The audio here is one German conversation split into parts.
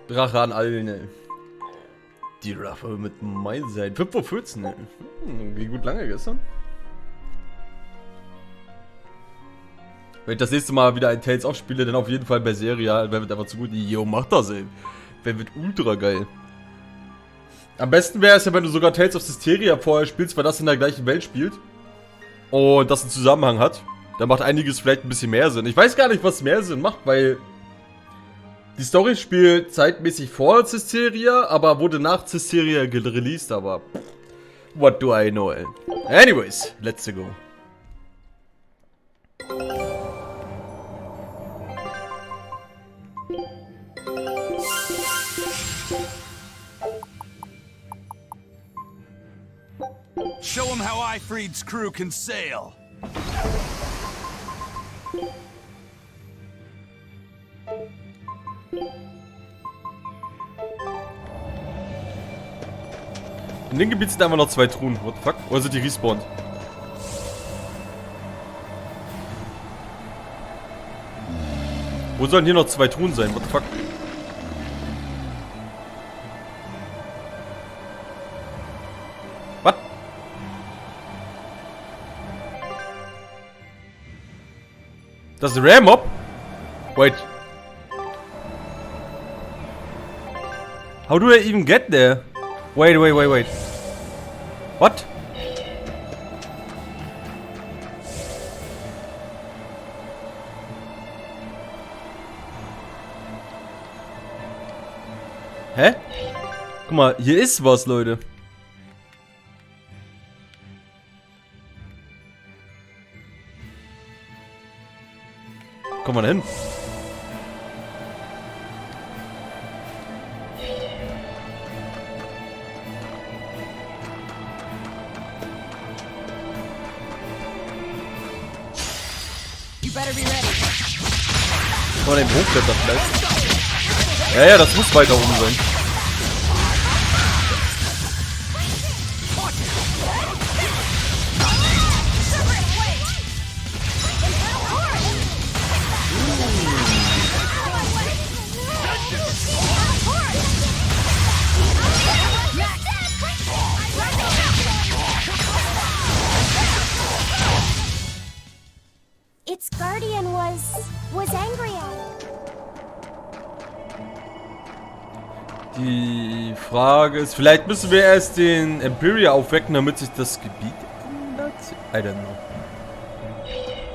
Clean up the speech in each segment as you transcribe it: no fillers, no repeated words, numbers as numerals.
Drache an allen, ey. Die Rache mit mein sein. 5:14 Uhr, ey. Wie gut lange gestern? Wenn ich das nächste Mal wieder ein Tales of spiele, dann auf jeden Fall Berseria. Wer wird einfach zu gut? Jo, mach das, ey. Wer wird ultra geil. Am besten wäre es ja, wenn du sogar Tales of Systeria vorher spielst, weil das in der gleichen Welt spielt. Und das einen Zusammenhang hat. Da macht einiges vielleicht ein bisschen mehr Sinn. Ich weiß gar nicht, was mehr Sinn macht, weil die Story spielt zeitmäßig vor Systeria, aber wurde nach Systeria released, aber what do I know, ey. Anyways, let's go. Show him how Ifreed's crew can sail. In dem Gebiet sind einfach noch 2 Truhen. What the fuck? Oder sind die respawned? Wo sollen hier noch 2 Truhen sein? What the fuck? Was? Das ist ein Rare Mob? Wait. How do I even get there? Wait. What? Hä? Guck mal, hier ist was, Leute. Komm mal da hin. Kann man den hochklettern vielleicht? Ja, das muss weiter oben sein. Its guardian was angry at it. Die Frage ist, vielleicht müssen wir erst den Imperia aufwecken, damit sich das Gebiet ändert. I don't know.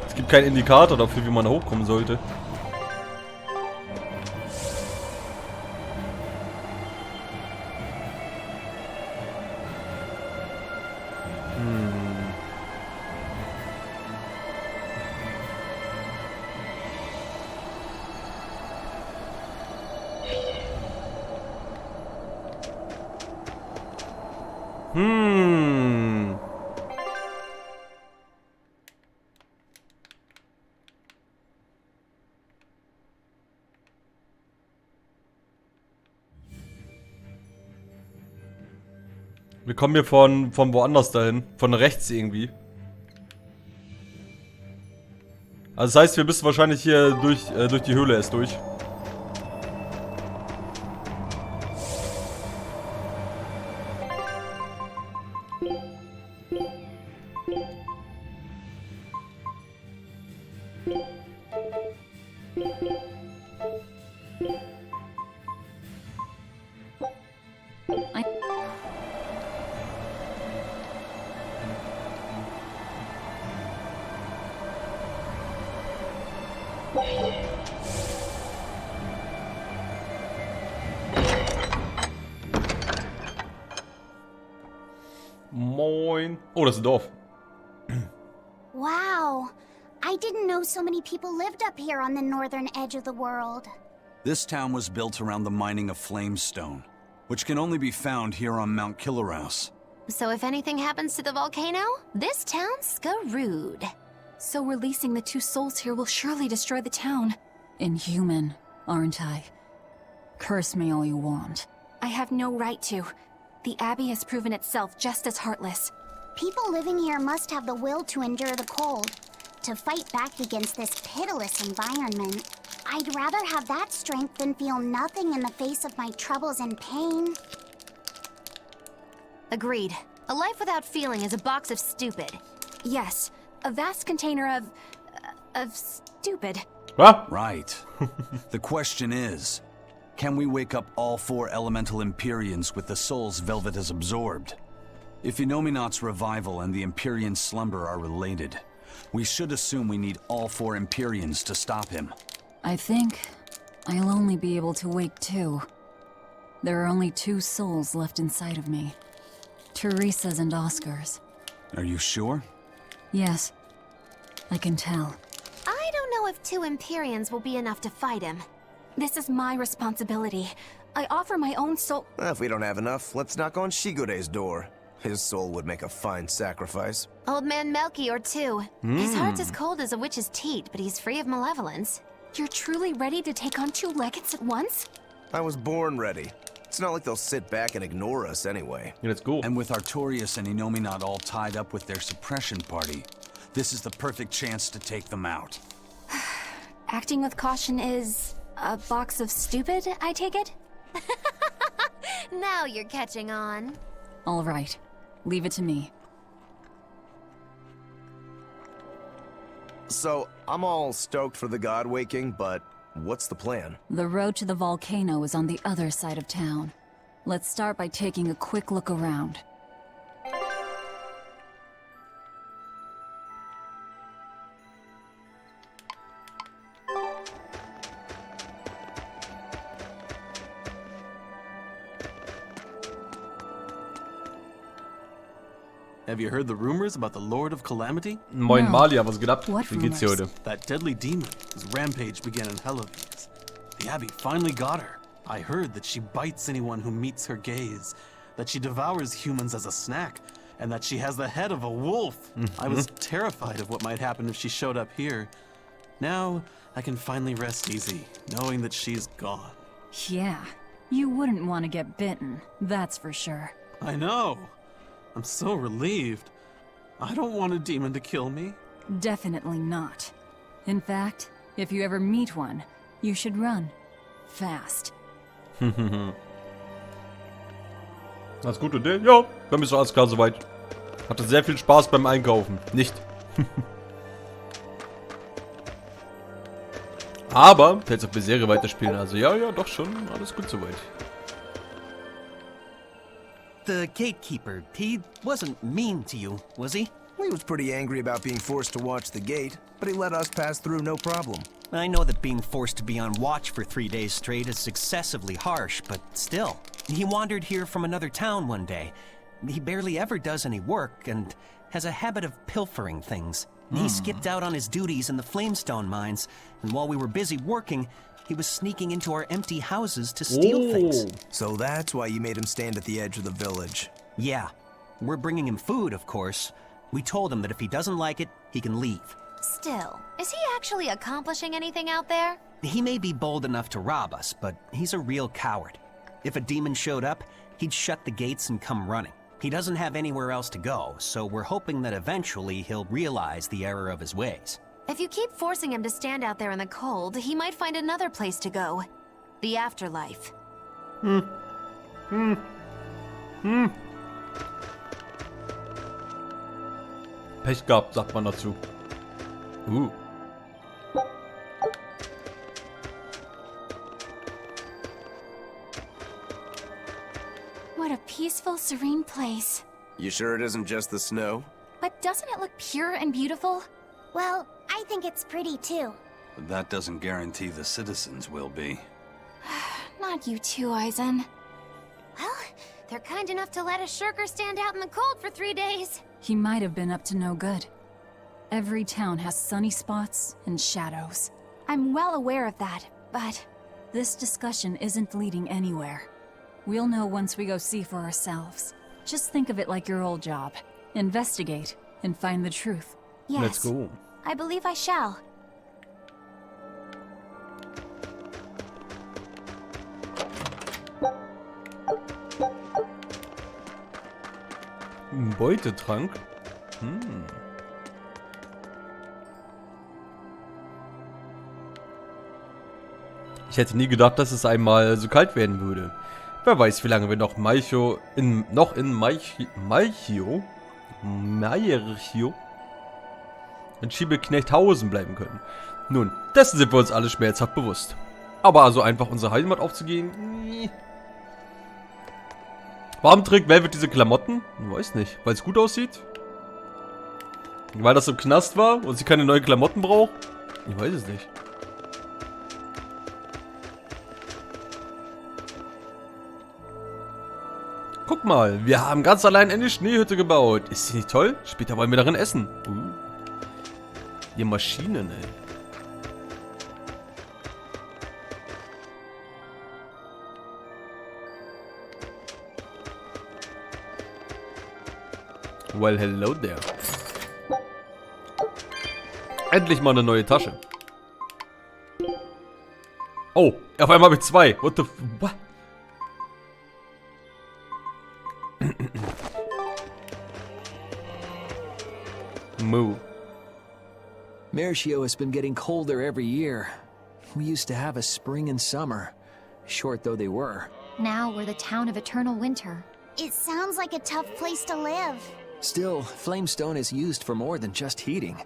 Es gibt keinen Indikator dafür, wie man da hochkommen sollte. Wir kommen hier von woanders dahin. Von rechts irgendwie. Also das heißt, wir müssen wahrscheinlich hier durch die Höhle erst durch. Moin. Oh, das ist ein Dorf. Wow. I didn't know so many people lived up here on the northern edge of the world. This town was built around the mining of flamestone, which can only be found here on Mount Killerhouse. So if anything happens to the volcano, this town's screwed. So releasing the 2 souls here will surely destroy the town. Inhuman, aren't I? Curse me all you want. I have no right to. The Abbey has proven itself just as heartless. People living here must have the will to endure the cold, to fight back against this pitiless environment. I'd rather have that strength than feel nothing in the face of my troubles and pain. Agreed. A life without feeling is a box of stupid. Yes, a vast container of stupid. What? Right. The question is, can we wake up all 4 elemental Empyreans with the souls Velvet has absorbed? If Inominat's revival and the Empyrean slumber are related, we should assume we need all 4 Empyreans to stop him. I think I'll only be able to wake 2. There are only 2 souls left inside of me. Teresa's and Oscar's. Are you sure? Yes, I can tell. I don't know if 2 Empyreans will be enough to fight him. This is my responsibility. I offer my own soul. Well, if we don't have enough, let's knock on Shigure's door. His soul would make a fine sacrifice. Old man Melchior, too. His heart's as cold as a witch's teat, but he's free of malevolence. You're truly ready to take on 2 legates at once? I was born ready. It's not like they'll sit back and ignore us anyway. Ja, let's go. And with Artorias and Inominat all tied up with their suppression party, this is the perfect chance to take them out. Acting with caution is a box of stupid, I take it? Now you're catching on. All right, leave it to me. So, I'm all stoked for the god waking, but what's the plan? The road to the volcano is on the other side of town. Let's start by taking a quick look around. Have you heard the rumors about the Lord of Calamity? Moin No. Malia, was geht ab? What Wie geht's dir rumors? heute? That deadly demon whose rampage began in Helios. The Abbey finally got her. I heard that she bites anyone who meets her gaze, that she devours humans as a snack, and that she has the head of a wolf. I was terrified of what might happen if she showed up here. Now, I can finally rest easy, knowing that she's gone. Yeah, you wouldn't want to get bitten, that's for sure. I know. I'm so relieved. I don't want a demon to kill me. Definitely not. In fact, if you ever meet one, you should run. Fast. Alles gute Idee? Ja, bei mir ist alles klar soweit. Hatte sehr viel Spaß beim Einkaufen. Nicht. Aber, Tales of Berseria weiterspielen. Also ja, ja, doch schon. Alles gut soweit. The gatekeeper, he wasn't mean to you, was he? He was pretty angry about being forced to watch the gate, but he let us pass through no problem. I know that being forced to be on watch for 3 days straight is excessively harsh, but still. He wandered here from another town one day. He barely ever does any work and has a habit of pilfering things. He skipped out on his duties in the Flamestone mines, and while we were busy working, he was sneaking into our empty houses to steal things. So that's why you made him stand at the edge of the village. Yeah. We're bringing him food, of course. We told him that if he doesn't like it, he can leave. Still, is he actually accomplishing anything out there? He may be bold enough to rob us, but he's a real coward. If a demon showed up, he'd shut the gates and come running. He doesn't have anywhere else to go, so we're hoping that eventually he'll realize the error of his ways. If you keep forcing him to stand out there in the cold, he might find another place to go. The afterlife. Pech gehabt, sagt man dazu. What a peaceful, serene place. You sure it isn't just the snow? But doesn't it look pure and beautiful? Well, I think it's pretty too. But that doesn't guarantee the citizens will be. Not you too, Eisen. Well, they're kind enough to let a shirker stand out in the cold for 3 days. He might have been up to no good. Every town has sunny spots and shadows. I'm well aware of that, but... This discussion isn't leading anywhere. We'll know once we go see for ourselves. Just think of it like your old job. Investigate and find the truth. Yes, Let's go. I believe I shall. Ein Beutetrank? Ich hätte nie gedacht, dass es einmal so kalt werden würde. Wer weiß, wie lange wir noch in Schiebeknechthausen bleiben können. Nun, dessen sind wir uns alle schmerzhaft bewusst. Aber also einfach unsere Heimat aufzugehen? Nee. Warum trägt Velvet diese Klamotten? Ich weiß nicht. Weil es gut aussieht? Weil das im Knast war und sie keine neuen Klamotten braucht? Ich weiß es nicht. Guck mal, wir haben ganz allein eine Schneehütte gebaut. Ist sie nicht toll? Später wollen wir darin essen. Ihr Maschinen, ey. Well, hello there. Endlich mal eine neue Tasche. Oh, auf einmal habe ich zwei. What the... What? Moo. Mershio has been getting colder every year. We used to have a spring and summer, short though they were. Now we're the town of eternal winter. It sounds like a tough place to live. Still, Flamestone is used for more than just heating.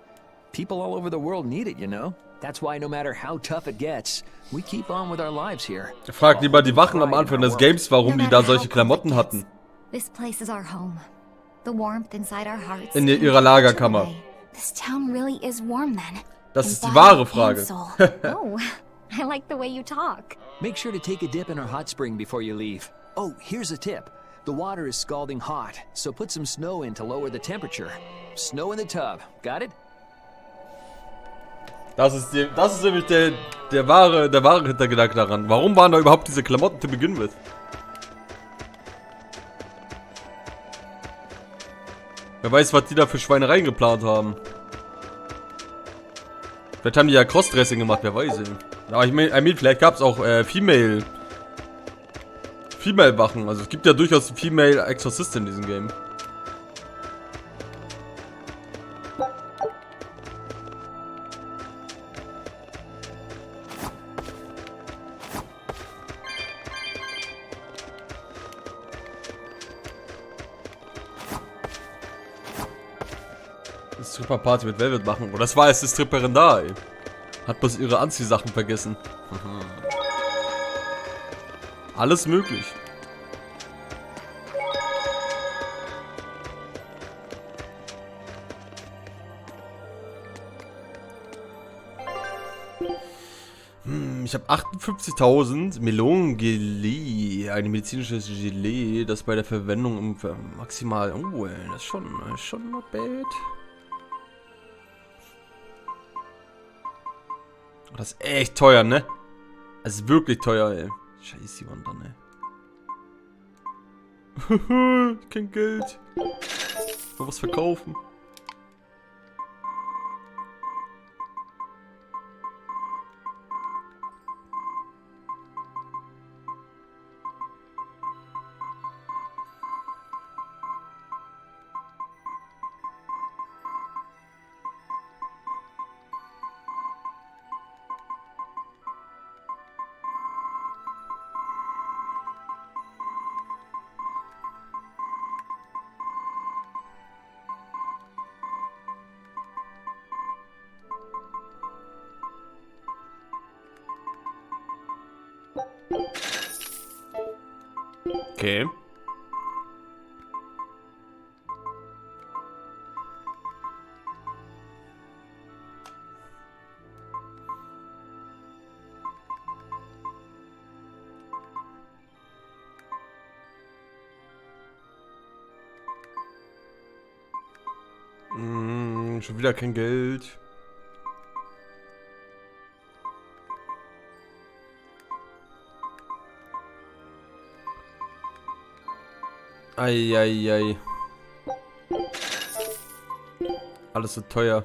People all over the world need it, you know? That's why no matter how tough it gets, we keep on with our lives here. Fragt lieber die Wachen am Anfang des Games, warum die da solche Klamotten hatten. This place is our home. The warmth inside our hearts. In ihrer Lagerkammer. This town really is warm then. Das ist die wahre Frage. Oh, I like the way you talk. Make sure to take a dip in our hot spring before you leave. Oh, here's a tip. The water is scalding hot, so put some snow in to lower the temperature. Snow in the tub. Got it? Das ist nämlich der wahre Hintergedanke daran. Warum waren da überhaupt diese Klamotten zu Beginn mit? Wer weiß, was die da für Schweinereien geplant haben. Vielleicht haben die ja Crossdressing gemacht, wer weiß. Aber ich meine, vielleicht gab es auch Female-Wachen. Also es gibt ja durchaus Female Exorzisten in diesem Game. Stripper-Party mit Velvet machen. Oder das war jetzt die Stripperin da, ey. Hat bloß ihre Anziehsachen vergessen. Alles möglich. Ich habe 58.000 Melonengelee, ein medizinisches Gelee, das bei der Verwendung maximal... Oh, ey, das ist schon not bad. Das ist echt teuer, ne? Das ist wirklich teuer, ey. Scheiße, die waren dann, ey. Kein Geld. Mal was verkaufen. Okay. Schon wieder kein Geld. Eieiei. Alles so teuer.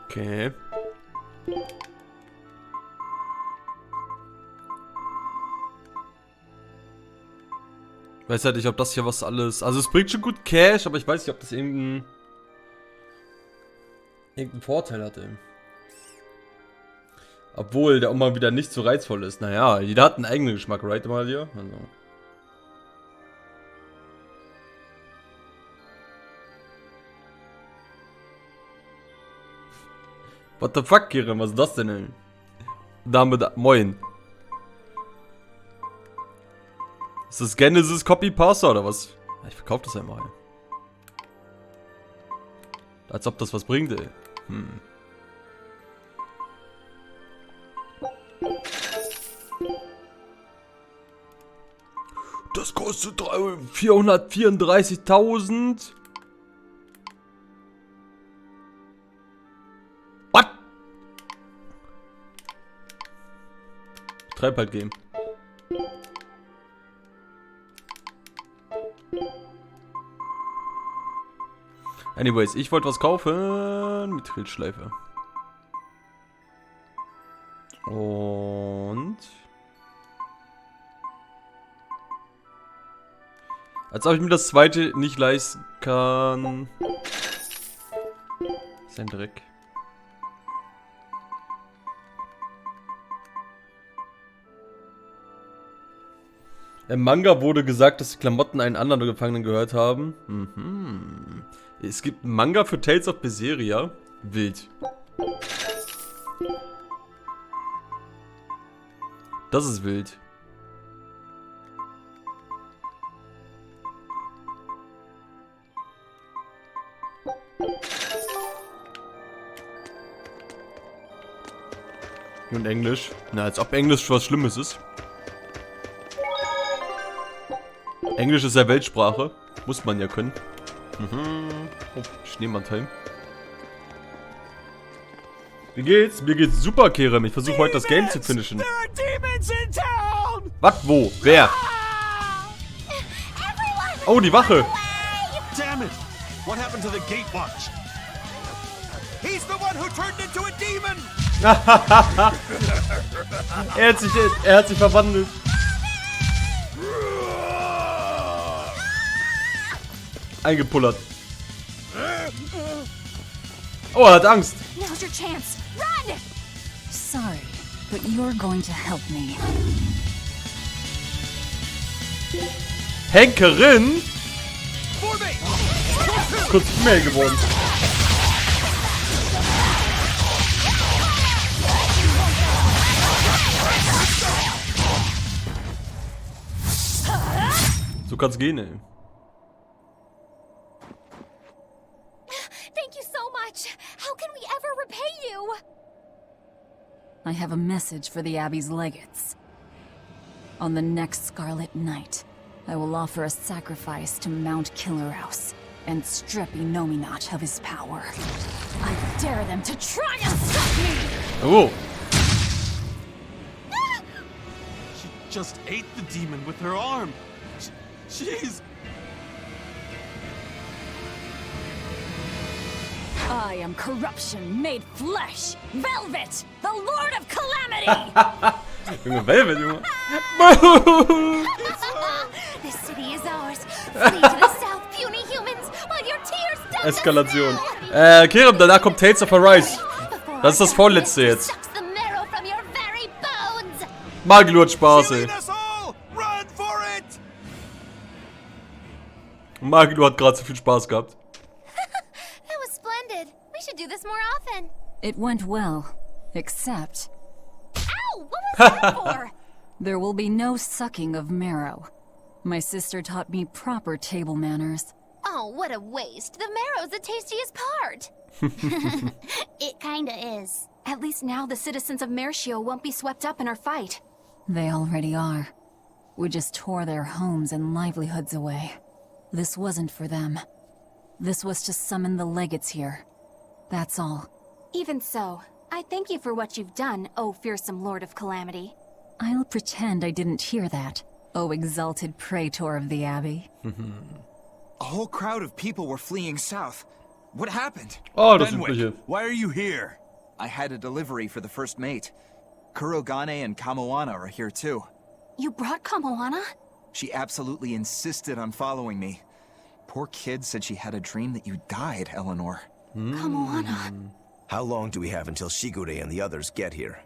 Okay. Ich weiß halt nicht, ob das hier was alles... Also es bringt schon gut Cash, aber ich weiß nicht, ob das irgendeinen Vorteil hat, ey. Obwohl, der auch mal wieder nicht so reizvoll ist. Naja, jeder hat einen eigenen Geschmack, right, mal hier? Also. What the fuck, Kirin? Was ist das denn, ey? Dame da... Moin. Ist das Genesis Copy-Paster oder was? Ich verkaufe das einmal. Als ob das was bringt, ey. Das kostet 434.000. What? Ich treib halt Game. Anyways, ich wollte was kaufen mit Trilschleife. Und... als ob ich mir das zweite nicht leisten kann. Ist ein Dreck. Im Manga wurde gesagt, dass die Klamotten einen anderen Gefangenen gehört haben. Es gibt einen Manga für Tales of Berseria. Wild. Das ist wild. Und Englisch. Na, als ob Englisch was Schlimmes ist. Englisch ist ja Weltsprache. Muss man ja können. Oh, Schneemann-Time. Wie geht's? Mir geht's super, Kerem. Ich versuche heute das Game zu finishen. Was? Wo? Wer? Oh, die Wache. Damn it! What happened to the gate watch? He's the one who turned into a demon! Er hat sich verwandelt. Eingepullert. Oh, er hat Angst. Now's your chance. Run! Sorry, but you're going to help me. Henkerin? Ist kurz E-Mail geworden. So kann's gehen, ey. Thank you so much. How can we ever repay you? I have a message for the Abbey's legates. On the next Scarlet Night, I will offer a sacrifice to Mount Killerhouse and strip Inominat of his power. I dare them to try and stop me! Oh. She just ate the demon with her arm. Jeez. I am corruption made flesh! Velvet! The Lord of Calamity! Junge, Velvet, Junge. This city is ours. Flee to the south, puny humans, while your tears down Eskalation. Kerem, danach kommt Tales of Arise. Das ist das vorletzte jetzt. Magilu hat Spaß, ey. Us all! Run for it! Magilu hat gerade so viel Spaß gehabt. That was splendid. We should do this more often. It went well, except Ow! What was that for? there will be no sucking of marrow. My sister taught me proper table manners. Oh, what a waste. The marrow's the tastiest part. It kinda is. At least now the citizens of Mercio won't be swept up in our fight. They already are. We just tore their homes and livelihoods away. This wasn't for them. This was to summon the legates here. That's all. Even so, I thank you for what you've done, O fearsome Lord of Calamity. I'll pretend I didn't hear that, O exalted praetor of the Abbey. A whole crowd of people were fleeing south. What happened? Oh, das Übliche. Why are you here? I had a delivery for the first mate. Kurogane and Kamoana are here too. You brought Kamoana? She absolutely insisted on following me. Poor kid said she had a dream that you died, Eleanor. Kamoana. How long do we have until Shigure and the others get here?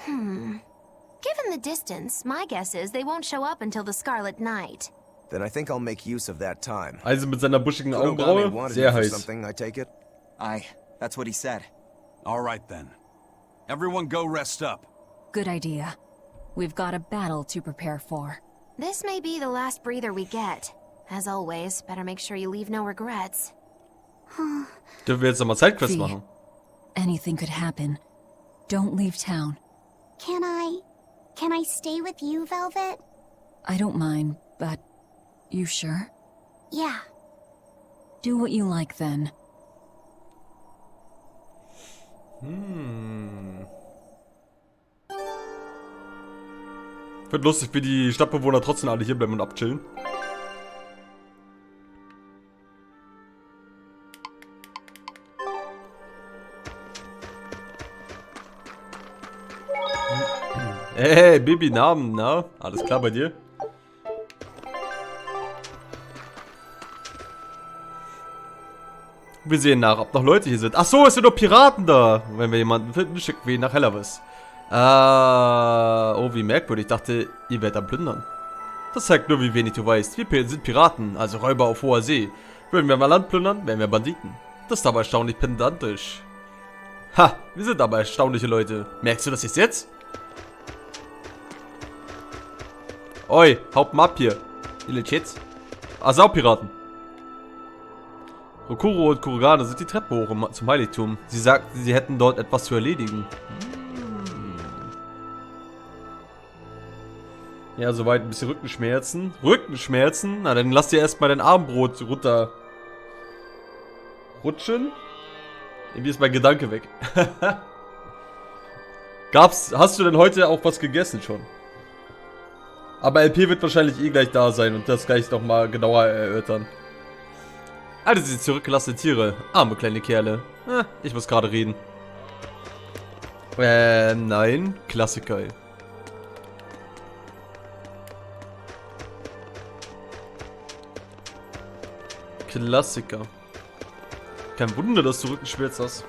Given the distance, my guess is they won't show up until the Scarlet Night. Then I think I'll make use of that time. Also mit seiner buschigen Kurogane Augenbraue, wanted sehr me for heiß. something, I take it? Aye, that's what he said. All right then. Everyone go rest up. Good idea. We've got a battle to prepare for. This may be the last breather we get. As always, better make sure you leave no regrets. Dürfen wir jetzt nochmal Sidequests Wie? machen? Anything could happen. Don't leave town. Can I stay with you, Velvet? I don't mind, but you sure? Yeah. Do what you like then. Wird lustig, wie die Stadtbewohner trotzdem alle hier bleiben und abchillen. Hey, Baby, Namen, na? Alles klar bei dir? Wir sehen nach, ob noch Leute hier sind. Ach so, es sind doch Piraten da. Wenn wir jemanden finden, schicken wir ihn nach Hellervis. Oh, wie merkwürdig. Ich dachte, ihr werdet am Plündern. Das zeigt nur, wie wenig du weißt. Wir sind Piraten, also Räuber auf hoher See. Würden wir mal Land plündern, wären wir Banditen. Das ist aber erstaunlich pedantisch. Ha, wir sind aber erstaunliche Leute. Merkst du das jetzt? Oi, haut mal ab hier. Ihr Chits. Ah, Saupiraten. Rokuro und Kurogane sind die Treppe hoch zum Heiligtum. Sie sagten, sie hätten dort etwas zu erledigen. Ja, soweit ein bisschen Rückenschmerzen. Rückenschmerzen? Na, dann lass dir erstmal dein Armbrot runter rutschen. Irgendwie ist mein Gedanke weg. Hast du denn heute auch was gegessen schon? Aber LP wird wahrscheinlich eh gleich da sein und das gleich nochmal genauer erörtern. Also diese zurückgelassene Tiere. Arme kleine Kerle. Ich muss gerade reden. Nein. Klassiker. Klassiker. Kein Wunder, dass du Rückenschmerzen hast.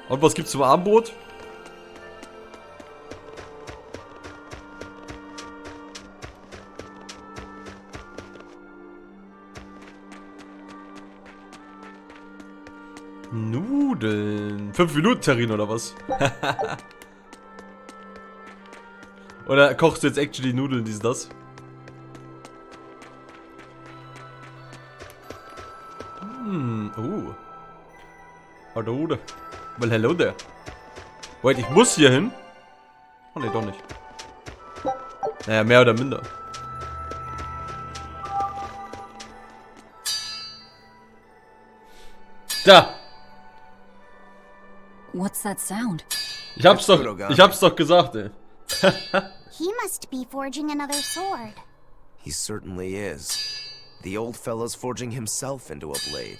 Und was gibt's zum Abendbrot? Nudeln. 5 Minuten Terrin oder was? Oder kochst du jetzt actually Nudeln, dies das? Hallo da. Well, hello there. Wait, ich muss hier hin? Oh ne, doch nicht. Naja, mehr oder minder. Da! What's that sound? Ich hab's doch gesagt, ey. He must be forging another sword. He certainly is. The old fellow's forging himself into a blade.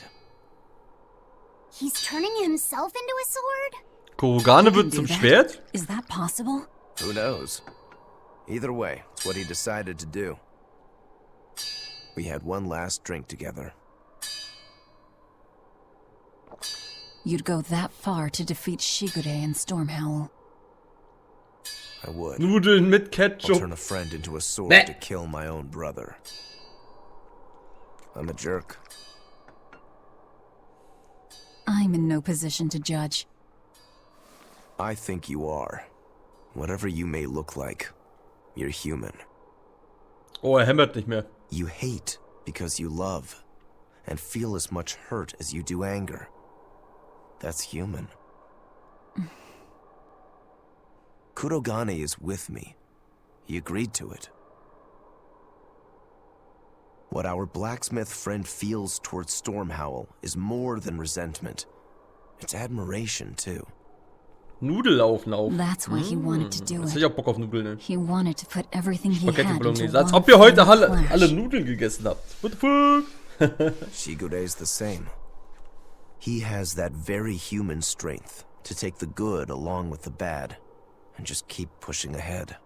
He's turning himself into a sword? Kurogane wird zum Schwert? Is that possible? Who knows? Either way, it's what he decided to do. We had one last drink together. You'd go that far to defeat Shigure and Stormhowl. I would. Nudeln mit I'll Ketchup. turn a friend into a sword Bäh. to kill my own brother. I'm a jerk. I'm in no position to judge. I think you are. Whatever you may look like, you're human. Oh, er hämmert nicht mehr. You hate because you love, and feel as much hurt as you do anger. That's human. Kurogane is with me. He agreed to it. What our blacksmith friend feels towards Stormhowl is more than resentment. It's admiration, too. Nudelauflauf. That's why he wanted to do Jetzt hab it. ich auch Bock auf Nudeln, ey. He wanted to put everything he Spaghetti had into Bolognese. Als one ob ihr heute final alle flash. Nudeln gegessen habt. What the fuck? Shigure's the same. He has that very human strength to take the good along with the bad and just keep pushing ahead.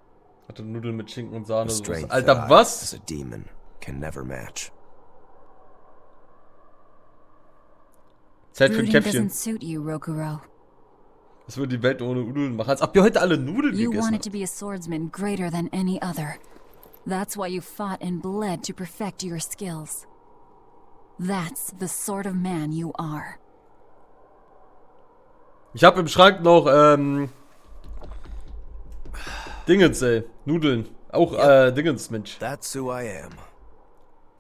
Hatte Nudeln mit Schinken und A Sahne. strength Alter, that I, was? as a demon, can never match. Zeit für ein Brooding Käffchen. doesn't suit you, Rokuro. Was würde die Welt ohne Nudeln machen? Als ob ihr heute alle Nudeln You gegessen wanted habt. to be a swordsman greater than any other. That's why you fought and bled to perfect your skills. That's the sort of man you are. Ich hab im Schrank noch, Dingens, ey. Nudeln. Auch, Dingens, Mensch. That's who I am.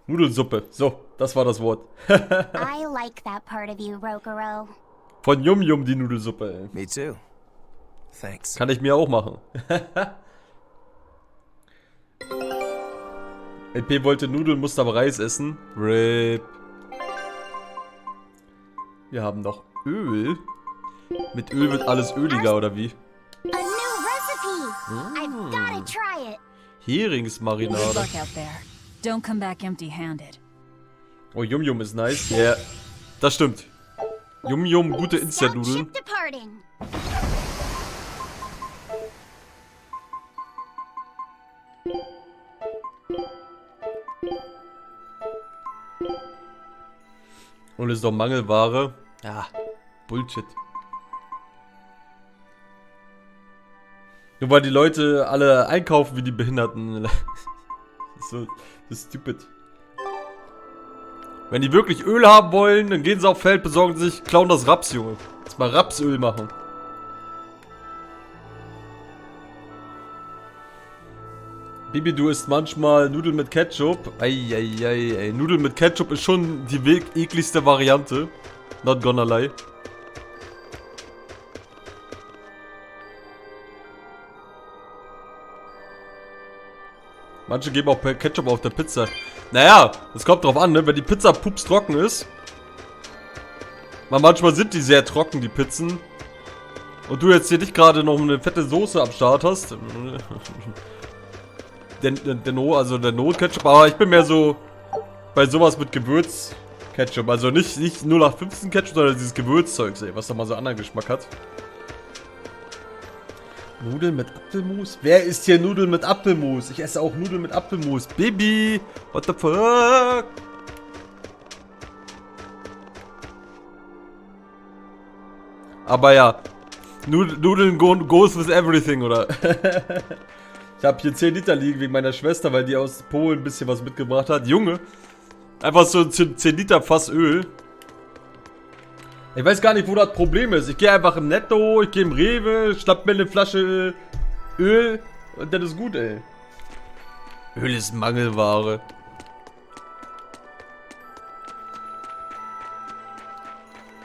Nudelsuppe. So, das war das Wort. I like that part of you, Rokuro. Von Yum Yum die Nudelsuppe, ey. Me too. Thanks. Kann ich mir auch machen. LP wollte Nudeln, musste aber Reis essen. RIP. Wir haben noch Öl. Mit Öl wird alles öliger, oder wie? A new recipe! I've gotta try it! Good Heringsmarinade. luck out there. Don't come back empty-handed. Oh, Yum Yum ist nice. Ja, yeah. Das stimmt. Yum Yum, gute Instant-Nudeln. Scout ship departing! Und ist doch Mangelware. Ja, Bullshit. Nur weil die Leute alle einkaufen wie die Behinderten. Das ist so stupid. Wenn die wirklich Öl haben wollen, dann gehen sie auf Feld, besorgen sich, klauen das Raps, Junge. Jetzt mal Rapsöl machen. Bibi, du isst manchmal Nudeln mit Ketchup. Eieiei, Nudeln mit Ketchup ist schon die ekligste Variante. Not gonna lie. Manche geben auch Ketchup auf der Pizza. Naja, es kommt drauf an, ne? Wenn die Pizza pups trocken ist. Manchmal sind die sehr trocken, die Pizzen. Und du jetzt hier nicht gerade noch eine fette Soße am Start hast. Der Not-Ketchup. Aber ich bin mehr so bei sowas mit Gewürz-Ketchup. Also nicht 0815 Ketchup, sondern dieses Gewürzzeugs, ey, was da mal so anderen Geschmack hat. Nudeln mit Apfelmus? Wer isst hier Nudeln mit Apfelmus? Ich esse auch Nudeln mit Apfelmus. Baby! What the fuck? Aber ja. Nudeln goes with everything, oder? Ich habe hier 10 Liter liegen wegen meiner Schwester, weil die aus Polen ein bisschen was mitgebracht hat. Junge. Einfach so 10 Liter Fass Öl. Ich weiß gar nicht, wo das Problem ist. Ich gehe einfach im Netto, ich gehe im Rewe, schnapp mir eine Flasche Öl und dann ist gut, ey. Öl ist Mangelware.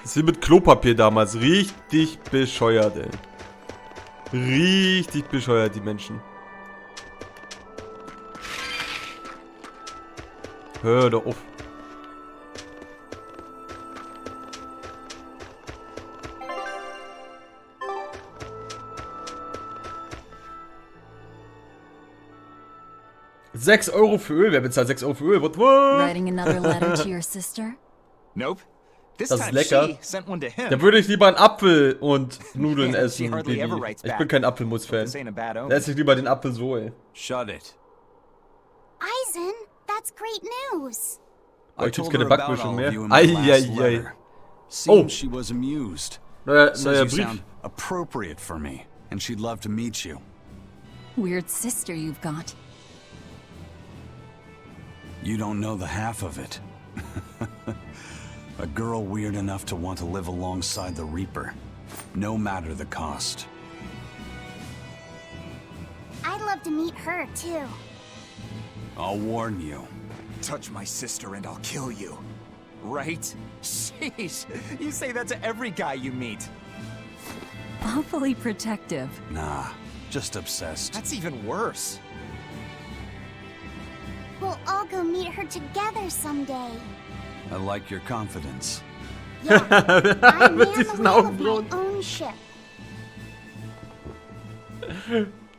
Das ist wie mit Klopapier damals. Richtig bescheuert, ey. Richtig bescheuert, die Menschen. Hör doch auf. €6 für Öl. Wer bezahlt 6 Euro für Öl? What? Writing another letter to your sister? Nope. This Das ist time lecker. she sent one to him. Da würde ich lieber einen Apfel und Nudeln Yeah, she essen, hardly ever Baby. writes Ich back. bin kein Apfelmus-Fan. This ain't a bad Da omen. esse ich lieber den Apfel so, ey. Shut it. Eisen, that's great news! Oh, ich krieg's told keine her about Backmischung all mehr. of you in my last Eieiei. letter. Oh. Seems she was amused. Neuer Says you Brief. sound appropriate for me, and she'd love to meet you. weird sister you've got. You don't know the half of it. A girl weird enough to want to live alongside the Reaper, no matter the cost. I'd love to meet her, too. I'll warn you. Touch my sister and I'll kill you. Right? Sheesh. You say that to every guy you meet. Awfully protective. Nah, just obsessed. That's even worse. We'll all go meet her together someday. I like your confidence. Yeah, I'm Mit man the diesen wheel of my Augenbrauen. own ship.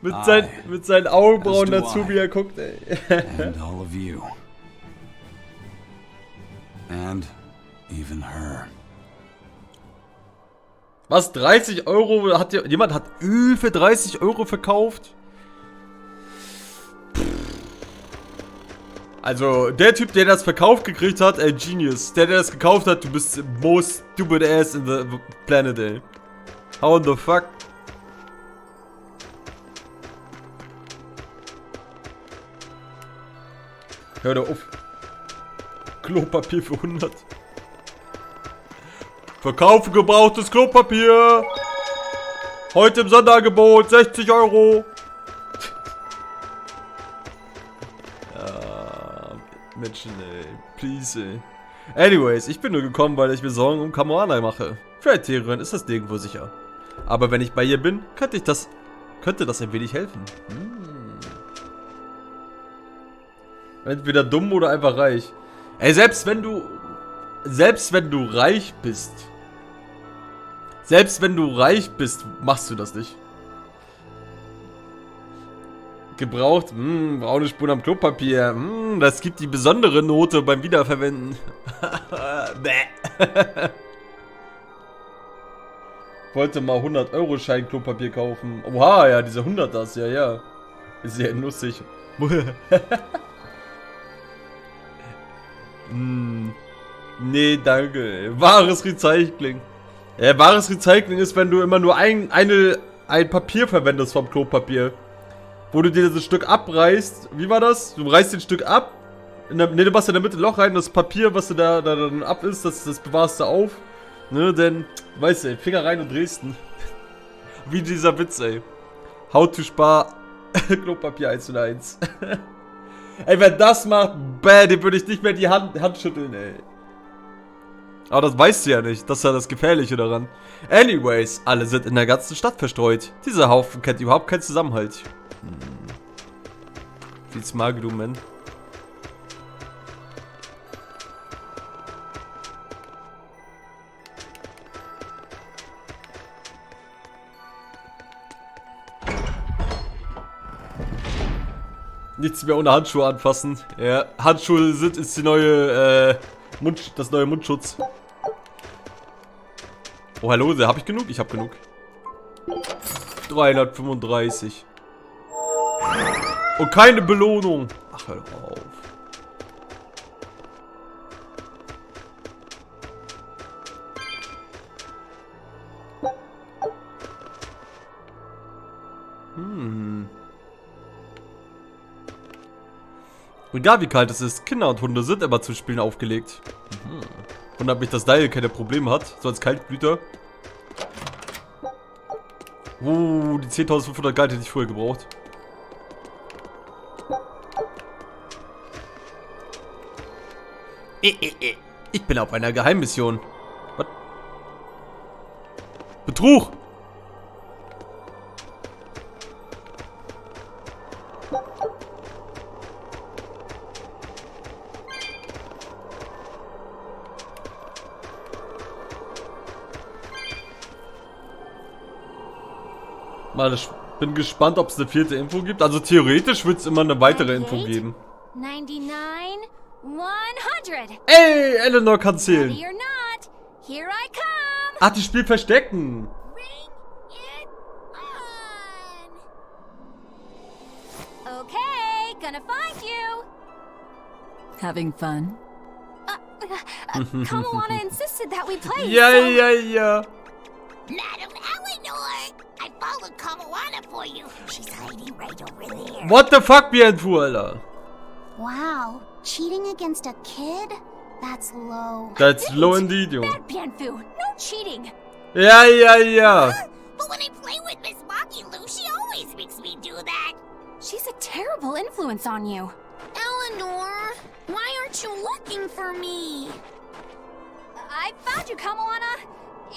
Mit seinen Augenbrauen do dazu, I. wie er guckt, ey. And all of you. And even her. Was, 30 Euro? Jemand hat Öl für 30 Euro verkauft? Also, der Typ, der das verkauft gekriegt hat, ey, Genius. Der das gekauft hat, du bist the most stupid ass in the planet, ey. How the fuck? Hör doch auf. Klopapier für 100. Verkaufe gebrauchtes Klopapier. Heute im Sonderangebot 60 Euro. Menschen, ey. Please, ey. Anyways, ich bin nur gekommen, weil ich mir Sorgen um Kamoana mache. Für Ethereum ist das nirgendwo sicher. Aber wenn ich bei ihr bin, könnte das ein wenig helfen. Entweder dumm oder einfach reich. Ey, selbst wenn du reich bist. Selbst wenn du reich bist, machst du das nicht. Gebraucht, braune Spuren am Klopapier. Das gibt die besondere Note beim Wiederverwenden. Wollte mal 100-Euro-Schein Klopapier kaufen. Oha, ja, diese 100 das, ja. Ist ja lustig. Nee, danke. Wahres Recycling. Ja, wahres Recycling ist, wenn du immer nur ein Papier verwendest vom Klopapier. Wo du dir das Stück abreißt. Wie war das? Du reißt den Stück ab. Du machst in der Mitte ein Loch rein. Das Papier, was du da dann ab ist, das bewahrst du auf. Ne, denn, weißt du, Finger rein und Dresden. Wie dieser Witz, ey. How to spar Klopapier 1:1. Ey, wer das macht, dem würde ich nicht mehr die Hand schütteln, ey. Aber das weißt du ja nicht. Das ist ja das Gefährliche daran. Anyways, alle sind in der ganzen Stadt verstreut. Dieser Haufen kennt überhaupt keinen Zusammenhalt. Wie smart du, man. Nichts mehr ohne Handschuhe anfassen. Ja, Handschuhe ist die neue, das neue Mundschutz. Oh, hallo, hab ich genug? Ich hab genug. 335. Und keine Belohnung. Ach, hör auf. Egal wie kalt es ist, Kinder und Hunde sind immer zum Spielen aufgelegt. Wundert mich, dass Dial keine Probleme hat, so als Kaltblüter. Die 10.500 Gold hätte ich früher gebraucht. Ich bin auf einer Geheimmission. Was? Betrug! Mal, ich bin gespannt, ob es eine 4. Info gibt. Also theoretisch wird es immer eine weitere Info geben. 99, 100. Ey, Eleanor kann zählen. Ready or not, here I come. Ach, die spielt Verstecken. Bring it on. Okay, gonna find you. Having fun? Kamoana insisted that we play. Ja. Madam Eleanor, I followed Kamoana for you. She's hiding right over there. What the fuck, Bienfu, Alter? Wow, cheating against a kid? That's low. That's low indeed, yo. Bad Bienfu, no cheating. Ja. But when I play with Miss Maki Lou, she always makes me do that. She's a terrible influence on you. Eleanor, why aren't you looking for me? I found you, Kamoana.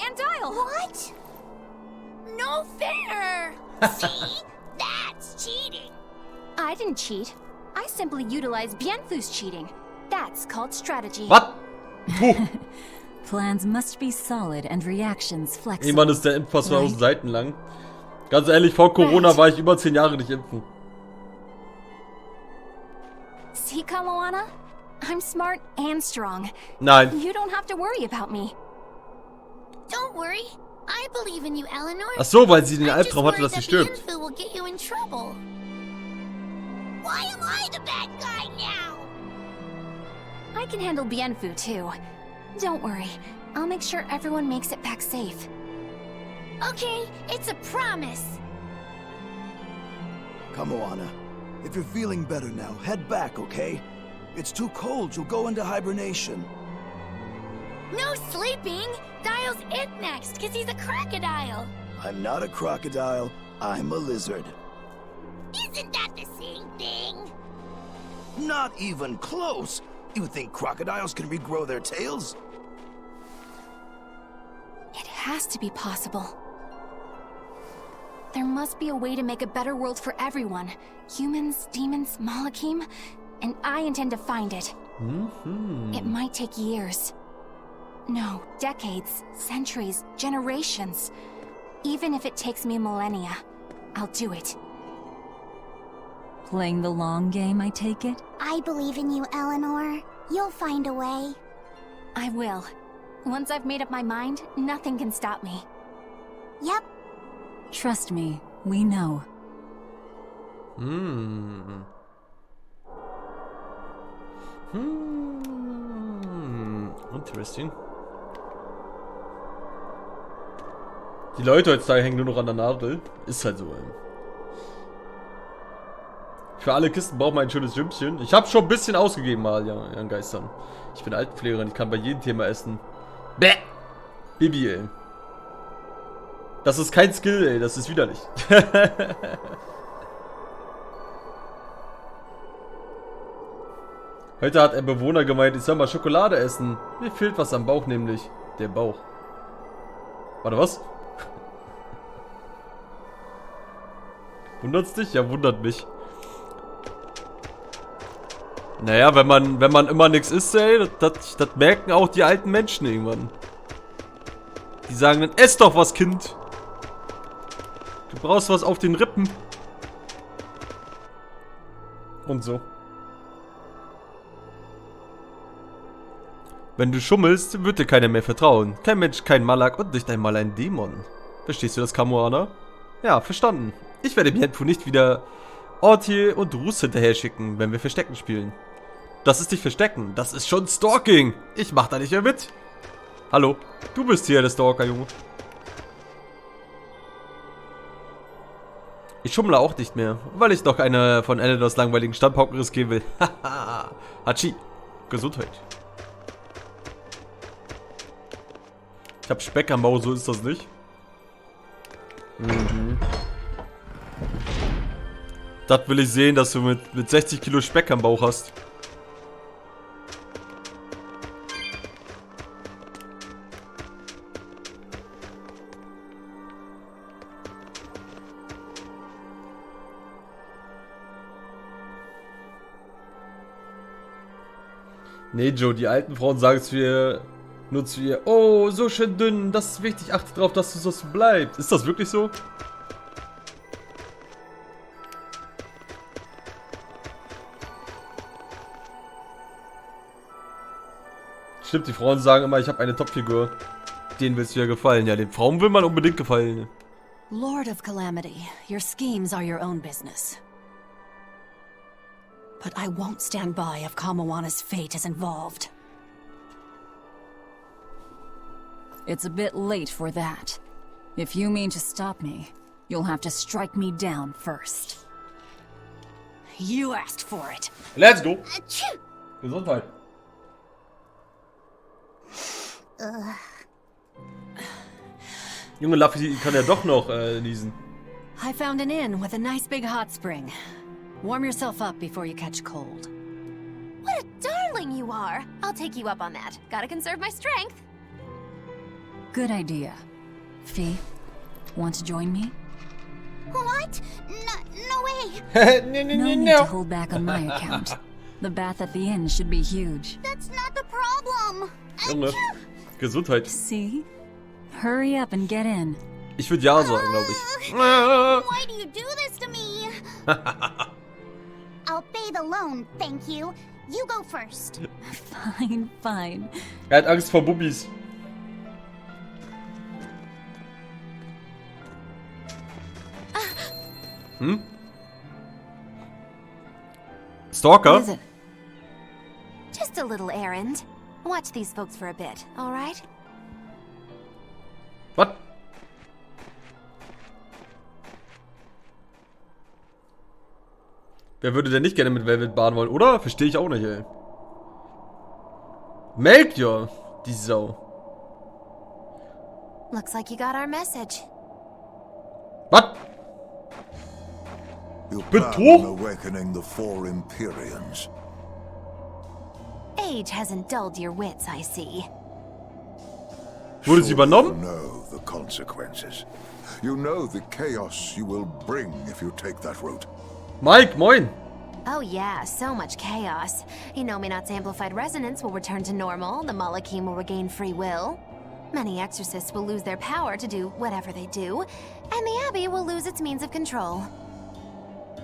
And Dial. What? No fair. See? That's cheating. I didn't cheat. I simply utilized Bienfu's cheating. That's called strategy. Was? Plans must be solid and reactions flexible. Irgendwann ist der Impfpass 2000 Seiten lang. Ganz ehrlich, vor Corona war ich über 10 Jahre nicht impfen. See, Kamoana? I'm smart and strong. Nein. You don't have to worry about me. Don't worry. I believe in you, Eleanor. Ach so, weil sie den Albtraum hatte, dass sie stirbt. Bienfu will get you in trouble. Why am I the bad guy now? I can handle Bienfu too. Don't worry. I'll make sure everyone makes it back safe. Okay, it's a promise. Kamoana, if you're feeling better now, head back, okay? It's too cold, you'll go into hibernation. No sleeping! Dial's it next, because he's a crocodile. I'm not a crocodile, I'm a lizard. Isn't that the same thing? Not even close! You think crocodiles can regrow their tails? It has to be possible. There must be a way to make a better world for everyone. Humans, demons, Malakim, and I intend to find it. It might take years. No, decades, centuries, generations. Even if it takes me millennia, I'll do it. Playing the long game, I take it? I believe in you, Eleanor. You'll find a way. I will. Once I've made up my mind, nothing can stop me. Yep. Trust me, we know. Interesting. Die Leute heutzutage hängen nur noch an der Nadel. Ist halt so. Für alle Kisten braucht man ein schönes Sümmchen. Ich habe schon ein bisschen ausgegeben mal, ja, an Geistern. Ich bin Altenpflegerin, ich kann bei jedem Thema essen. Bäh! Bibi, ey. Das ist kein Skill, ey, das ist widerlich. Heute hat ein Bewohner gemeint, ich soll mal Schokolade essen. Mir fehlt was am Bauch, nämlich der Bauch. Warte, was? Wundert's dich? Ja, wundert mich. Naja, wenn man immer nichts isst, ey, das merken auch die alten Menschen irgendwann. Die sagen dann, ess doch was, Kind. Du brauchst was auf den Rippen. Und so. Wenn du schummelst, wird dir keiner mehr vertrauen. Kein Mensch, kein Malak und nicht einmal ein Dämon. Verstehst du das, Kamoana? Ja, verstanden. Ich werde Bienfu nicht wieder Ortier und Rus hinterher schicken, wenn wir Verstecken spielen. Das ist nicht Verstecken, das ist schon Stalking. Ich mach da nicht mehr mit. Hallo, du bist hier der Stalker, Junge. Ich schummle auch nicht mehr, weil ich noch eine von Eleanors langweiligen Standpauken riskieren will. Haha, Hachi, Gesundheit. Ich hab Speck am Bauch, so ist das nicht. Das will ich sehen, dass du mit 60 Kilo Speck am Bauch hast. Nee, Joe, die alten Frauen sagen es nur zu ihr. Oh, so schön dünn, das ist wichtig, achte drauf, dass du so bleibst. Ist das wirklich so? Stimmt, die Frauen sagen immer, ich habe eine Topfigur. Denen willst du ja gefallen. Ja, den Frauen will man unbedingt gefallen. Lord of Calamity, your schemes are your own business. But I won't stand by if Kamoana's fate is involved. It's a bit late for that. If you mean to stop me, You'll have to strike me down first. You asked for it. Let's go. Gesundheit. Junge, Luffy kann ja doch noch niesen. I found an inn with a nice big hot spring. Warm yourself up before you catch cold. What a darling you are! I'll take you up on that. Gotta conserve my strength. Good idea. Fee, want to join me? What? No way! No need to hold back on my account. The bath at the inn should be huge. That's not the problem. Junge, Gesundheit. See? Hurry up and get in. Ich würde ja sagen, glaube ich. Why do you do this to me? I'll bathe alone, thank you. You go first. Fine, fine. Er hat Angst vor Bubis. Hm? Stalker? What is it? Just a little errand. Watch these folks for a bit, alright? Was? Wer würde denn nicht gerne mit Velvet baden wollen, oder? Verstehe ich auch nicht, ey. Melchior, die Sau. Looks like you got our message. Was? You plan on awakening the 4 Empyreans. Age hasn't dulled your wits, I see. Wurde sie übernommen? You know the consequences. You know the chaos you will bring if you take that route. Mike, moin. Oh yeah, so much chaos. Inominat's amplified resonance will return to normal, the Malachim will regain free will. Many exorcists will lose their power to do whatever they do, and the Abbey will lose its means of control.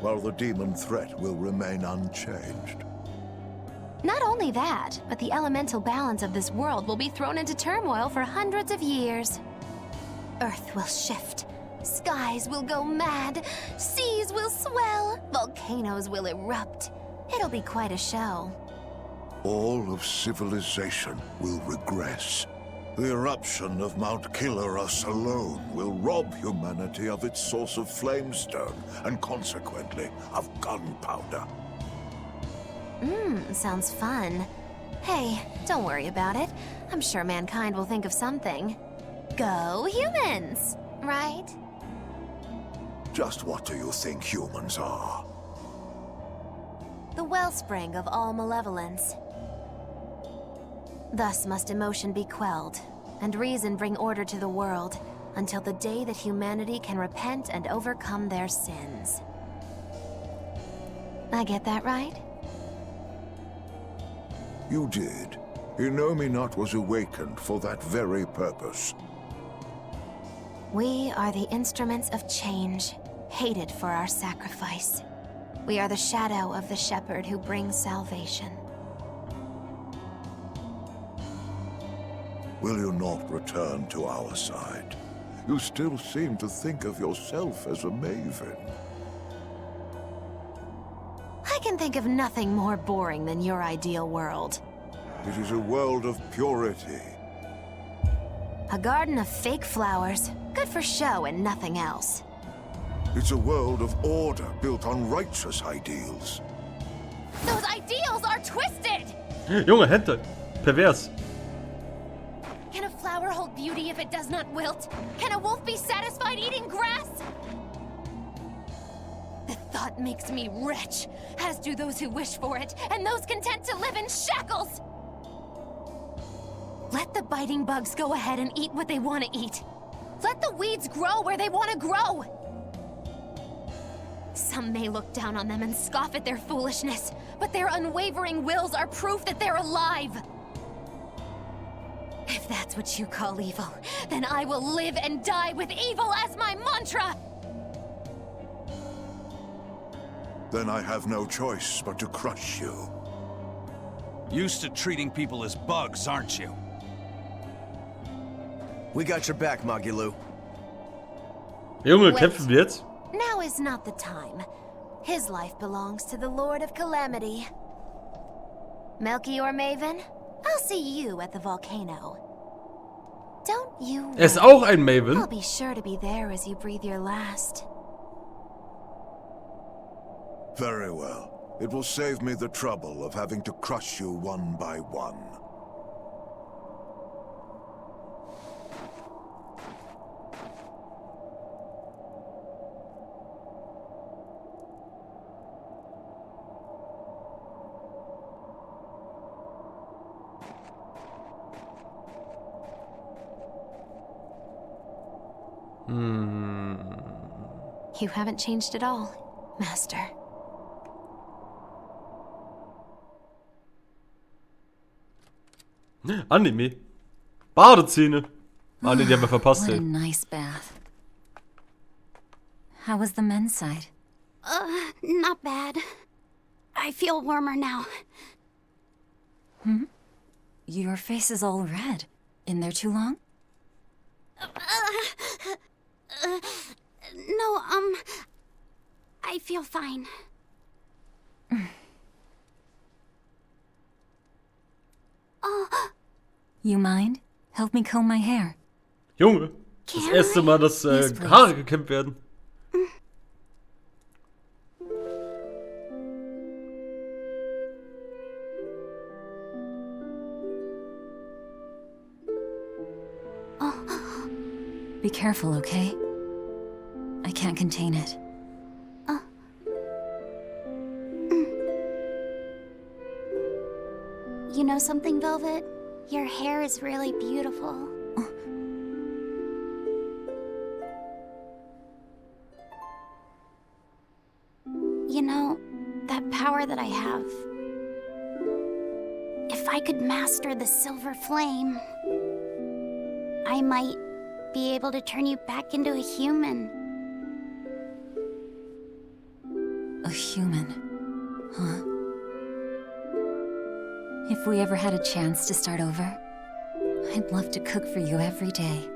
While the demon threat will remain unchanged. Not only that, but the elemental balance of this world will be thrown into turmoil for hundreds of years. Earth will shift. Skies will go mad. Seas will swell. Volcanoes will erupt. It'll be quite a show. All of civilization will regress. The eruption of Mount Killerus alone will rob humanity of its source of flamestone and consequently of gunpowder. Sounds fun. Hey, don't worry about it. I'm sure mankind will think of something. Go humans, right? Just what do you think humans are? The wellspring of all malevolence. Thus must emotion be quelled, and reason bring order to the world, until the day that humanity can repent and overcome their sins. I get that right? You did. Inominat was awakened for that very purpose. We are the instruments of change, hated for our sacrifice. We are the shadow of the shepherd who brings salvation. Will you not return to our side? You still seem to think of yourself as a maven. I can think of nothing more boring than your ideal world. It is a world of purity. A garden of fake flowers, good for show and nothing else. It's a world of order built on righteous ideals. Those ideals are twisted! Junge, Hände. Pervers. Can a flower hold beauty if it does not wilt? Can a wolf be satisfied eating grass? The thought makes me rich, as do those who wish for it, and those content to live in shackles! Let the biting bugs go ahead and eat what they want to eat. Let the weeds grow where they want to grow. Some may look down on them and scoff at their foolishness, but their unwavering wills are proof that they're alive. If that's what you call evil, then I will live and die with evil as my mantra! Then I have no choice but to crush you. Used to treating people as bugs, aren't you? We got your back, Magilu. Junge, kämpfen wir jetzt? Now is not the time. His life belongs to the Lord of Calamity. Melchior Maven, I'll see you at the volcano. Don't You Er ist auch ein Maven. I'll be sure to be there as you breathe your last. Very well. It will save me the trouble of having to crush you one by one. You haven't changed at all, Master. Anime. Badeszene. Ah, ne, die haben wir verpasst, What a ey. nice bath. How was the men's side? Not bad. I feel warmer now. Your face is all red. In there too long? No, I feel fine. You mind? Help me comb my hair. Junge. Das erste Mal, dass Yes, please. Haare gekämmt werden. Be careful, okay? I can't contain it. You know something, Velvet? Your hair is really beautiful. You know, that power that I have. If I could master the silver flame, I might be able to turn you back into a human. A human. Huh? If we ever had a chance to start over, I'd love to cook for you every day.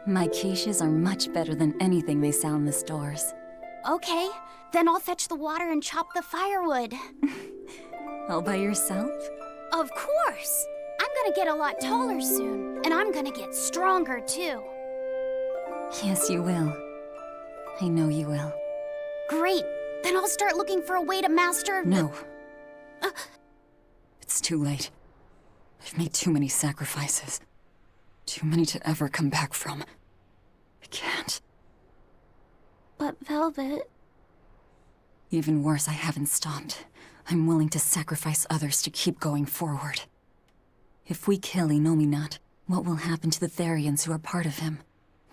My quiches are much better than anything they sell in the stores. Okay, then I'll fetch the water and chop the firewood. All by yourself? Of course! I'm gonna get a lot taller soon, and I'm gonna get stronger too. Yes, you will. I know you will. Great! Then I'll start looking for a way to master... No. It's too late. I've made too many sacrifices. Too many to ever come back from. I can't. But Velvet... Even worse, I haven't stopped. I'm willing to sacrifice others to keep going forward. If we kill Inominat, what will happen to the Therians who are part of him?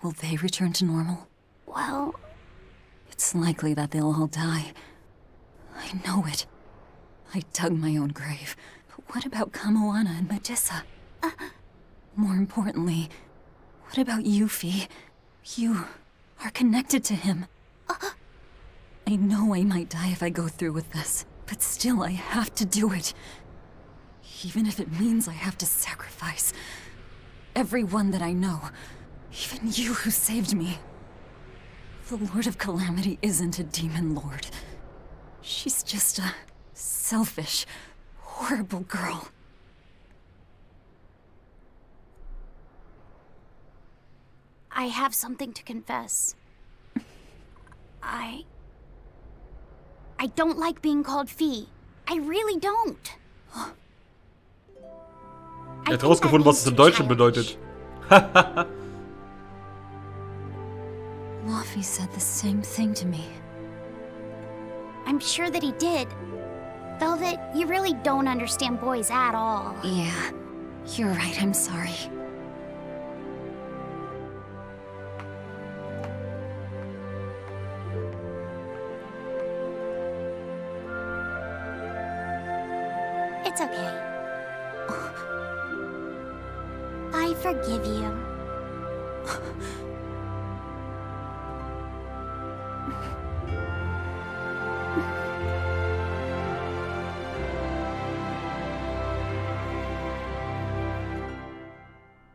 Will they return to normal? Well... It's likely that they'll all die. I know it. I dug my own grave. But what about Kamoana and Medissa? More importantly, what about Yuffie? You are connected to him. I know I might die if I go through with this, but still I have to do it. Even if it means I have to sacrifice everyone that I know. Even you who saved me. The Lord of Calamity isn't a demon lord. She's just a selfish, horrible girl. I have something to confess. I don't like being called Fee. I really don't. Er hat rausgefunden, was es im Deutschen bedeutet. Luffy said the same thing to me. I'm sure that he did. Velvet, you really don't understand boys at all. Yeah, you're right, I'm sorry. It's okay. I forgive you.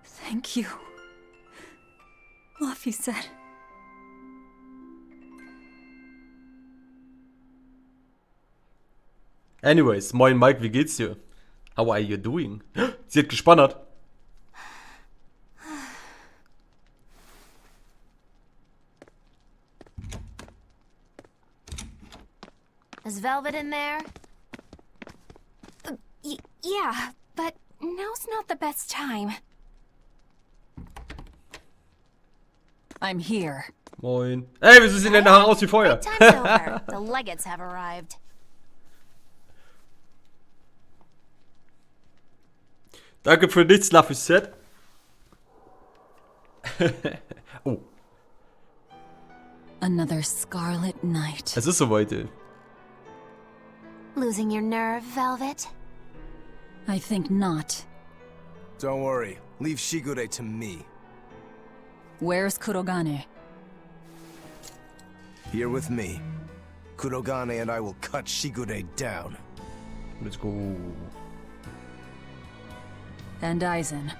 Thank you. Luffy said. Anyways, moin Mike, wie geht's dir? How are you doing? Sie hat gespannert. Is Velvet in there? Yeah, but now's not the best time. I'm here. Moin. Ey, wir sehen denn nachher aus wie Feuer. Time's over. The legates have arrived. Danke für nichts, Laffy-Set. Oh. Another scarlet night. Es ist soweit, ey. Losing your nerve, Velvet? I think not. Don't worry. Leave Shigure to me. Where's Kurogane? Here with me. Kurogane and I will cut Shigure down. Let's go. And Aizen.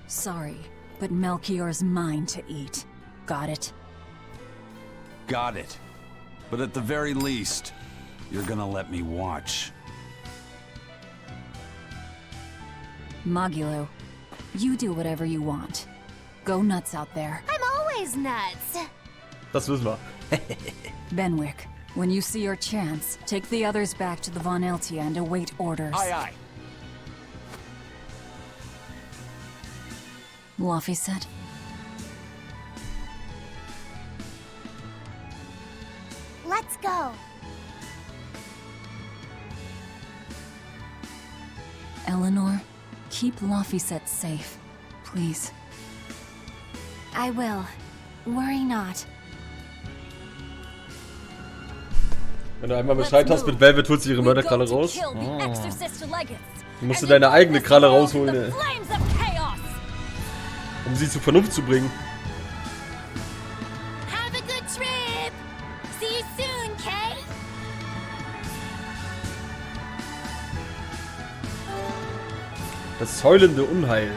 Sorry, but Melchior's mine to eat. Got it? Got it. But at the very least, you're gonna let me watch. Magilo, you do whatever you want. Go nuts out there. I'm always nuts. Das wissen wir. Benwick, when you see your chance, take the others back to the Von Eltia and await orders. Aye, aye. Luffy said. Let's go. Eleanor, keep Laphicet safe, please. I will. Worry not. Wenn du einmal Bescheid hast mit Velvet, holt sie ihre Mörderkralle raus. Du musst deine eigene Kralle rausholen, ey. Um sie zur Vernunft zu bringen. Have a good trip. See you soon, Kay. Das heulende Unheil.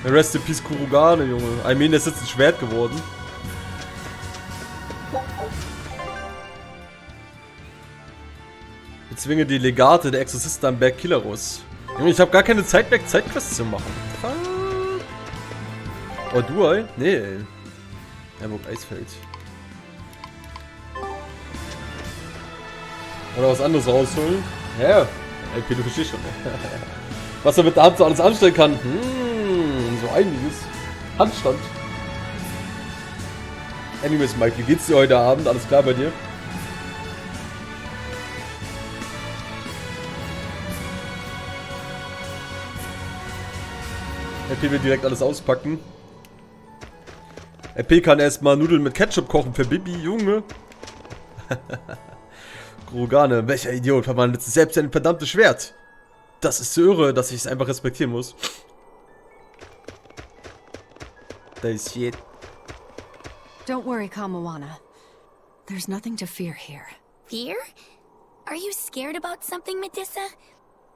Rest in Peace Kurogane, Junge. I mean, das ist jetzt ein Schwert geworden. Bezwinge die Legate der Exorzisten am Berg Killerus. Junge, ich habe gar keine Zeit mehr, Zeitquests zu machen. Oh, du, ey? Nee, ey. Hamburg Eisfeld. Oder was anderes rausholen? Ja. Okay, du verstehst schon. Was er mit der Hand so alles anstellen kann. So einiges. Handstand. Anyways, Mike, wie geht's dir heute Abend? Alles klar bei dir? RP will direkt alles auspacken. RP kann erstmal Nudeln mit Ketchup kochen für Bibi, Junge. Kurogane, welcher Idiot verwandelt sich selbst in ein verdammtes Schwert? Das ist so irre, dass ich es einfach respektieren muss. Das ist shit. Don't worry, Kamawana. There's nothing to fear here. Fear? Are you scared about something, Medusa?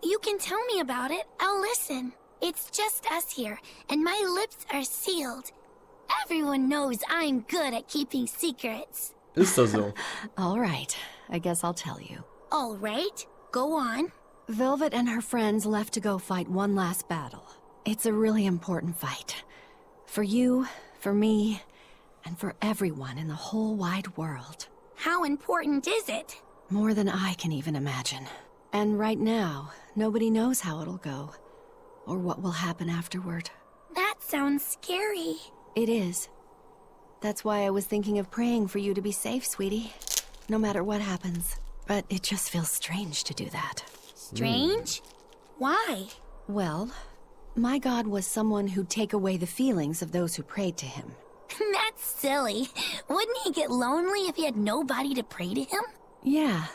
You can tell me about it. I'll listen. It's just us here, and my lips are sealed. Everyone knows I'm good at keeping secrets. Ist das so? All right, I guess I'll tell you. All right, go on. Velvet and her friends left to go fight one last battle. It's a really important fight. For you, for me, and for everyone in the whole wide world. How important is it? More than I can even imagine. And right now, nobody knows how it'll go. Or what will happen afterward. That sounds scary. It is. That's why I was thinking of praying for you to be safe, sweetie. No matter what happens. But it just feels strange to do that. Strange? Why? Well, my god was someone who'd take away the feelings of those who prayed to him. That's silly. Wouldn't he get lonely if he had nobody to pray to him? Yeah,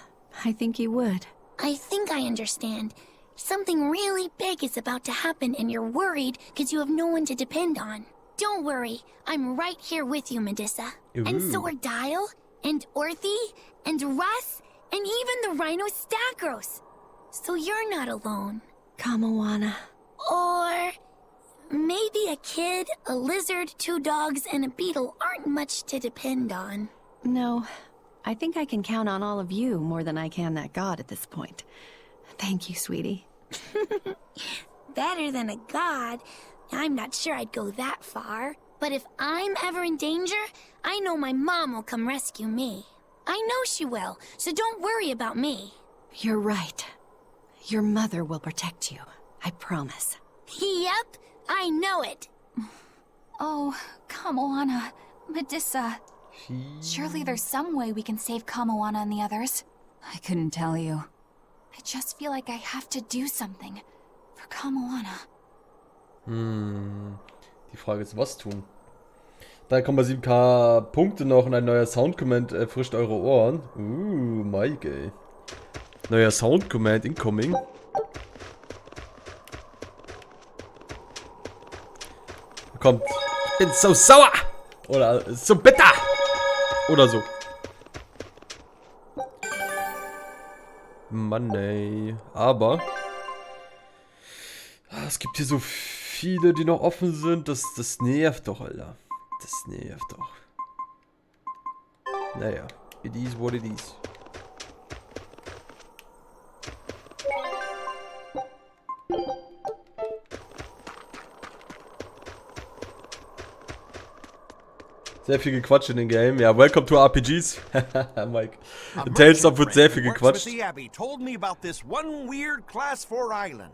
I think he would. I think I understand. Something really big is about to happen and you're worried because you have no one to depend on. Don't worry, I'm right here with you, Medusa. And so are Dial, and Orthy, and Russ, and even the Rhino Stagros. So you're not alone. Kamawana. Or maybe a kid, a lizard, 2 dogs, and a beetle aren't much to depend on. No, I think I can count on all of you more than I can that god at this point. Thank you, sweetie. Better than a god. I'm not sure I'd go that far. But if I'm ever in danger, I know my mom will come rescue me. I know she will, so don't worry about me. You're right. Your mother will protect you. I promise. Yep, I know it. Oh, Kamoana, Medusa. Surely there's some way we can save Kamoana and the others. I couldn't tell you. I just feel like I have to do something for Kamoana. Die Frage ist, was tun? 3,7k Punkte noch und ein neuer Soundcommand erfrischt eure Ohren. Mike, ey. Neuer Soundcommand incoming. Kommt. Ich bin so sauer. Oder so bitter. Oder so. Mann, ey. Aber es gibt hier so viele, die noch offen sind. Das nervt doch, Alter. Das nervt doch. Naja. It is what it is. Sehr viel gequatscht in dem Game. Ja, welcome to RPGs. Mike. In Tales of wird sehr viel gequatscht. The Abbey told me about this one weird Class 4 island.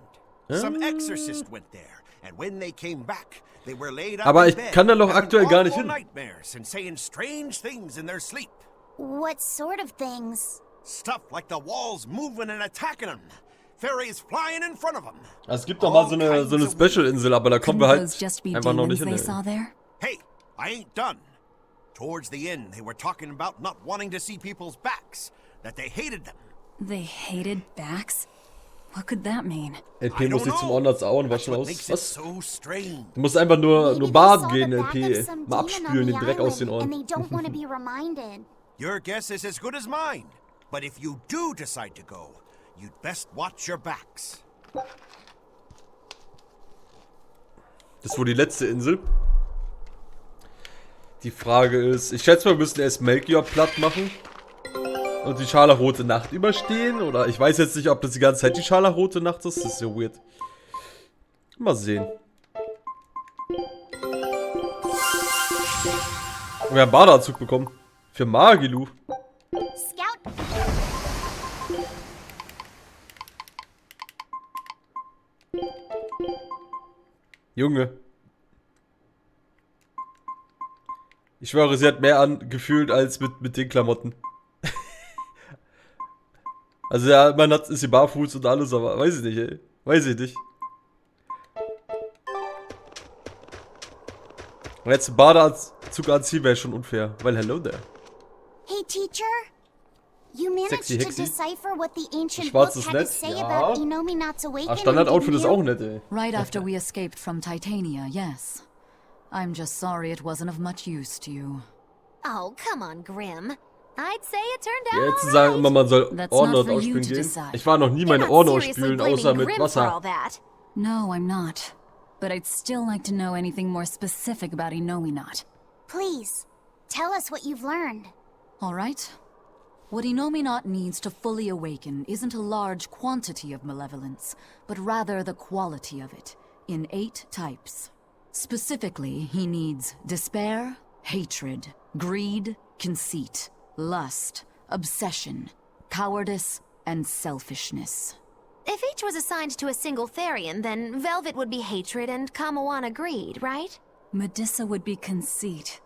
Some exorcist went there, and when they came back, they were laid up Aber in ich bed, kann da doch having aktuell gar nicht awful hin. nightmares and saying strange things in their sleep. What sort of things? Stuff like the walls moving and attacking them. Fairies flying in front of them. Es gibt doch mal so eine Special-Insel, aber da kommen wir halt einfach noch nicht hin. Hey, I ain't done. Towards the end, they were talking about not wanting to see people's backs, that they hated them. They hated backs? What could that mean? LP muss nicht zum Ordners Auen waschen aus. Was? So strange. Du musst einfach nur baden gehen, LP. Mal abspülen den Dreck aus den Ohren. Your guess is as good as mine. But if you do decide to go, you'd best watch your backs. Das ist wohl die letzte Insel. Die Frage ist, ich schätze, wir müssen erst Melchior platt machen und die scharlachrote Nacht überstehen. Oder ich weiß jetzt nicht, ob das die ganze Zeit die scharlachrote Nacht ist. Das ist ja weird. Mal sehen. Wir haben Badeanzug bekommen. Für Magilu. Scout. Junge. Ich schwöre, sie hat mehr angefühlt als mit den Klamotten. Also ja, man ist sie barfuß und alles, aber weiß ich nicht, ey. Weiß ich nicht. Und jetzt einen Badeanzug anziehen wäre schon unfair, weil hello there. Hey teacher, you managed Sexy to Hexi. decipher what the ancient book Schwarzes had to Nett, say ja. about Inominat's awakening. Standardoutfit didn't ist you? auch nett, ey. Right after we escaped from Titania, yes. I'm just sorry it wasn't of much use to you. Oh, come on, Grim. I'd say it turned out Jetzt sagen immer, man soll That's Orden not dort for you ausspülen to gehen. decide. Ich war noch nie meine You're Orden not seriously ausspülen, außer blaming mit Grim for all Wasser. that. No, I'm not. But I'd still like to know anything more specific about Inominat. Please, tell us what you've learned. All right? What Inominat needs to fully awaken isn't a large quantity of malevolence, but rather the quality of it, in 8 types. Specifically, he needs despair, hatred, greed, conceit, lust, obsession, cowardice, and selfishness. If each was assigned to a single Therian, then Velvet would be hatred and Kamoana greed, right? Medusa would be conceit.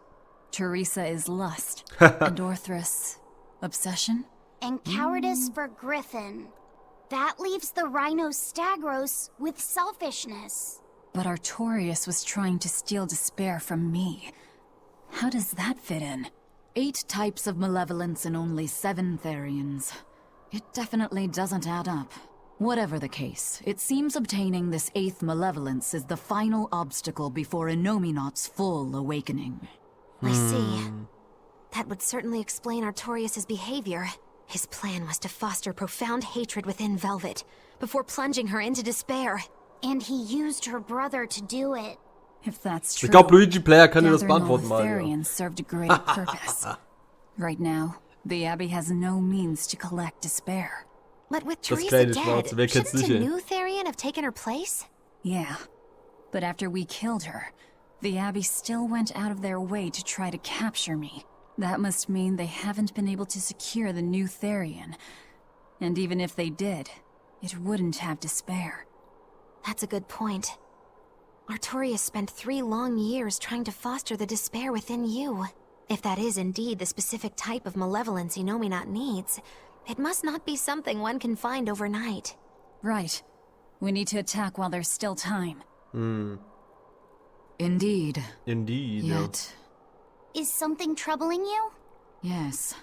Teresa is lust. And Orthrus, obsession? And cowardice for Griffin. That leaves the Rhino Stagros with selfishness. But Artorius was trying to steal despair from me. How does that fit in? 8 types of malevolence and only 7 Therians. It definitely doesn't add up. Whatever the case, it seems obtaining this 8th malevolence is the final obstacle before Inominat's full awakening. I see. That would certainly explain Artorius' behavior. His plan was to foster profound hatred within Velvet, before plunging her into despair. And he used her brother to do it. If that's true, Ich glaube, Luigi-Player kann dir das gathering all beantworten the mal. Ja. Therians served a great purpose. Right now, the Abbey has no means to collect despair. But with Das Teresa kleine dead, Schwarze, wer kennt's shouldn't nicht, a ey? new Therian have taken her place? Yeah, but after we killed her, the Abbey still went out of their way to try to capture me. That must mean they haven't been able to secure the new Therian. And even if they did, it wouldn't have to spare. That's a good point. Artorias spent 3 long years trying to foster the despair within you. If that is indeed the specific type of malevolence Inominat needs, it must not be something one can find overnight. Right. We need to attack while there's still time. Indeed, Yet... Is something troubling you? Yes.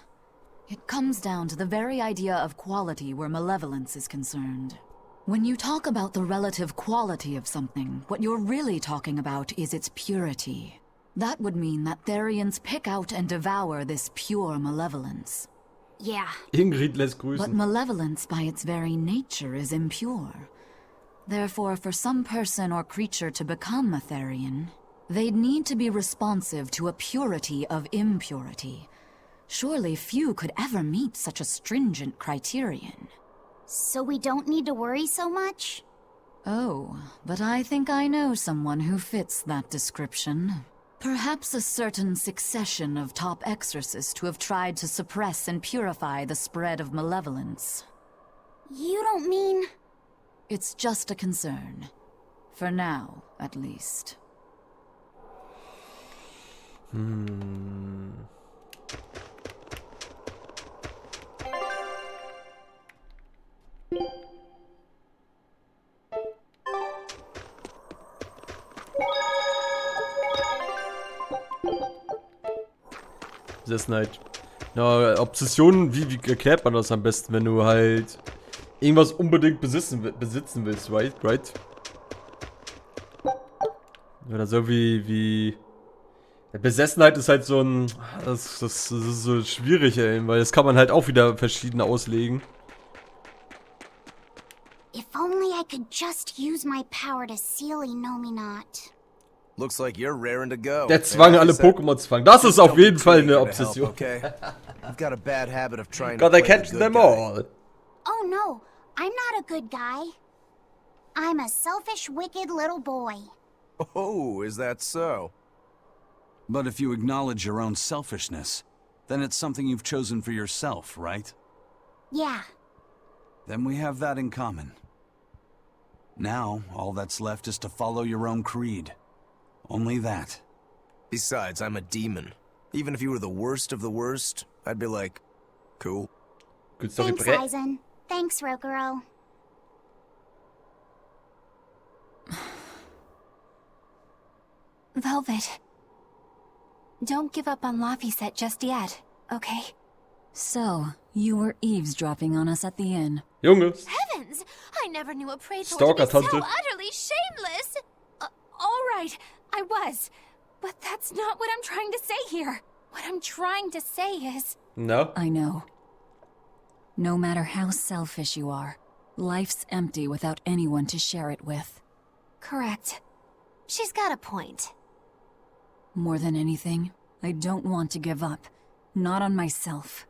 It comes down to the very idea of quality where malevolence is concerned. When you talk about the relative quality of something, what you're really talking about is its purity. That would mean that Therians pick out and devour this pure malevolence. Yeah. Ingrid lässt But grüßen. malevolence by its very nature is impure. Therefore, for some person or creature to become a Therian, they'd need to be responsive to a purity of impurity. Surely few could ever meet such a stringent criterion. So we don't need to worry so much? Oh, but I think I know someone who fits that description. Perhaps a certain succession of top exorcists who have tried to suppress and purify the spread of malevolence. You don't mean... It's just a concern. For now, at least. Besessenheit. Ja, Obsessionen, wie erklärt man das am besten, wenn du halt irgendwas unbedingt besitzen willst, right? Oder so wie... Ja, Besessenheit ist halt so ein... Das ist so schwierig, ey, weil das kann man halt auch wieder verschieden auslegen. If only I could just use my power to seal Inominat. Looks like you're raring to go. Der Zwang, alle Pokémon zu fangen. Das ist auf jeden Fall eine Obsession. Okay? I've got a bad habit of trying to Gotta play catch the good them guy. all. Oh no, I'm not a good guy. I'm a selfish, wicked little boy. Oh, is that so? But if you acknowledge your own selfishness, then it's something you've chosen for yourself, right? Yeah. Then we have that in common. Now, all that's left is to follow your own creed. Only that. Besides, I'm a demon. Even if you were the worst of the worst, I'd be like, cool. Good story, Thanks, Brett. Aizen. Thanks, Rokuro. Velvet. Don't give up on Laphicet just yet, okay? So, you were eavesdropping on us at the inn. Junge. Heavens! I never knew a Praetor to Stalker be so Tante. utterly shameless! All right, I was. But that's not what I'm trying to say here. What I'm trying to say is... No? I know. No matter how selfish you are, life's empty without anyone to share it with. Correct. She's got a point. More than anything, I don't want to give up. Not on myself.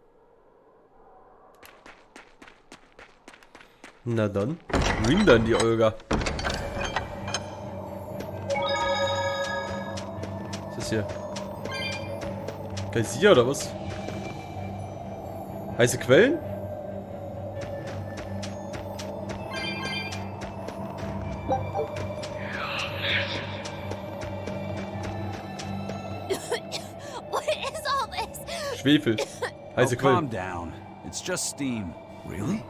Na dann. Ring dann die Olga. Was ist hier? Geysir oder was? Heiße Quellen? What is all this? Schwefel. Heiße Oh, calm Quellen. down. It's just steam. Really?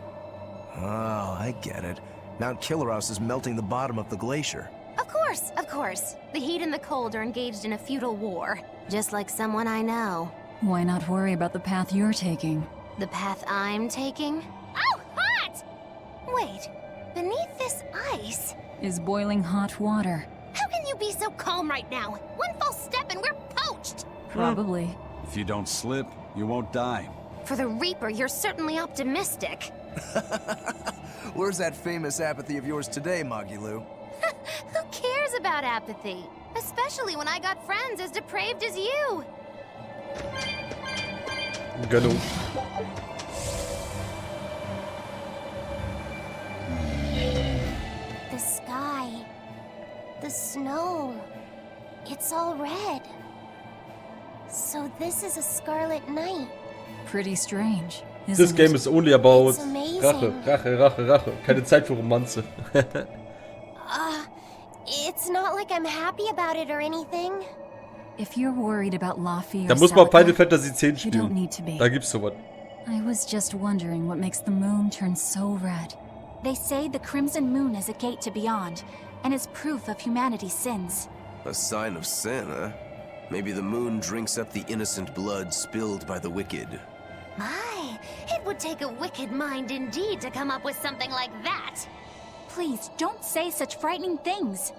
Oh, I get it. Mount Killeros is melting the bottom of the glacier. Of course. The heat and the cold are engaged in a futile war. Just like someone I know. Why not worry about the path you're taking? The path I'm taking? Oh, hot! Wait, beneath this ice? Is boiling hot water. How can you be so calm right now? One false step and we're poached! Probably. If you don't slip, you won't die. For the Reaper, you're certainly optimistic. Where's that famous apathy of yours today, Magilu? Who cares about apathy? Especially when I got friends as depraved as you. Gönnung. The sky. The snow. It's all red. So this is a Scarlet Night. Pretty strange, This isn't game it? is only about It's amazing. Rache, Rache, Rache, Rache. Keine Zeit für Romanze. It's not like I'm happy about it or anything. If you're worried about Laffy or Da muss man Final Celica, Fantasy 10 you don't spielen. need to be. Da gibt's sowas. I was just wondering what makes the moon turn so red. They say the Crimson Moon is a gate to beyond, and is proof of humanity's sins. A sign of sin, huh? Maybe the moon drinks up the innocent blood spilled by the wicked. My, it would take a wicked mind indeed to come up with something like that. Please, don't say such frightening things.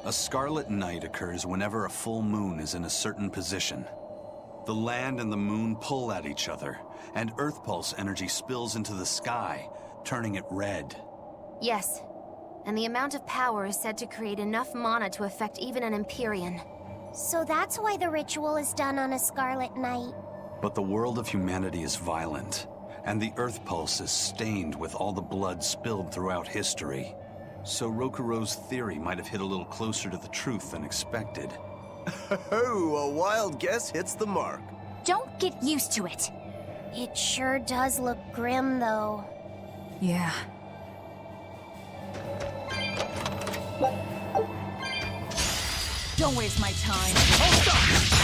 A scarlet night occurs whenever a full moon is in a certain position. The land and the moon pull at each other, and Earth Pulse energy spills into the sky, turning it red. Yes, and the amount of power is said to create enough mana to affect even an Empyrean. So that's why the ritual is done on a Scarlet Night. But the world of humanity is violent, and the Earth Pulse is stained with all the blood spilled throughout history. So Rokuro's theory might have hit a little closer to the truth than expected. Oh, a wild guess hits the mark. Don't get used to it. It sure does look grim, though. Yeah. Don't waste my time.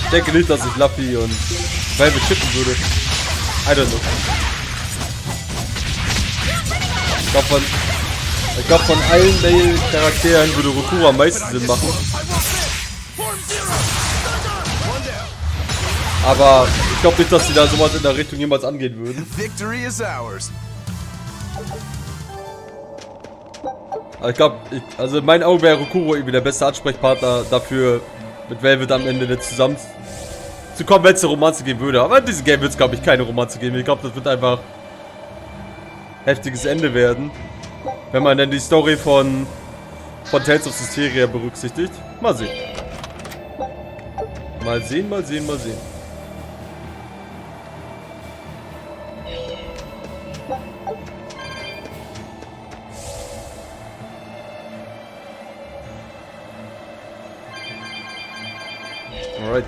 Ich denke nicht, dass ich Luffy und Velvet chippen würde. I don't know. Ich glaube von allen Male-Charakteren würde Rokuro am meisten Sinn machen. Aber ich glaube nicht, dass sie da sowas in der Richtung jemals angehen würden. Victory is ours. Aber ich glaube, also in meinen Augen wäre Rokuro irgendwie der beste Ansprechpartner dafür, mit Velvet am Ende nicht zusammen zu kommen, wenn es eine Romanze geben würde. Aber in diesem Game wird es, glaube ich, keine Romanze geben. Ich glaube, das wird einfach heftiges Ende werden. Wenn man dann die Story von Tales of Berseria berücksichtigt. Mal sehen. Mal sehen, mal sehen, mal sehen. Alright.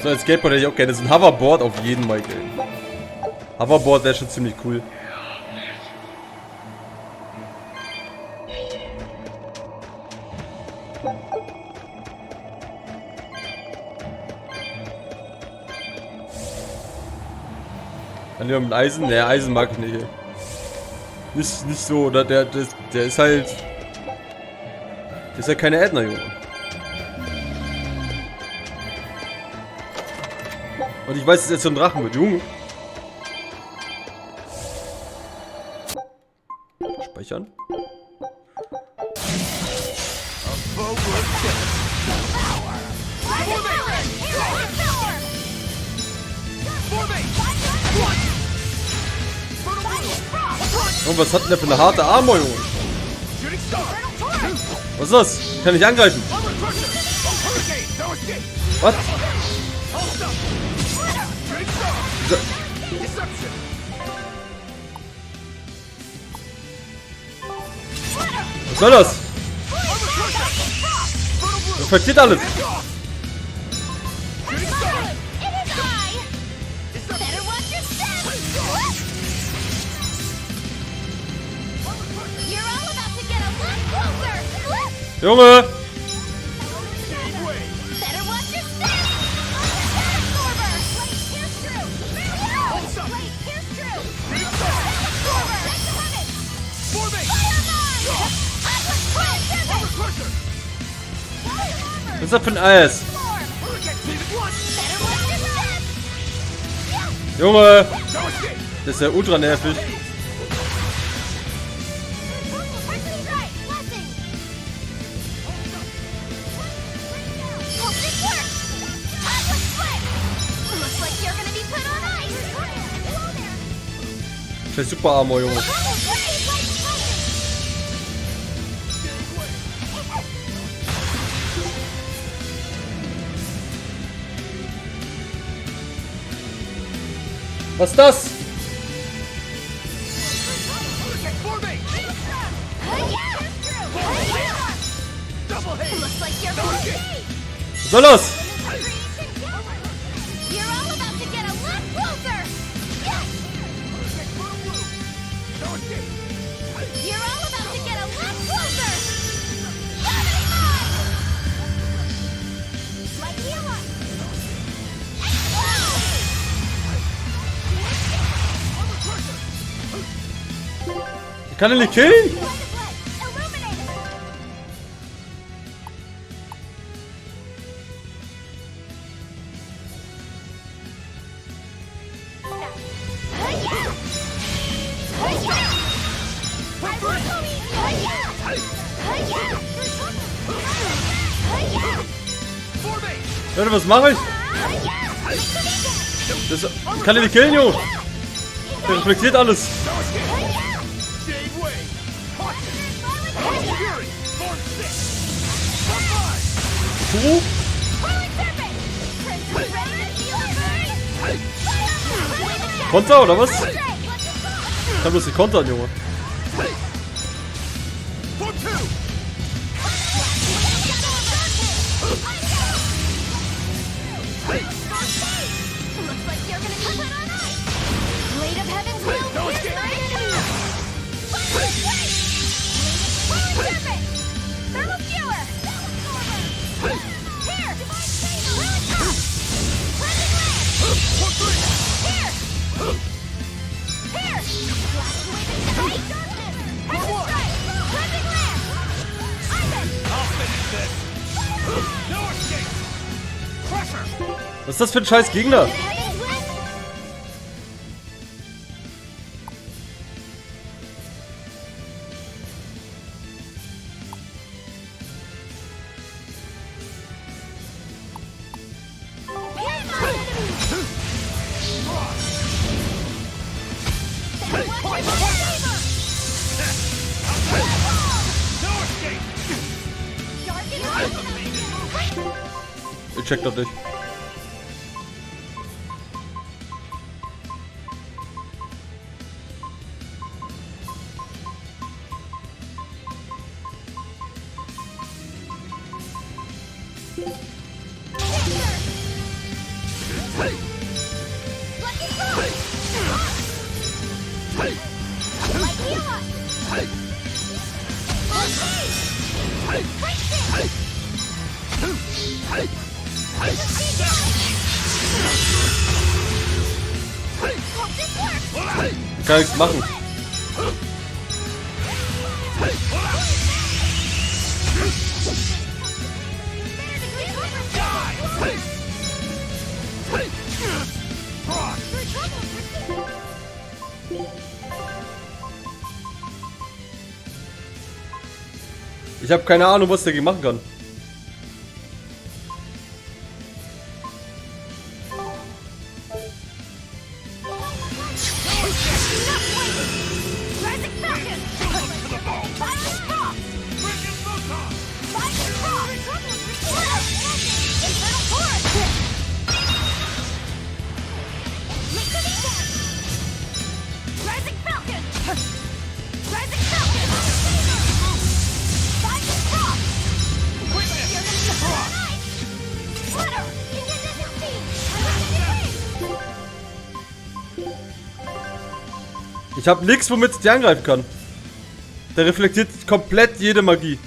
So, als Skateboard hätte ich auch gerne so ein Hoverboard auf jeden Michael. Hoverboard wäre schon ziemlich cool. Dann lieber mit Eisen? Ne, Eisen mag ich nicht, ey. Nicht so, der ist halt... Der ist ja keine Ätna, Junge. Und ich weiß, dass jetzt so ein Drachen wird, Junge. Speichern. Und was hat denn der für eine harte Armor, Junge? Was ist das? Ich kann nicht angreifen. Was? Was soll das? Das versteht alles. Junge! Was ist das für ein Eis? Junge! Das ist ja ultra nervig. Scheiß Super Armor, Junge. Was ist das? Was soll das? Ich kann ihn nicht killen? Leute, was mache ich? Ich kann ihn nicht killen, Junge. Der reflektiert alles. Konter oder was? Ich kann bloß nicht kontern, Junge. Was ist das für ein scheiß Gegner? Ich check das nicht. Ich kann nichts machen. Ich habe keine Ahnung, was der machen kann. Ich habe nichts, womit ich die angreifen kann. Der reflektiert komplett jede Magie.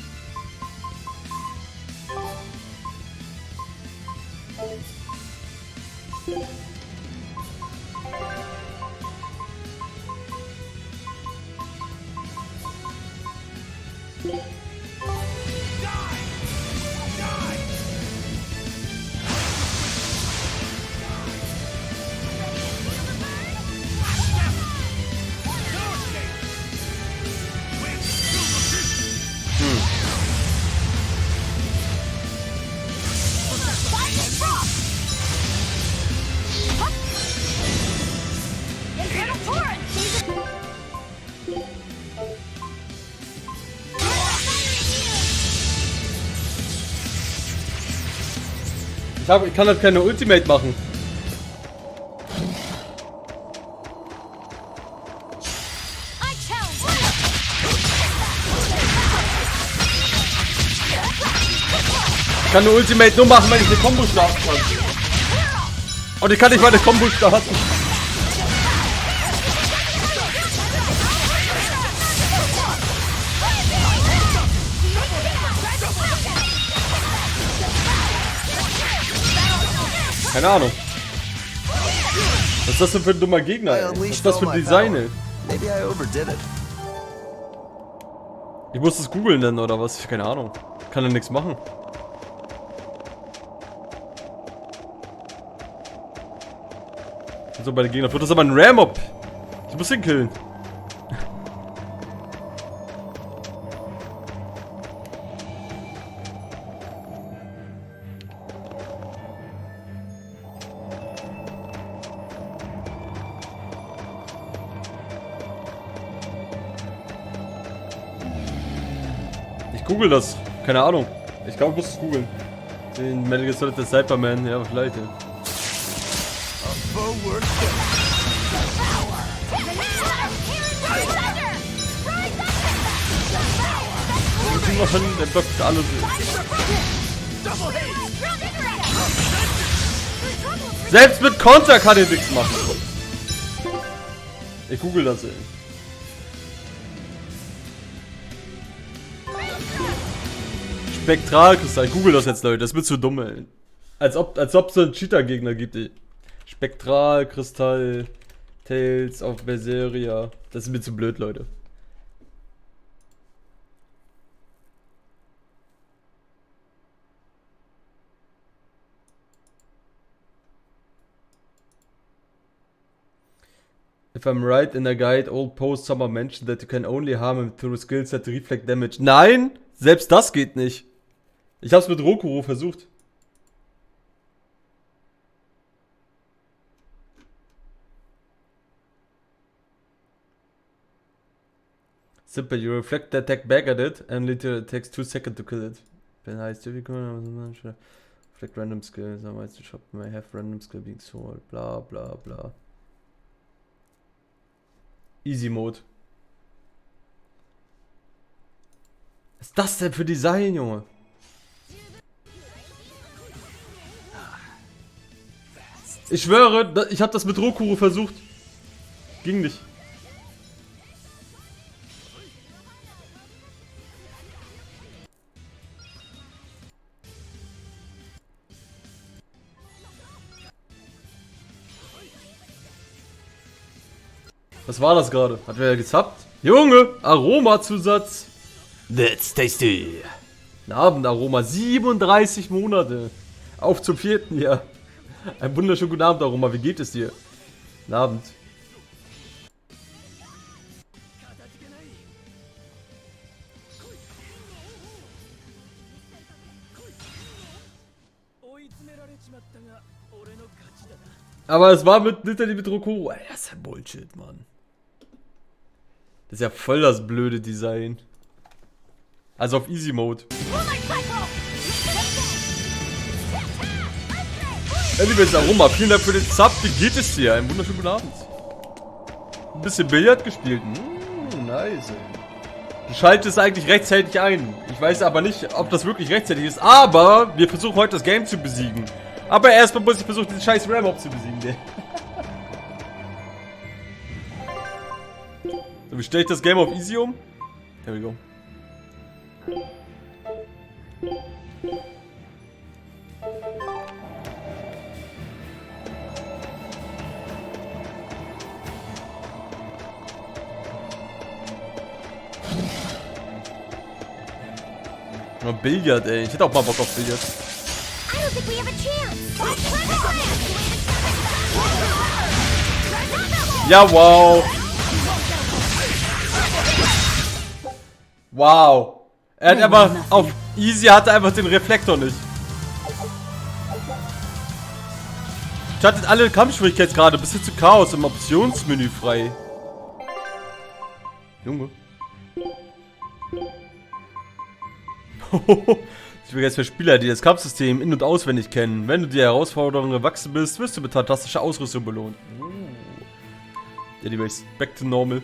Ich kann halt keine Ultimate machen. Ich kann eine Ultimate nur machen, wenn ich eine Combo starten kann. Und ich kann nicht mal eine Combo starten. Keine Ahnung. Was ist das denn für ein dummer Gegner, ey? Was ist das für ein Design, ey? Ich muss das googeln dann, oder was? Keine Ahnung. Kann ja nichts machen. So, bei den Gegnern wird das aber ein Ram-Up. Ich muss ihn killen. Ich google das. Keine Ahnung. Ich glaube, ich muss es googeln. Den Metal Gear Solid Cyberman. Ja, vielleicht, ja. Der blockt alles. Selbst mit Konter kann er nichts machen. Ich google das, ey. Spektralkristall. Ich google das jetzt, Leute. Das wird zu dumm, ey. Als ob es so einen Cheater-Gegner gibt, ey. Spektralkristall. Tales of Berseria. Das ist mir zu blöd, Leute. If I'm right in the guide, old post someone mentioned that you can only harm him through skills that reflect damage. Nein! Selbst das geht nicht. Ich hab's mit Rokuro versucht. Simple, you reflect the attack back at it and it takes 2 seconds to kill it. Then heißt reflect random skill, some the shop may have random skill being sold, bla bla bla. Easy Mode. Was ist das denn für Design, Junge? Ich schwöre, ich habe das mit Rokuro versucht. Ging nicht. Was war das gerade? Hat wer gezappt? Junge, Aromazusatz. That's tasty. Nabendaroma, 37 Monate. Auf zum 4. Jahr. Ein wunderschönen guten Abend, Aroma. Wie geht es dir? Guten Abend. Aber es war mit literally mit Rokuro. Ey, das ist ja Bullshit, Mann. Das ist ja voll das blöde Design. Also auf Easy Mode. Anyways, Aroma, vielen Dank für den Sub. Wie geht es dir? Einen wunderschönen guten Abend. Ein bisschen Billard gespielt. Nice, ey. Du schaltest eigentlich rechtzeitig ein. Ich weiß aber nicht, ob das wirklich rechtzeitig ist. Aber wir versuchen heute das Game zu besiegen. Aber erstmal muss ich versuchen, diesen scheiß Ram-Up zu besiegen. So, wie stelle ich das Game auf Easy um? Here we go. Oh, Billard, ey. Ich hätte auch mal Bock auf Billard. Ja, wow. Wow. Er hat einfach auf Easy hatte einfach den Reflektor nicht. Schaltet alle Kampfschwierigkeitsgrade bis hin zu Chaos im Optionsmenü frei. Junge. Ich bin jetzt für Spieler, die das Kampfsystem in- und auswendig kennen. Wenn du die Herausforderungen gewachsen bist, wirst du mit fantastischer Ausrüstung belohnt. Ja, die Back to Normal.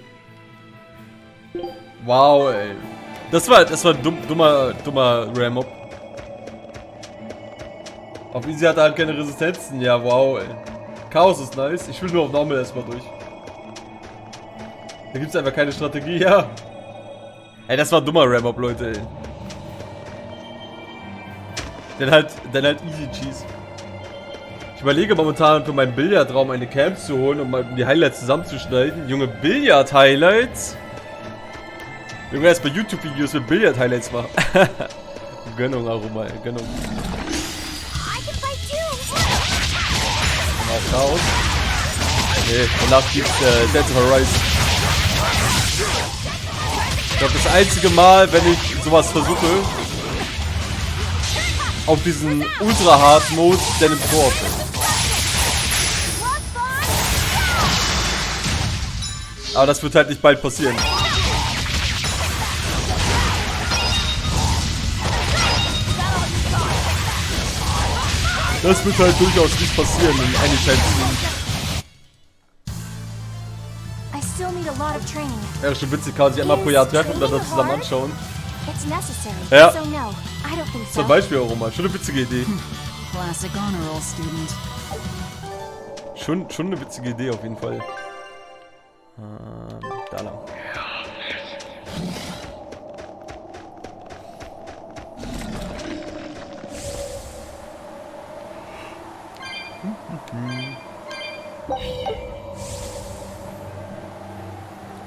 Wow, ey. Das war ein dummer Ram-Up. Auf Easy hat er halt keine Resistenzen. Ja, wow, ey. Chaos ist nice. Ich will nur auf Normal erstmal durch. Da gibt es einfach keine Strategie, ja. Ey, das war ein dummer Ram-Up, Leute, ey. Dann halt Easy Cheese. Ich überlege momentan für meinen Billardraum eine Camp zu holen, um mal die Highlights zusammenzuschneiden. Junge, Billard-Highlights? Junge, erst bei YouTube-Videos mit Billard-Highlights machen. Gönnung, Aroma, ey, Gönnung. Mal Chaos. Nee, danach gibt's Dead Horizon. Ich glaube, das einzige Mal, wenn ich sowas versuche, auf diesen Ultra-Hard-Mode, der im Tor. Aber das wird halt nicht bald passieren. Das wird halt durchaus nicht passieren in Anytime Soon. Wäre schon witzig, kann man sich einmal pro Jahr treffen und dann das zusammen anschauen. Ja. Zum Beispiel auch mal. Schon eine witzige Idee. Classic honor roll student. Schon eine witzige Idee auf jeden Fall. Da lang.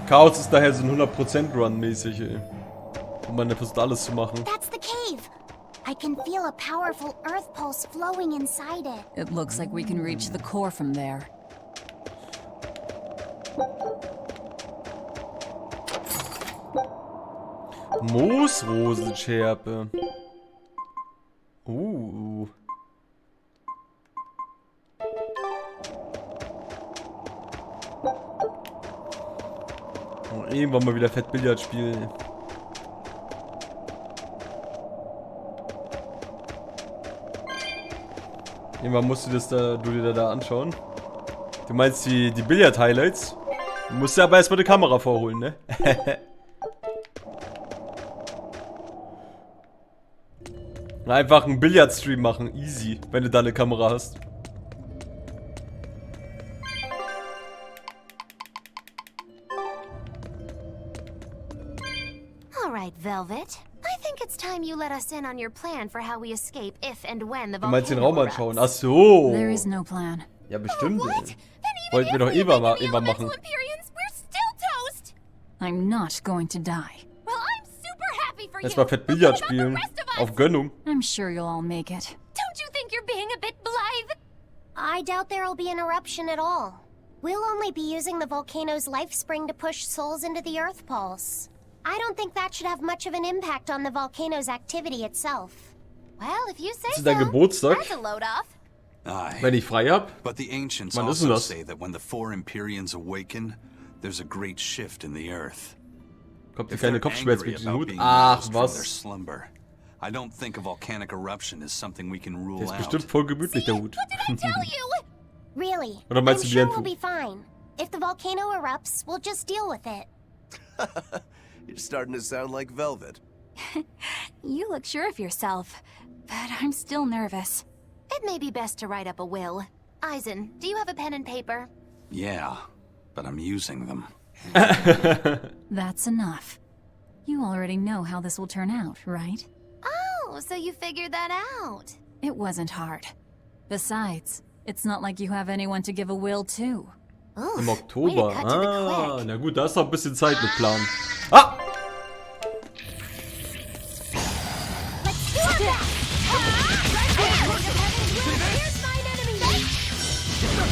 Chaos ist daher so ein 100% Run mäßig, ey. Und man versucht alles zu machen. That's the cave. I can feel a powerful earth pulse flowing inside it. It looks like we can reach the core from there. Moosrosenscherbe. Irgendwann mal wieder fett Billard spielen. Irgendwann musst du dir da anschauen. Du meinst die Billard-Highlights? Du musst ja aber erstmal die Kamera vorholen, ne? Einfach einen Billard-Stream machen, easy, wenn du da eine Kamera hast. Alright, Velvet. I think it's time you let us in on your plan for how we escape if and when the Du meinst den volcano Raum erupts. anschauen? Ach so. There is no plan. Ja, bestimmt. Oh, what? Wollten wir doch irgendwann machen. We're still toast. I'm not going to die. Well, I'm super happy for you. Erstmal fett Billard spielen. Auf Gönnung. I'm sure you'll all make it. Don't you think you're being a bit blithe? I doubt there'll be an eruption at all. We'll only be using the volcano's life spring to push souls into the earth pulse. I don't think that should have much of an impact on the volcano's activity itself. Well, if you say Ist so. dein Geburtstag? That's a load off. Aye. Wenn ich frei hab? But the ancients Wann ist denn also das? say that when the four Empyreans awaken, there's a great shift in the earth. Kommt dir If keine they're Kopfschmerzen angry mit dem about Hut? being Ach, roused from their was? slumber, I don't think a volcanic eruption is something we can Der rule ist out. bestimmt voll gemütlich, der Hut. Tell you. Really? Oder meinst I'm du die sure Info? we'll be fine. If the volcano erupts, we'll just deal with it. You're starting to sound like Velvet. You look sure of yourself, but I'm still nervous. It may be best to write up a will. Eisen, do you have a pen and paper? Yeah, but I'm using them. That's enough. You already know how this will turn out, right? Oh, so you figured that out. It wasn't hard. Besides, it's not like you have anyone to give a will to. Oof, Im way Oktober. to cut to the Ah, quick. na gut, da ist noch ein bisschen Zeit mit Plan. Ah! Let's do it! Here's mine enemy.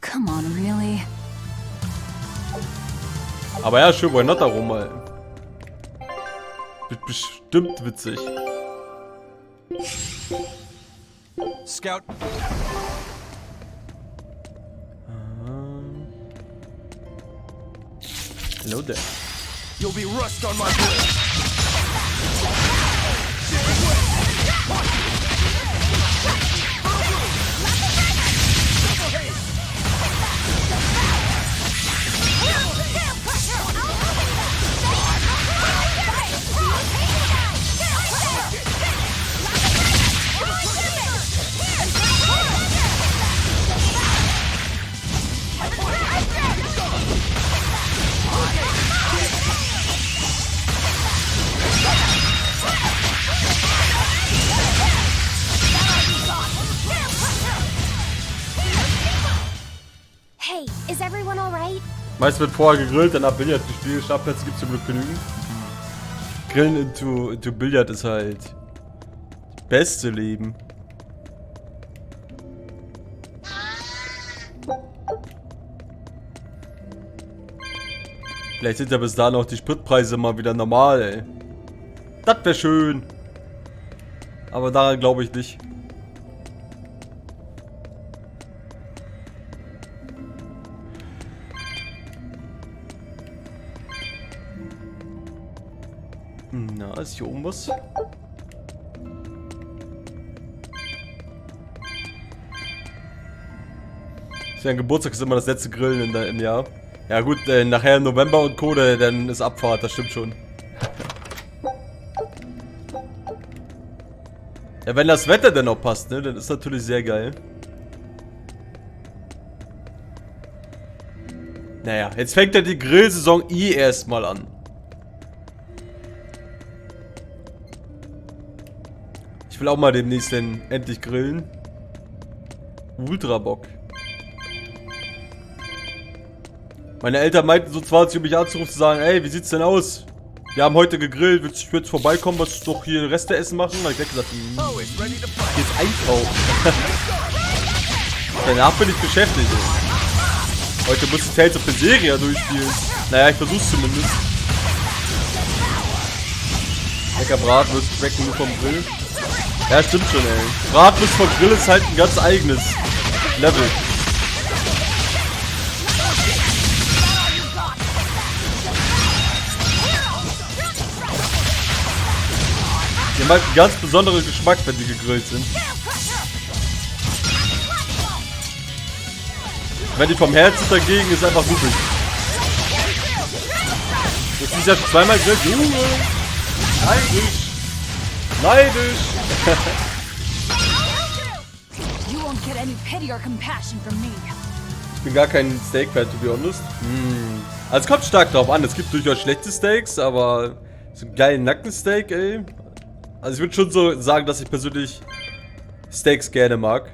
Come on, really? Aber ja, schön, why not darum mal. Wird bestimmt witzig. Scout. Hello there. You'll be rust on my blade. Hey, is everyone alright? Meist wird vorher gegrillt, danach Billard gespielt. Startplätze gibt es zum Glück genügend. Grillen into Billard ist halt das beste Leben. Vielleicht sind ja bis dahin auch die Spritpreise mal wieder normal, ey. Das wäre schön. Aber daran glaube ich nicht. Na, ist hier oben was? Sein Geburtstag ist immer das letzte Grillen im Jahr. Ja gut, nachher im November und Co., dann ist Abfahrt, das stimmt schon. Ja, wenn das Wetter dann auch passt, ne, dann ist natürlich sehr geil. Naja, jetzt fängt ja die Grillsaison erstmal an. Ich will auch mal demnächst denn endlich grillen. Ultra Bock. Meine Eltern meinten so 20 Uhr mich anzurufen zu sagen, ey, wie sieht's denn aus? Wir haben heute gegrillt, willst du jetzt vorbeikommen, was doch hier Reste essen machen? Da hab ich gesagt, jetzt einkaufen. Danach bin ich beschäftigt. Ey. Heute muss ich Tales of Berseria durchspielen. Naja, ich versuch's zumindest. Lecker Bratwurst schmecken nur vom Grill. Ja, stimmt schon, ey. Bratwurst vom Grill ist halt ein ganz eigenes Level. Die haben halt einen ganz besonderen Geschmack, wenn die gegrillt sind. Wenn die vom Herz sind dagegen, ist einfach ruppig. Jetzt ist ja zweimal grillt. Junge! Neidisch! Neidisch! Ich bin gar kein Steak-Fan, to be honest. Also es kommt stark drauf an. Es gibt durchaus schlechte Steaks, aber so einen geilen Nackensteak, ey. Also ich würde schon so sagen, dass ich persönlich Steaks gerne mag.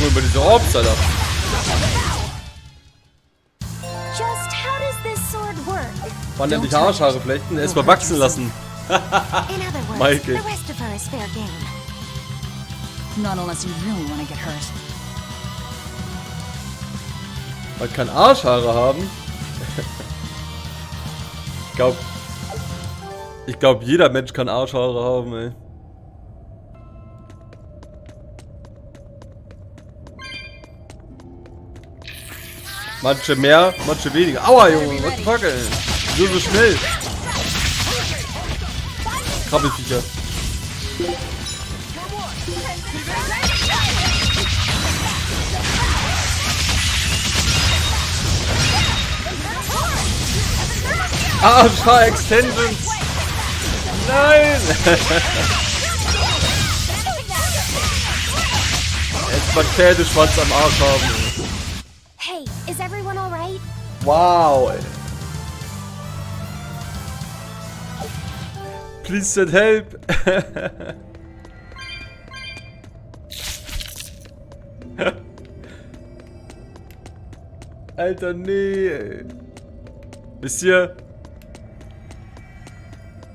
Über diese Orbs, Alter. Wann endlich Arschhaare flechten? Erstmal wachsen lassen. Michael. Not unless you really want to get hurt. Man kann Arschhaare haben. Ich glaube, jeder Mensch kann Arschhaare haben, ey. Manche mehr, manche weniger. Aua, Junge, what the fuck, ey. So schnell. Krabbelviecher. Arschhaar-Extensions. Nein. Jetzt mal Pferdeschwanz am Arsch haben. Hey, is everyone alright? Wow, ey. Please send help. Alter, nee, ey. Wisst ihr?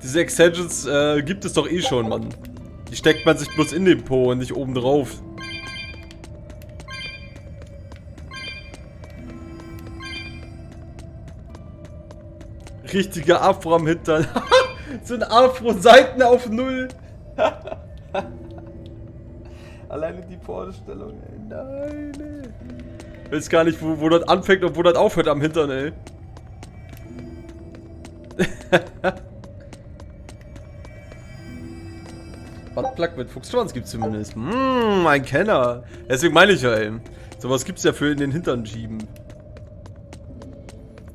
Diese Extensions gibt es doch eh schon, Mann. Die steckt man sich bloß in den Po und nicht oben drauf. Richtiger Afro am Hintern. So ein Afro, Seiten auf 0. Alleine die Vorstellung, ey. Nein, ey. Ich weiß gar nicht, wo das anfängt und wo das aufhört am Hintern, ey. Buttplug mit Fuchsschwanz gibt's zumindest. Ein Kenner. Deswegen meine ich ja, ey. Sowas gibt's ja für in den Hintern schieben.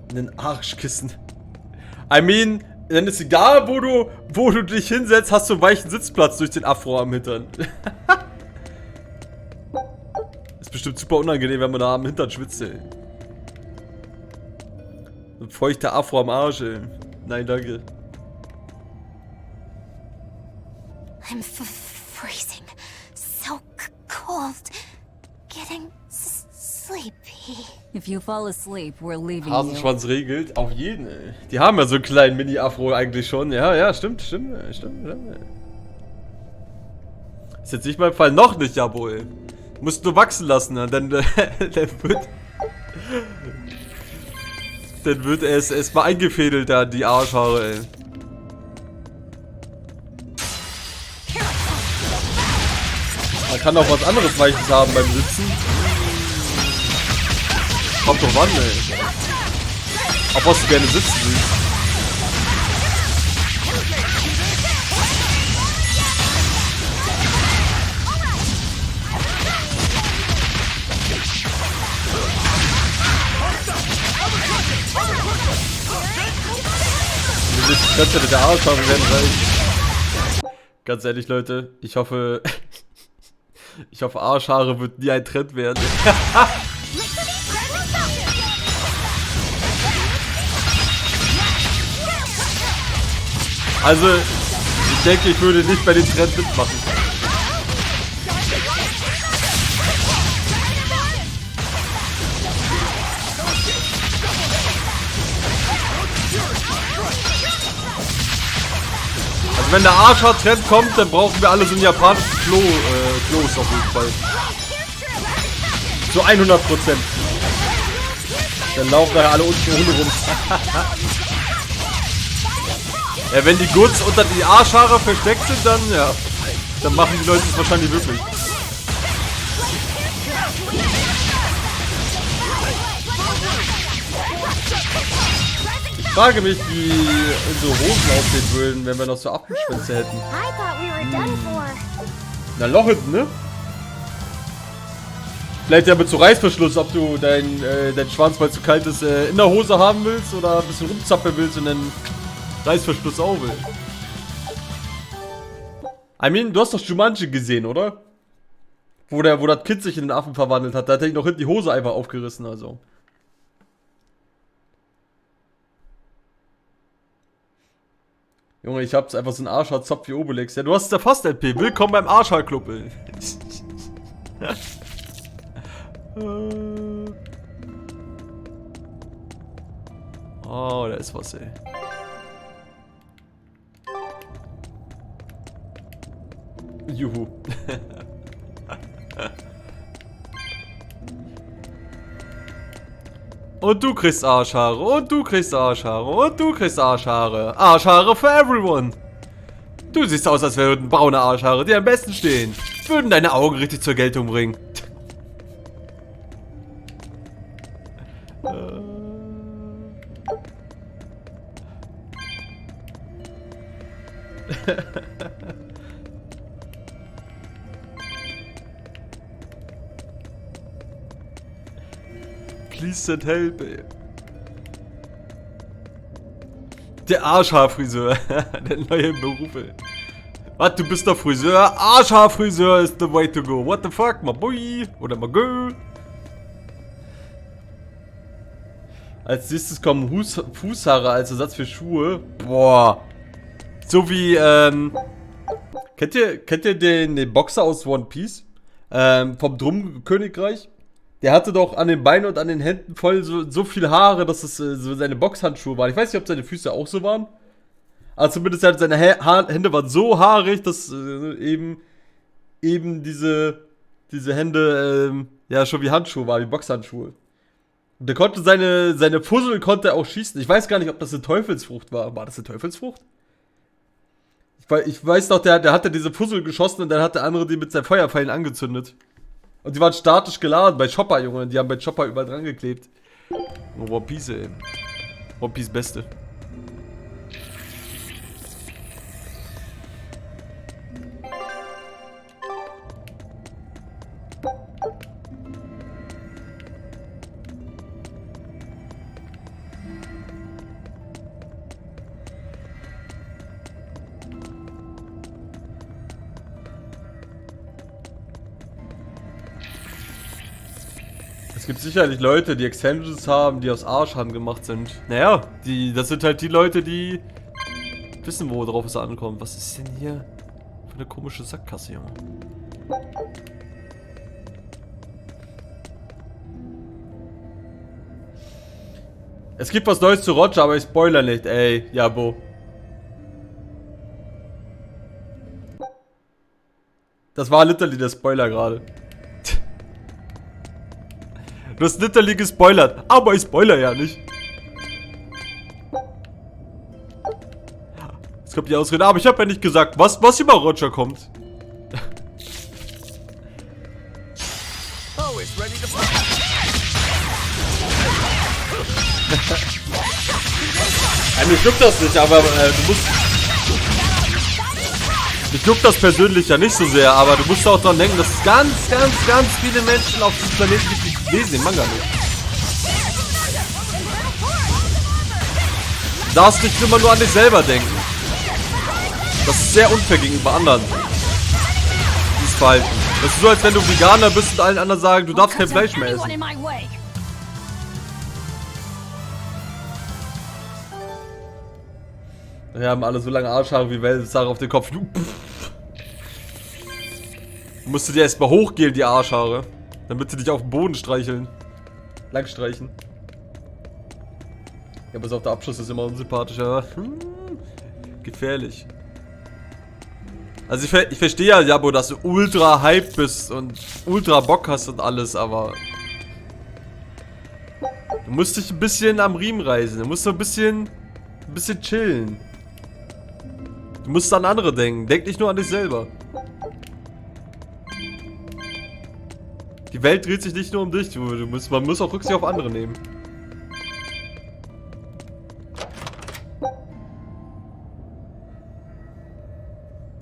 In den Arschkissen. I mean, dann ist egal, wo du dich hinsetzt, hast du einen weichen Sitzplatz durch den Afro am Hintern. Ist bestimmt super unangenehm, wenn man da am Hintern schwitzt, ey. Ein feuchter Afro am Arsch, ey. Nein, danke. I'm freezing. So cold. Getting sleepy. If you fall asleep, we're leaving you. Hasenschwanz regelt. Auf jeden, ey. Die haben ja so einen kleinen Mini-Afro eigentlich schon. Ja, stimmt. Ist jetzt nicht mein Fall. Noch nicht, Jabo, ey. Musst du wachsen lassen, ne? Dann wird es erstmal eingefädelt, da, die Arschhaare, ey. Man kann auch was anderes Weiches haben beim Sitzen. Kommt doch wann, ey. Auf was du gerne sitzen willst. Die ganze Zeit mit der Arschhaare werden reich. Ganz ehrlich, Leute, ich hoffe, Arschhaare wird nie ein Trend werden. Also, ich denke, ich würde nicht bei den Trend mitmachen. Also wenn der Arschhaar-Trend kommt, dann brauchen wir alle so einen japanischen Klos auf jeden Fall. Zu 100%. Dann laufen da alle unten Hunde rum. Ja, wenn die Guts unter die Arschhaare versteckt sind, dann ja. Dann machen die Leute es wahrscheinlich wirklich. Ich frage mich, wie unsere Hosen aussehen würden, wenn wir noch so Affenschwänze hätten. Na, Loch hinten, ne? Vielleicht ja mit so Reißverschluss, ob du deinen Schwanz, weil es zu kalt ist, in der Hose haben willst oder ein bisschen rumzappeln willst und dann Reißverschluss auch will. I mean, du hast doch Jumanji gesehen, oder? Wo das Kind sich in den Affen verwandelt hat. Da hat er noch hinten die Hose einfach aufgerissen, also. Junge, ich hab's einfach so einen Arschhaar-Zopf wie Obelix. Ja, du hast es ja fast, LP. Willkommen beim Arschhaar-Club, ey. Oh, da ist was, ey. Juhu. Und du kriegst Arschhaare. Und du kriegst Arschhaare. Und du kriegst Arschhaare. Arschhaare for everyone. Du siehst aus, als würden braune Arschhaare dir am besten stehen. Würden deine Augen richtig zur Geltung bringen. Please send help, ey. Der Arschhaarfriseur. Der neue Beruf, ey. Was, du bist doch Friseur? Arschhaarfriseur ist the way to go. What the fuck, my boy? Oder my girl? Als nächstes kommen Fußhaare als Ersatz für Schuhe. Boah. So wie, kennt ihr den Boxer aus One Piece? Vom Drum-Königreich? Der hatte doch an den Beinen und an den Händen voll so viel Haare, dass es so seine Boxhandschuhe waren. Ich weiß nicht, ob seine Füße auch so waren. Aber zumindest halt seine Hände waren so haarig, dass eben diese Hände ja schon wie Handschuhe waren, wie Boxhandschuhe. Und der konnte seine Fussel konnte er auch schießen. Ich weiß gar nicht, ob das eine Teufelsfrucht war. War das eine Teufelsfrucht? Ich weiß doch, der hatte diese Fussel geschossen und dann hat der andere die mit seinen Feuerpfeilen angezündet. Und die waren statisch geladen bei Chopper, Junge. Die haben bei Chopper überall dran geklebt. Oh, One Piece, ey. One Piece Beste. Es gibt sicherlich Leute, die Extensions haben, die aus Arschhaaren gemacht sind. Naja, das sind halt die Leute, die wissen, worauf es ankommt. Was ist denn hier für eine komische Sackgasse, Junge? Es gibt was Neues zu Roger, aber ich spoiler nicht, ey, Jabo. Das war literally der Spoiler gerade. Du hast literally gespoilert, aber ich spoiler ja nicht. Jetzt kommt die Ausrede, aber ich habe ja nicht gesagt, was über Roger kommt. Ja, mich juckt das nicht, aber du musst... Mich juckt das persönlich ja nicht so sehr, aber du musst auch dran denken, dass es ganz viele Menschen auf diesem Planeten gibt, die lesen den Manga nicht. Du darfst nicht immer nur an dich selber denken. Das ist sehr unfair gegenüber anderen. Dieses Verhalten. Das ist so, als wenn du Veganer bist und allen anderen sagen, du darfst kein Fleisch mehr essen. Wir haben alle so lange Arschhaare wie Wellenshaare auf den Kopf. Du musst dir erstmal hochgehen, die Arschhaare. Damit sie dich auf den Boden streicheln. Lang streichen. Ja, aber auch der Abschluss ist immer unsympathischer. Gefährlich. Also ich verstehe ja, Jabo, dass du ultra hyped bist und ultra Bock hast und alles, aber... Du musst dich ein bisschen am Riemen reißen. Du musst so ein bisschen chillen. Du musst an andere denken. Denk nicht nur an dich selber. Die Welt dreht sich nicht nur um dich. Man muss auch Rücksicht auf andere nehmen.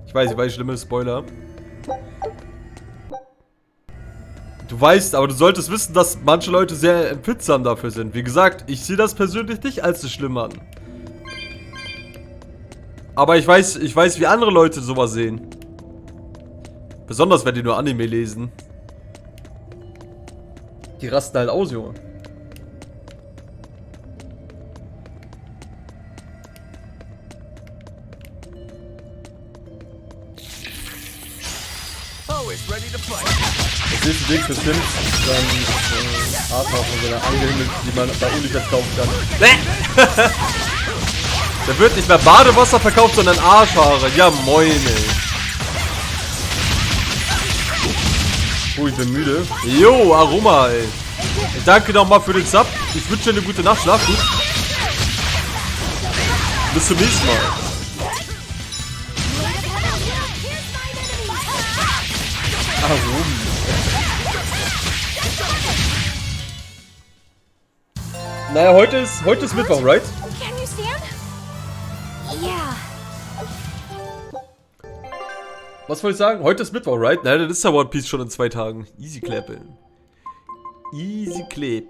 Ich weiß, schlimme Spoiler. Du weißt, aber du solltest wissen, dass manche Leute sehr empfindsam dafür sind. Wie gesagt, ich sehe das persönlich nicht als so schlimm an. Aber ich weiß, wie andere Leute sowas sehen. Besonders, wenn die nur Anime lesen. Die rasten halt aus, Junge. Das nächste Ding für Sims ist dann Arthaar von seiner Angehimmel, die man bei Unicef kaufen kann. Da wird nicht mehr Badewasser verkauft, sondern Arschhaare. Ja, moin, ey. Oh, ich bin müde. Jo, Aroma, ey. Ich danke nochmal für den Sub. Ich wünsche dir eine gute Nacht. Schlaf gut. Bis zum nächsten Mal. Warum? Naja, heute ist Mittwoch, right? Can you stand? Yeah. Was wollte ich sagen? Heute ist Mittwoch, right? Naja, dann ist der One Piece schon in 2 Tagen. Easy clap, ey. Easy clap.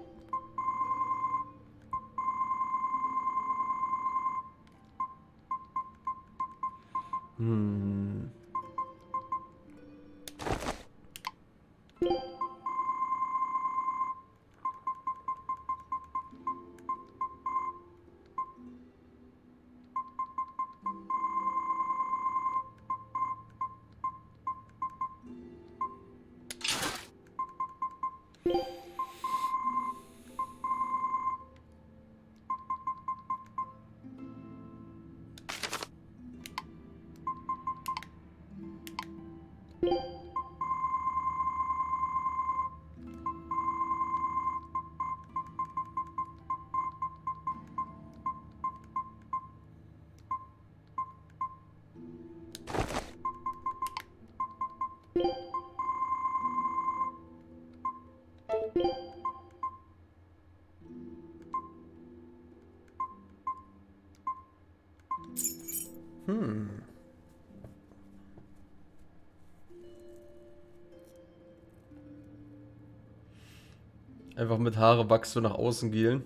Einfach mit Haare wachsen und nach außen gehen.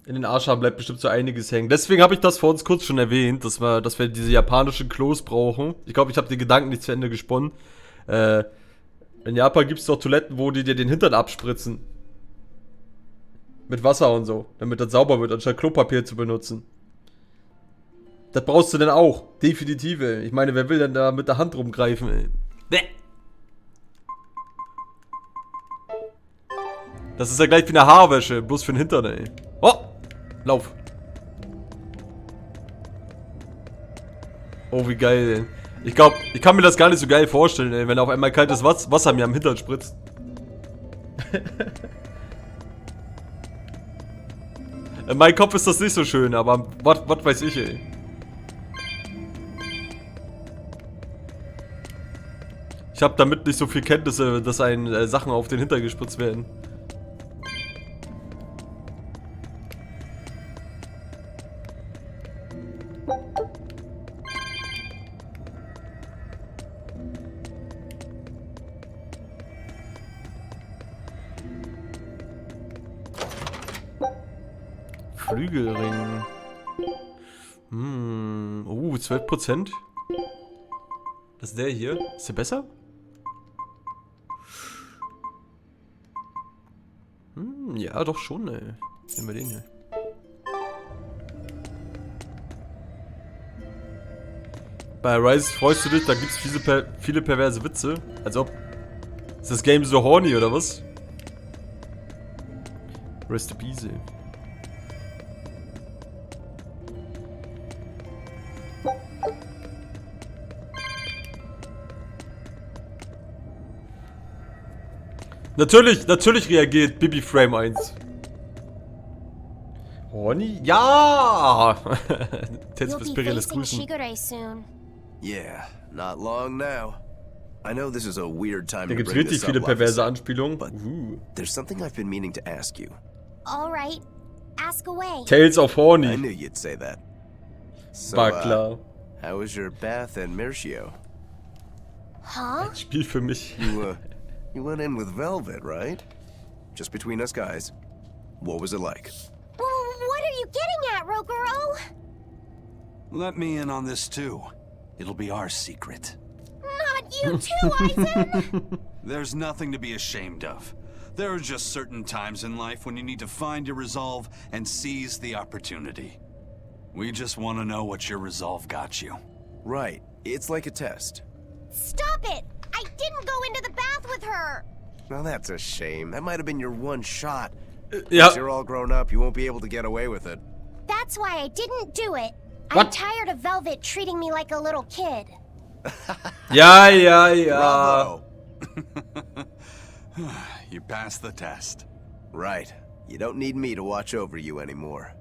In den Arschhaaren bleibt bestimmt so einiges hängen. Deswegen habe ich das vor uns kurz schon erwähnt, dass wir diese japanischen Klos brauchen. Ich glaube, ich habe den Gedanken nicht zu Ende gesponnen. In Japan gibt es doch Toiletten, wo die dir den Hintern abspritzen. Mit Wasser und so, damit das sauber wird, anstatt Klopapier zu benutzen. Das brauchst du denn auch. Definitiv, ey. Ich meine, wer will denn da mit der Hand rumgreifen, ey? Bäh. Das ist ja gleich wie eine Haarwäsche, bloß für den Hintern, ey. Oh! Lauf. Oh, wie geil, ey. Ich glaube, ich kann mir das gar nicht so geil vorstellen, ey, wenn auf einmal kaltes Wasser mir am Hintern spritzt. In meinem Kopf ist das nicht so schön, aber was weiß ich, ey. Ich habe damit nicht so viel Kenntnisse, dass einem Sachen auf den Hintern gespritzt werden. Flügelring. 12%. Das ist der hier. Ist der besser? Ja, doch schon, ey. Nehmen wir den hier. Bei Rise freust du dich, da gibt's viele perverse Witze. Als ob. Ist das Game so horny oder was? Rest in peace. Natürlich reagiert Bibi Frame 1. Horny? Ja! Tets Berseria lässt grüßen. Yeah, not long now. I know this is a weird time Da to gibt's bring richtig this viele up, perverse officer, Anspielungen. but there's something I've been meaning to ask you. All right, ask away. Tales of Horny. I knew you'd say that. So, War klar. how was your bath in Mercio? Huh? Ein Spiel für mich. You went in with Velvet, right? Just between us guys. What was it like? What are you getting at, Rogoro? Let me in on this too. It'll be our secret. Not you too, Aizen! There's nothing to be ashamed of. There are just certain times in life when you need to find your resolve and seize the opportunity. We just want to know what your resolve got you. Right. It's like a test. Stop it! I didn't go into the bath with her! Now that's a shame. That might have been your one shot. Ja. Once you're all grown up, you won't be able to get away with it. That's why I didn't do it. What? I'm tired of Velvet treating me like a little kid. Ja. Bravo. You passed the test. Right. You don't need me to watch over you anymore.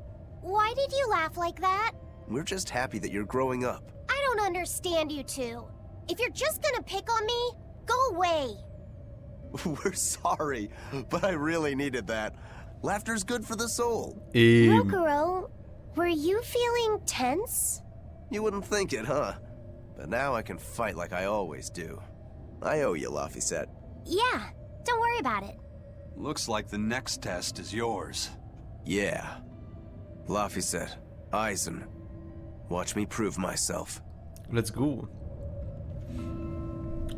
Why did you laugh like that? We're just happy that you're growing up. I don't understand you two. If you're just gonna pick on me, go away. We're sorry, but I really needed that. Laughter's good for the soul. Rokuro, were you feeling tense? You wouldn't think it, huh? But now I can fight like I always do. I owe you, Laphicet. Yeah, don't worry about it. Looks like the next test is yours. Yeah. Laphicet, Eisen. Watch me prove myself. Let's go.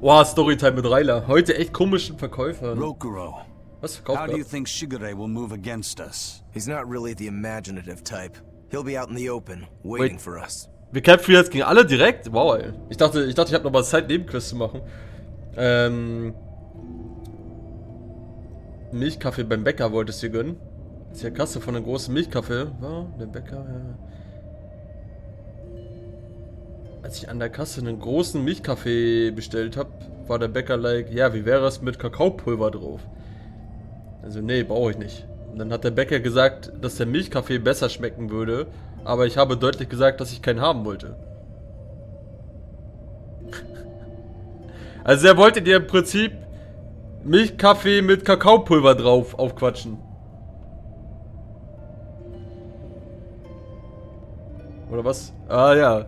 Wow, Storytime mit Ryla. Heute echt komischen Verkäufern. Rokuro. Was verkauft How do you think Shigure will move against us? He's not really the imaginative type. He'll be out in the open, waiting for us. Wir kämpfen jetzt gegen alle direkt? Wow, ey. Ich dachte, ich habe noch mal Zeit, Nebenquests zu machen. Milchkaffee beim Bäcker wolltest du dir gönnen? Das ist ja Kasse von einem großen Milchkaffee. Ja, der Bäcker, ja. Als ich an der Kasse einen großen Milchkaffee bestellt habe, war der Bäcker like, ja, wie wäre es mit Kakaopulver drauf? Also, nee, brauche ich nicht. Und dann hat der Bäcker gesagt, dass der Milchkaffee besser schmecken würde, aber ich habe deutlich gesagt, dass ich keinen haben wollte. Also er wollte dir im Prinzip Milchkaffee mit Kakaopulver drauf aufquatschen. Oder was? Ah ja.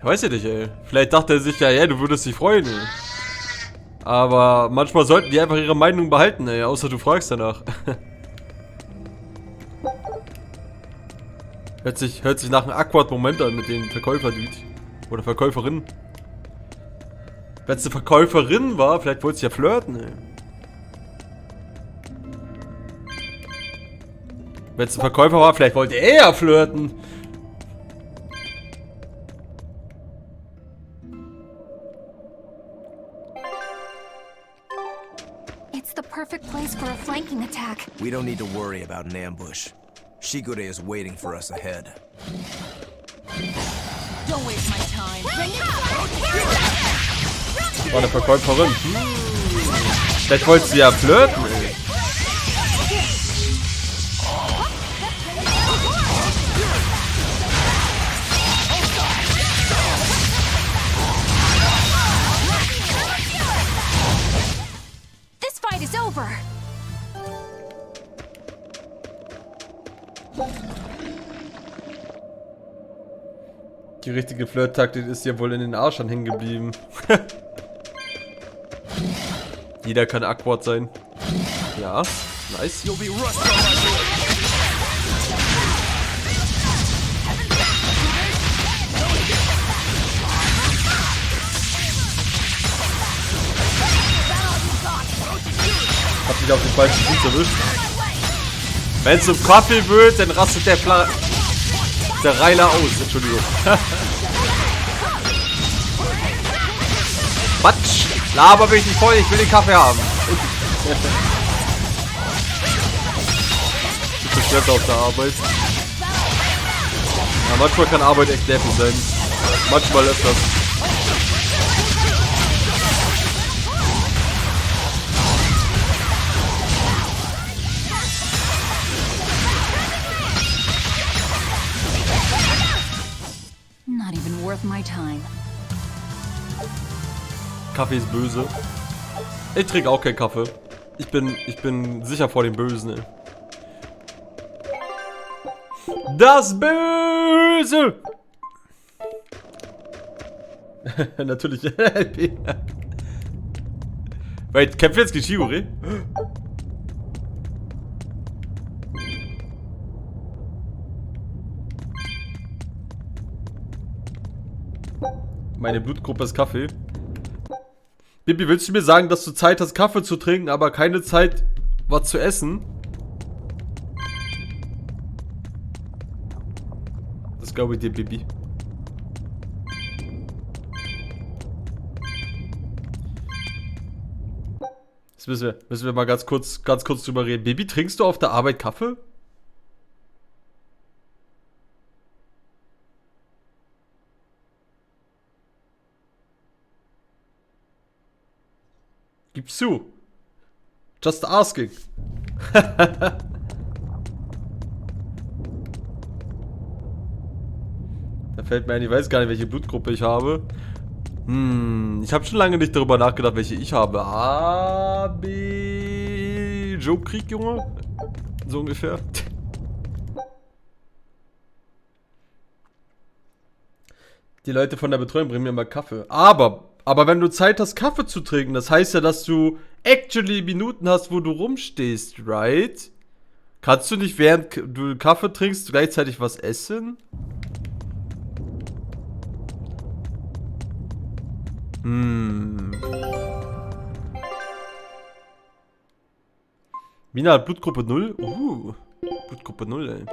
Weiß ich nicht, ey. Vielleicht dachte er sich ja, du würdest dich freuen, ey. Aber manchmal sollten die einfach ihre Meinung behalten, ey. Außer du fragst danach. Hört sich nach einem Awkward-Moment an mit den Verkäufer-Dude. Oder Verkäuferinnen. Wenn es eine Verkäuferin war, vielleicht wollte sie ja flirten, ey. Wenn es ein Verkäufer war, vielleicht wollte er ja flirten. It's the perfect place for a flanking attack. We don't need to worry about an ambush. Shigure is waiting for us ahead. Don't waste my time. War eine Verkäuferin. Vielleicht wollte sie ja flirten, ey. This fight is over. Die richtige Flirt-Taktik ist ja wohl in den Arschern hängen geblieben. Jeder kann awkward sein. Ja, nice. Hab mich auf den falschen Fuß erwischt. Wenn es um Kaffee wird, dann rastet der Reiler aus. Entschuldigung. Quatsch! Laber mich nicht voll, ich will den Kaffee haben. Ich bin beschwert auf der Arbeit. Ja, manchmal kann Arbeit echt nervig sein. Manchmal öfters. Not even worth my time. Kaffee ist böse. Ich trinke auch keinen Kaffee. Ich bin sicher vor dem Bösen, ey. Das Böse! Natürlich. Wait, kämpft jetzt gegen Shigure? Meine Blutgruppe ist Kaffee. Bibi, willst du mir sagen, dass du Zeit hast, Kaffee zu trinken, aber keine Zeit, was zu essen? Das glaube ich dir, Bibi. Jetzt müssen wir mal ganz kurz drüber reden. Bibi, trinkst du auf der Arbeit Kaffee? Gib's zu. Just asking. Da fällt mir ein, ich weiß gar nicht, welche Blutgruppe ich habe. Ich habe schon lange nicht darüber nachgedacht, welche ich habe. A, B... Joe Krieg, Junge? So ungefähr. Die Leute von der Betreuung bringen mir immer Kaffee. Aber wenn du Zeit hast, Kaffee zu trinken, das heißt ja, dass du actually Minuten hast, wo du rumstehst, right? Kannst du nicht, während du Kaffee trinkst, gleichzeitig was essen? Mina hat Blutgruppe 0. Blutgruppe 0, ey.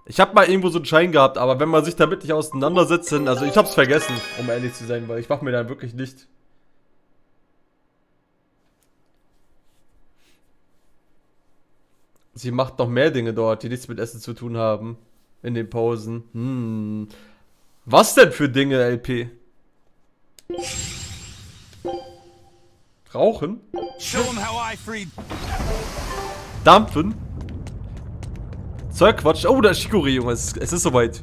Ich habe mal irgendwo so einen Schein gehabt, aber wenn man sich damit nicht auseinandersetzt, also ich hab's vergessen, um ehrlich zu sein, weil ich mach mir da wirklich nicht. Sie macht noch mehr Dinge dort, die nichts mit Essen zu tun haben. In den Pausen. Was denn für Dinge, LP? Rauchen? Dampfen? Quatsch. Oh, da ist Shigori, Junge. Es ist soweit.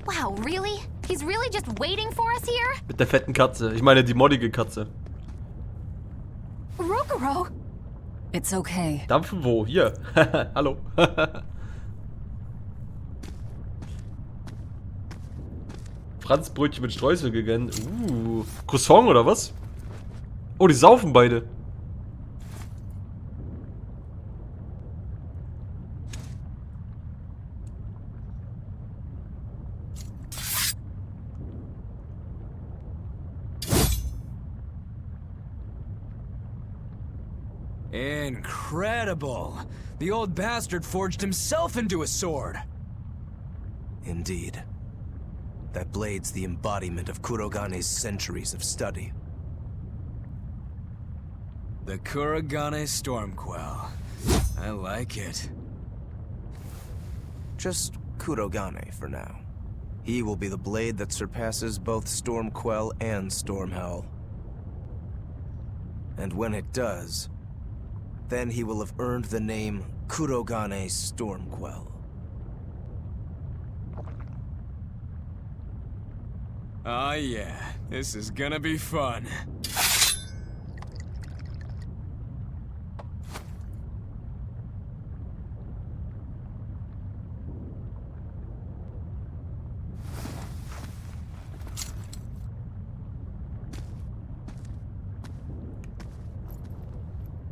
Wow, really? He's really just waiting for us here? Mit der fetten Katze. Ich meine die moddige Katze. Rokuro! It's okay. Dampfen wo? Hier. Hallo. Franzbrötchen mit Streusel gegangen. Croissant oder was? Oh, die saufen beide. Incredible! The old bastard forged himself into a sword! Indeed. That blade's the embodiment of Kurogane's centuries of study. The Kurogane Stormquell. I like it. Just Kurogane for now. He will be the blade that surpasses both Stormquell and Stormhowl. And when it does, then he will have earned the name Kurogane Stormquell. Oh yeah, this is gonna be fun.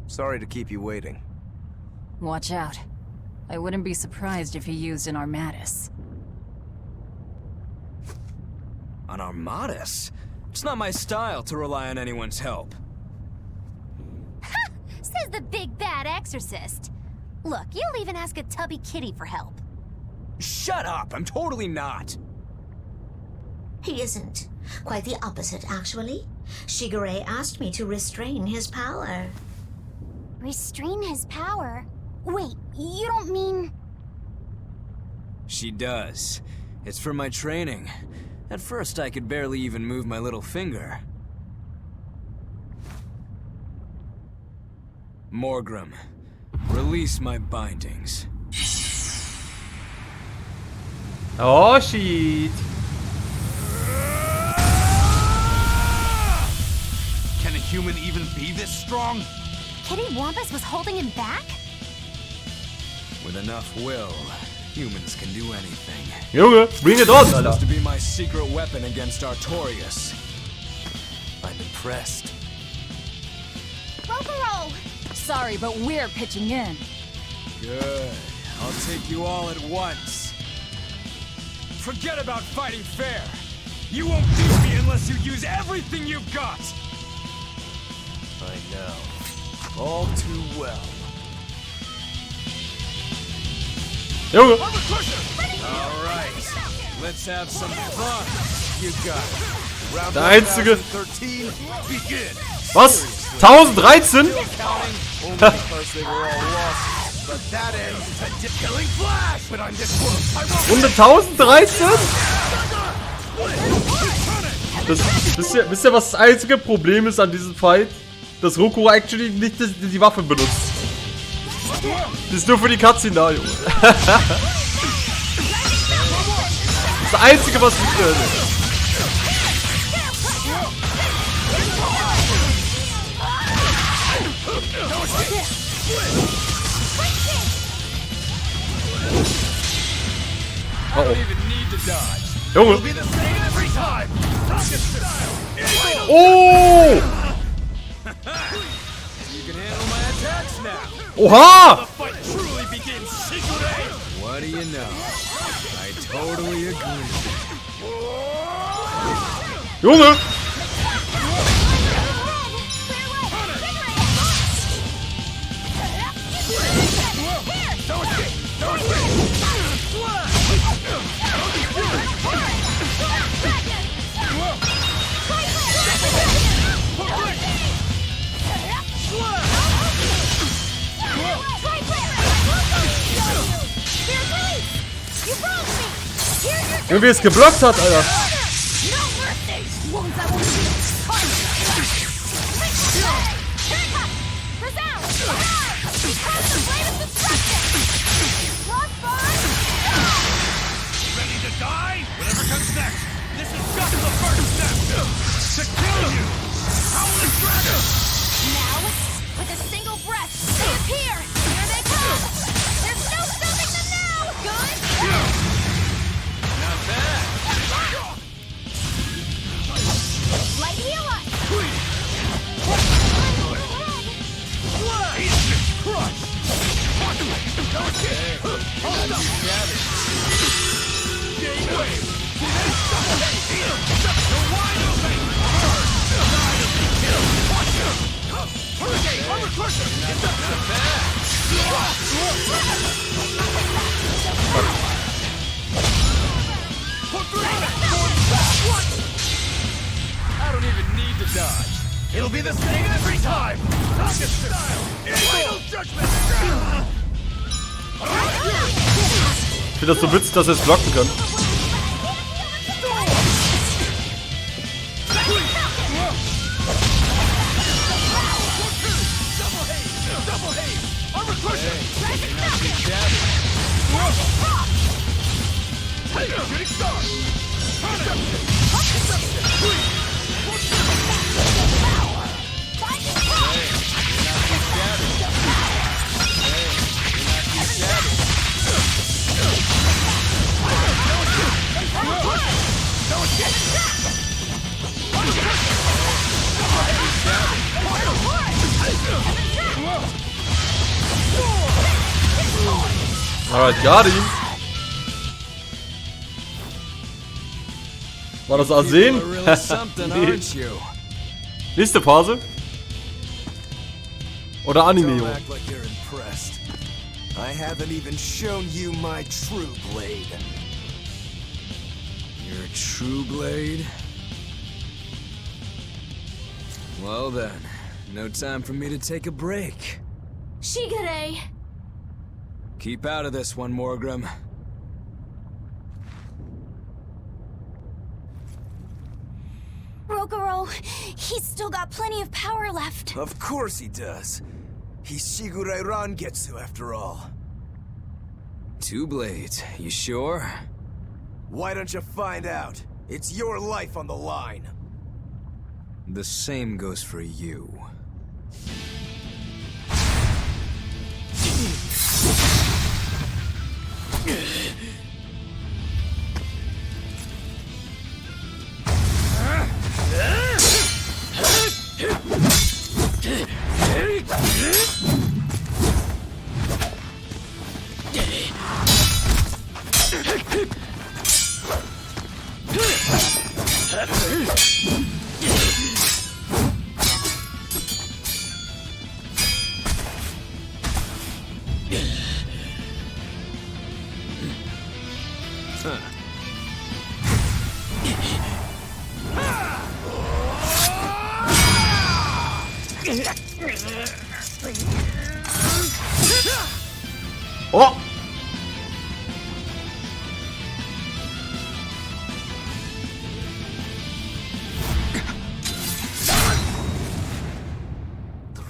Sorry to keep you waiting. Watch out. I wouldn't be surprised if he used an Armatus. An Armatus? It's not my style to rely on anyone's help. Ha! Says the big bad exorcist. Look, you'll even ask a tubby kitty for help. Shut up! I'm totally not! He isn't. Quite the opposite, actually. Shigure asked me to restrain his power. Restrain his power? Wait, you don't mean... She does. It's for my training. At first, I could barely even move my little finger. Morgrim, release my bindings. Oh, shit. Can a human even be this strong? Kitty Wampus was holding him back? With enough will, humans can do anything. Junge, bring it on, Alter. Supposed to be my secret weapon against Artorias. I'm impressed. Rokuro! Sorry, but we're pitching in. Good. I'll take you all at once. Forget about fighting fair. You won't beat me unless you use everything you've got. I know. All too well. Junge. All right. Let's have some fun. You got it. Round Der einzige. 13, begin. Was? 1013? But that ends to killing flash. But I'm this close. I won't. Runde 1013? Wisst ihr, was das einzige Problem ist an diesem Fight? Dass Roku actually nicht die Waffen benutzt. Das ist nur für die Cutscene da, Junge. Das einzige, was mich stört. Oh oh. Junge. Oh! Oha! What do you know? I totally agree. Junge! Irgendwie es geblockt hat, Alter. It'll be the same every time! Target style! Final judgment! Ich finde das so witzig, dass er es blocken kann. Alright, got him. War das Arsen? Nee. Nächste Phase. Oder Anime, Junge. I haven't even shown you my true blade. Your true blade? Well then, no time for me to take a break. Shigure! Keep out of this one, Morgrim. Rogoro, he's still got plenty of power left. Of course he does. He's Shigure Rangetsu after all. 2 blades, you sure? Why don't you find out? It's your life on the line. The same goes for you. Oh!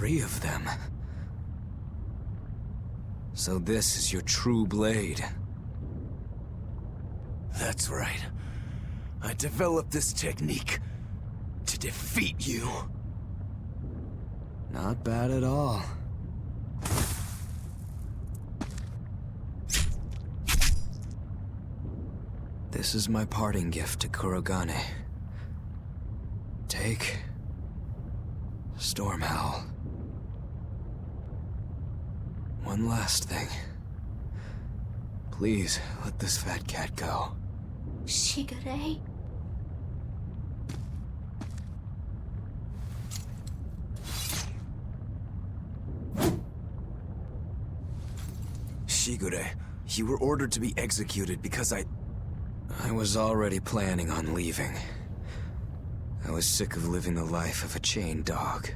3 of them. So this is your true blade. That's right. I developed this technique to defeat you. Not bad at all. This is my parting gift to Kurogane. Take Stormhowl. One last thing. Please let this fat cat go. Shigure? Shigure, you were ordered to be executed because I was already planning on leaving. I was sick of living the life of a chained dog.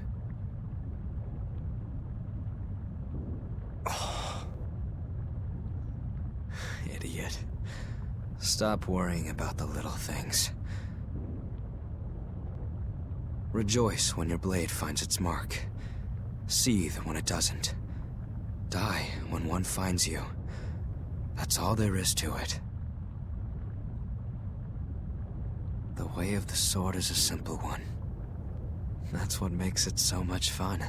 Oh. Idiot. Stop worrying about the little things. Rejoice when your blade finds its mark. Seethe when it doesn't. Die when one finds you. That's all there is to it. The way of the sword is a simple one. That's what makes it so much fun.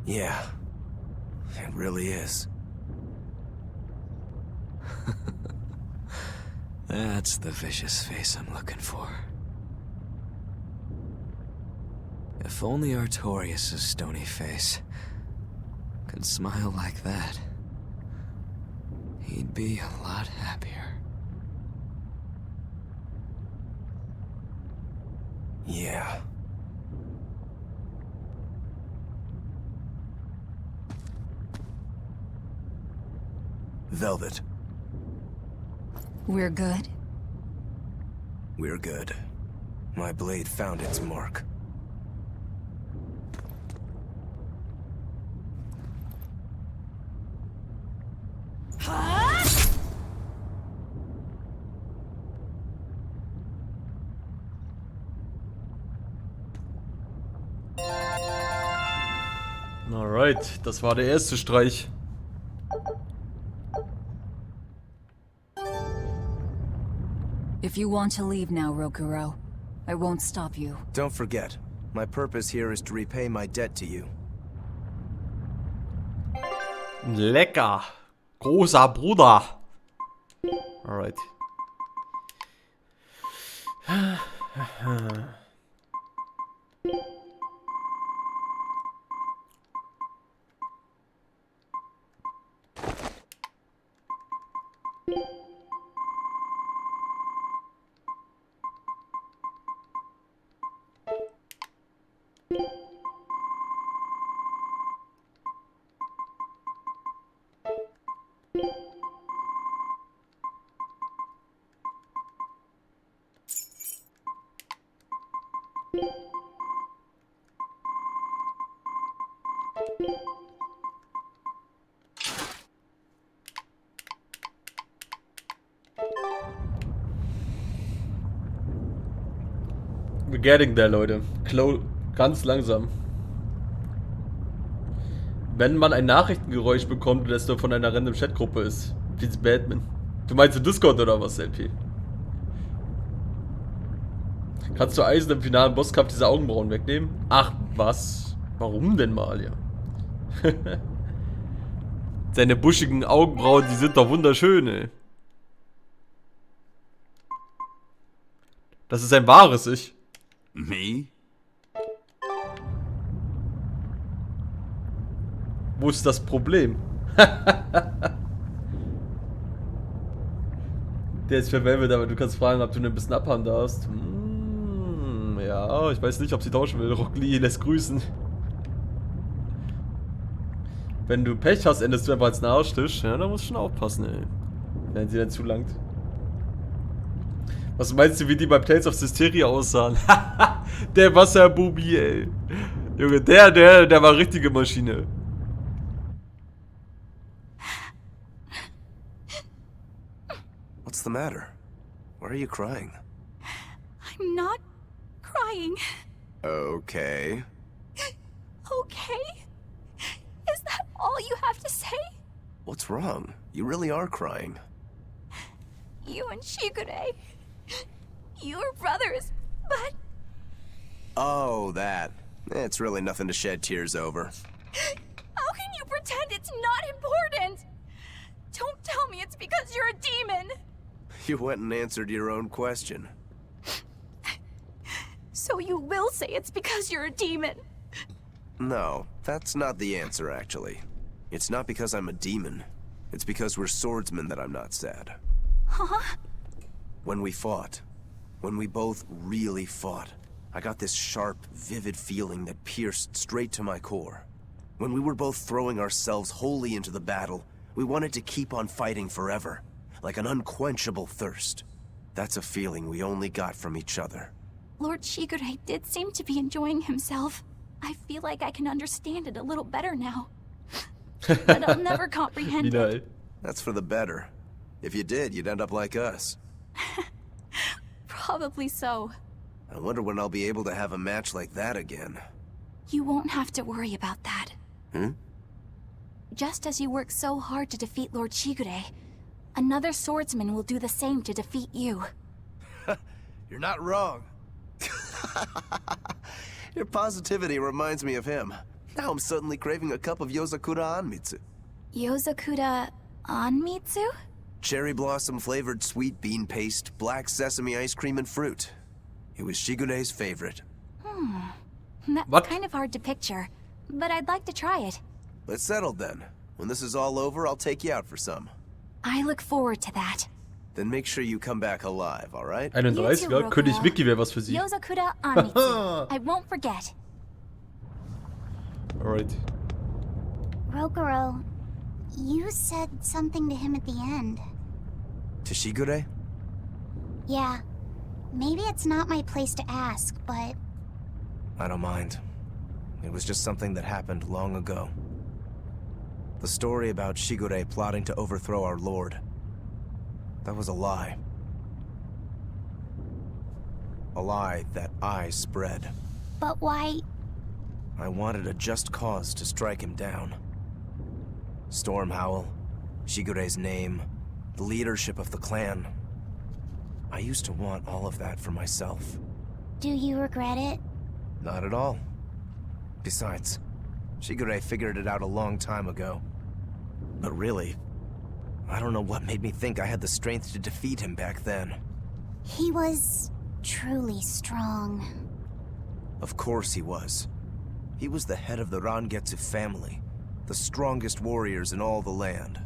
Yeah, it really is. That's the vicious face I'm looking for. If only Artorias' stony face could smile like that, he'd be a lot happier. Yeah. Velvet. We're good? We're good. My blade found its mark. Alright, das war der erste Streich. If you want to leave now, Rokuro, I won't stop you. Don't forget, my purpose here is to repay my debt to you. Lecker. Großer Bruder. Alright. We're getting there, Leute. Ganz langsam. Wenn man ein Nachrichtengeräusch bekommt, das nur von einer random Chatgruppe ist. Wie Batman. Du meinst in Discord oder was, LP? Kannst du Eisen im finalen Bosskampf diese Augenbrauen wegnehmen? Ach, was? Warum denn mal, ja? Seine buschigen Augenbrauen, die sind doch wunderschön, ey. Das ist ein wahres Ich. Me? Wo ist das Problem? Der ist verwelvet, aber du kannst fragen, ob du ihn ein bisschen abhaben darfst. Ja, ich weiß nicht, ob sie tauschen will. Rock Lee lässt grüßen. Wenn du Pech hast, endest du einfach als Nahrstisch. Ja, da musst du schon aufpassen, ey. Wenn sie dann zulangt. Was meinst du, wie die beim Tales of Systeria aussahen? Der Wasserbubi, ey. Junge, der war richtige Maschine. What's the matter? Why are you crying? I'm not crying. Okay. okay? Is that all you have to say? What's wrong? You really are crying. You and Shigure. You were brothers, but... Oh, that. It's really nothing to shed tears over. How can you pretend it's not important? Don't tell me it's because you're a demon. You went and answered your own question. So you will say it's because you're a demon? No, that's not the answer, actually. It's not because I'm a demon. It's because we're swordsmen that I'm not sad. Huh? When we fought, when we both really fought, I got this sharp, vivid feeling that pierced straight to my core. When we were both throwing ourselves wholly into the battle, we wanted to keep on fighting forever, like an unquenchable thirst. That's a feeling we only got from each other. Lord Shigure did seem to be enjoying himself. I feel like I can understand it a little better now. But I'll never comprehend it. That's for the better. If you did, you'd end up like us. Probably so. I wonder when I'll be able to have a match like that again. You won't have to worry about that. Hmm? Just as you work so hard to defeat Lord Shigure, another swordsman will do the same to defeat you. You're not wrong. Your positivity reminds me of him. Now I'm suddenly craving a cup of Yozakura Anmitsu. Yozakura Anmitsu? Cherry blossom flavored sweet bean paste, black sesame ice cream, and fruit. It was Shigure's favorite. That's kind of hard to picture, but I'd like to try it. Let's settle then. When this is all over, I'll take you out for some. I look forward to that. Then make sure you come back alive, alright? 31er, König Mickey wäre was für sie. Yozakura Anmitsu. I won't forget. Alright. Rokuro, you said something to him at the end. To Shigure? Yeah. Maybe it's not my place to ask, but... I don't mind. It was just something that happened long ago. The story about Shigure plotting to overthrow our lord. That was a lie. A lie that I spread. But why... I wanted a just cause to strike him down. Storm Howl, Shigure's name, the leadership of the clan. I used to want all of that for myself. Do you regret it? Not at all. Besides, Shigure figured it out a long time ago. But really, I don't know what made me think I had the strength to defeat him back then. He was truly strong. Of course he was. He was the head of the Rangetsu family, the strongest warriors in all the land.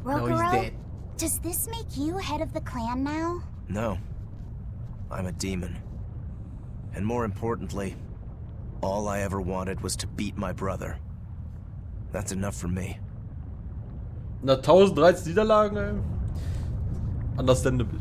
Rokuro, does this make you head of the clan now? No. I'm a demon. And more importantly, all I ever wanted was to beat my brother. That's enough for me. Na, 1013 Niederlagen, ey. Understandable.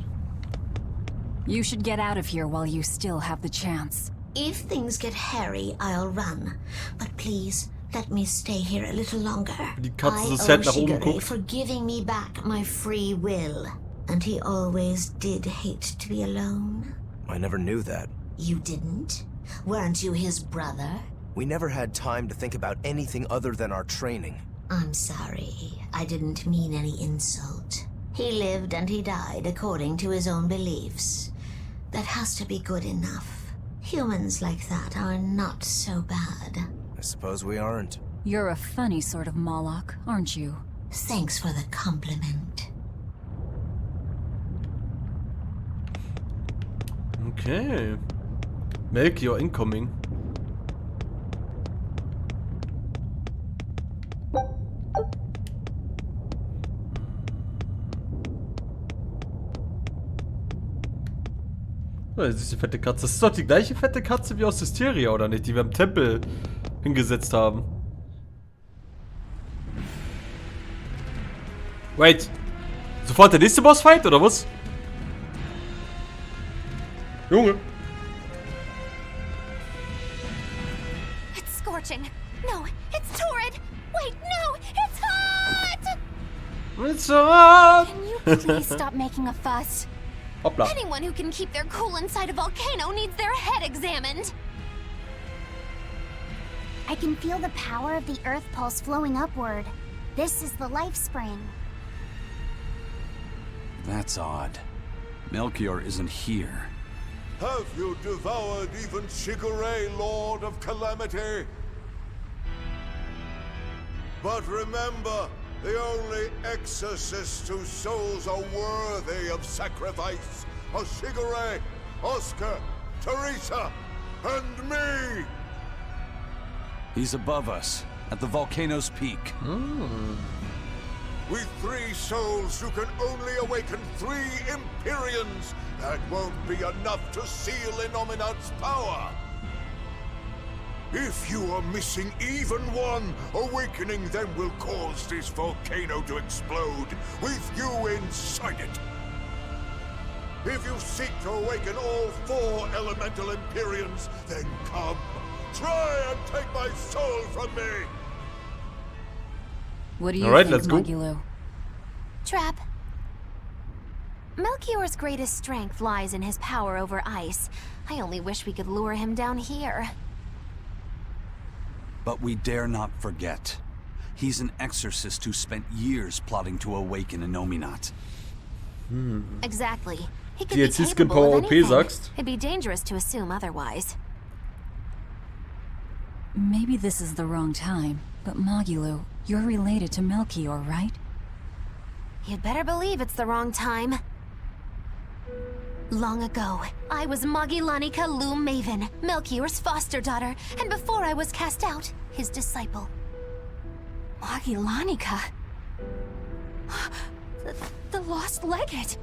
You should get out of here while you still have the chance. If things get hairy, I'll run. But please, let me stay here a little longer. Die Katze so I sad owe nach oben Shigure guckt. for giving me back my free will. And he always did hate to be alone. I never knew that. You didn't? Weren't you his brother? We never had time to think about anything other than our training. I'm sorry. I didn't mean any insult. He lived and he died according to his own beliefs. That has to be good enough. Humans like that are not so bad. I suppose we aren't. You're a funny sort of Moloch, aren't you? Thanks for the compliment. Okay. Melchior incoming. Oh, das ist die fette Katze. Das ist doch die gleiche fette Katze wie aus Hysteria, oder nicht? Die wir im Tempel hingesetzt haben. Wait. Sofort der nächste Bossfight, oder was? Junge. It's scorching. No, it's torrid. Wait, no, it's hot! It's hot! Can you please stop making a fuss? Hoppla. Anyone who can keep their cool inside a volcano needs their head examined. I can feel the power of the Earth Pulse flowing upward. This is the life spring. That's odd. Melchior isn't here. Have you devoured even Shigure, Lord of Calamity? But remember, the only exorcists whose souls are worthy of sacrifice are Shigure, Oscar, Teresa, and me! He's above us, at the volcano's peak. With 3 souls who can only awaken 3 Empyreans, that won't be enough to seal Innominat's power. If you are missing even one, awakening them will cause this volcano to explode, with you inside it. If you seek to awaken all 4 elemental Empyreans, then come. Try and take my soul from me! What do you Alright, think, let's go. Magilo? Trap. Melchior's greatest strength lies in his power over ice. I only wish we could lure him down here. But we dare not forget. He's an exorcist who spent years plotting to awaken Innominat. Exactly. He could Die be Erzisken capable Power of OP anything. sagst. It'd be dangerous to assume otherwise. Maybe this is the wrong time, but Magilo, you're related to Melchior, right? You'd better believe it's the wrong time. Long ago, I was Magilanica Loom Maven, Melchior's foster daughter, and before I was cast out, his disciple. Magilanica? The lost legate.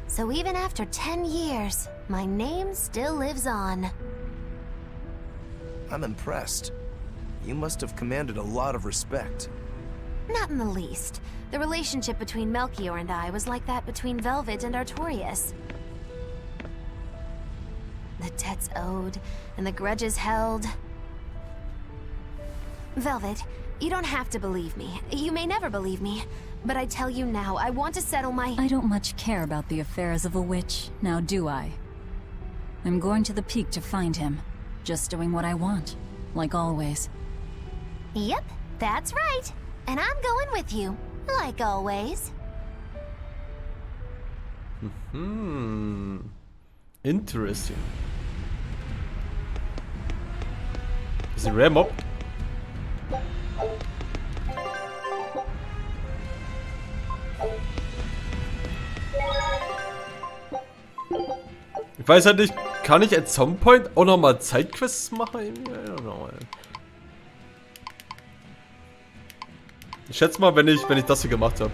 So even after 10 years, my name still lives on. I'm impressed. You must have commanded a lot of respect. Not in the least. The relationship between Melchior and I was like that between Velvet and Artorias. The debts owed, and the grudges held. Velvet, you don't have to believe me. You may never believe me. But I tell you now, I want to settle my— I don't much care about the affairs of a witch, now do I? I'm going to the peak to find him. Just doing what I want, like always. Yep, that's right. And I'm going with you, like always. Interesting. Is it rare mob? Ich weiß halt nicht, kann ich at some point auch nochmal Zeitquests machen? I don't know, ey. Ich schätze mal, wenn ich das hier gemacht habe.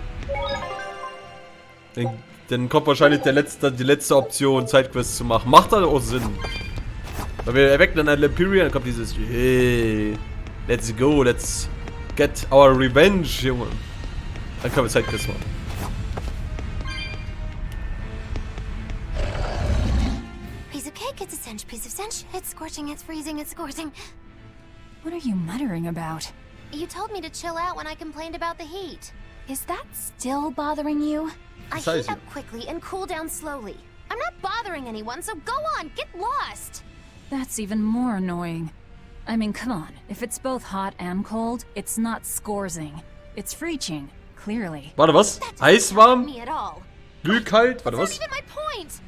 Dann kommt wahrscheinlich die letzte Option, Zeitquests zu machen. Macht dann auch Sinn. Weil wir erwecken dann eine Empyrean, dann kommt dieses hey, let's go, let's get our revenge, Junge. Dann können wir Zeitquests machen. Piece of cake, it's a cinch. Piece of cinch, it's scorching, it's freezing, it's scorching. What are you muttering about? You told me to chill out when I complained about the heat. Is that still bothering you? I heat up quickly and cool down slowly. I'm not bothering anyone, so go on, get lost! That's even more annoying. I mean, come on. If it's both hot and cold, it's not scorzing. It's freeching, clearly. Warte, was? Eiswarm? Me at all. Glühkalt? Warte, That's was? not even my point!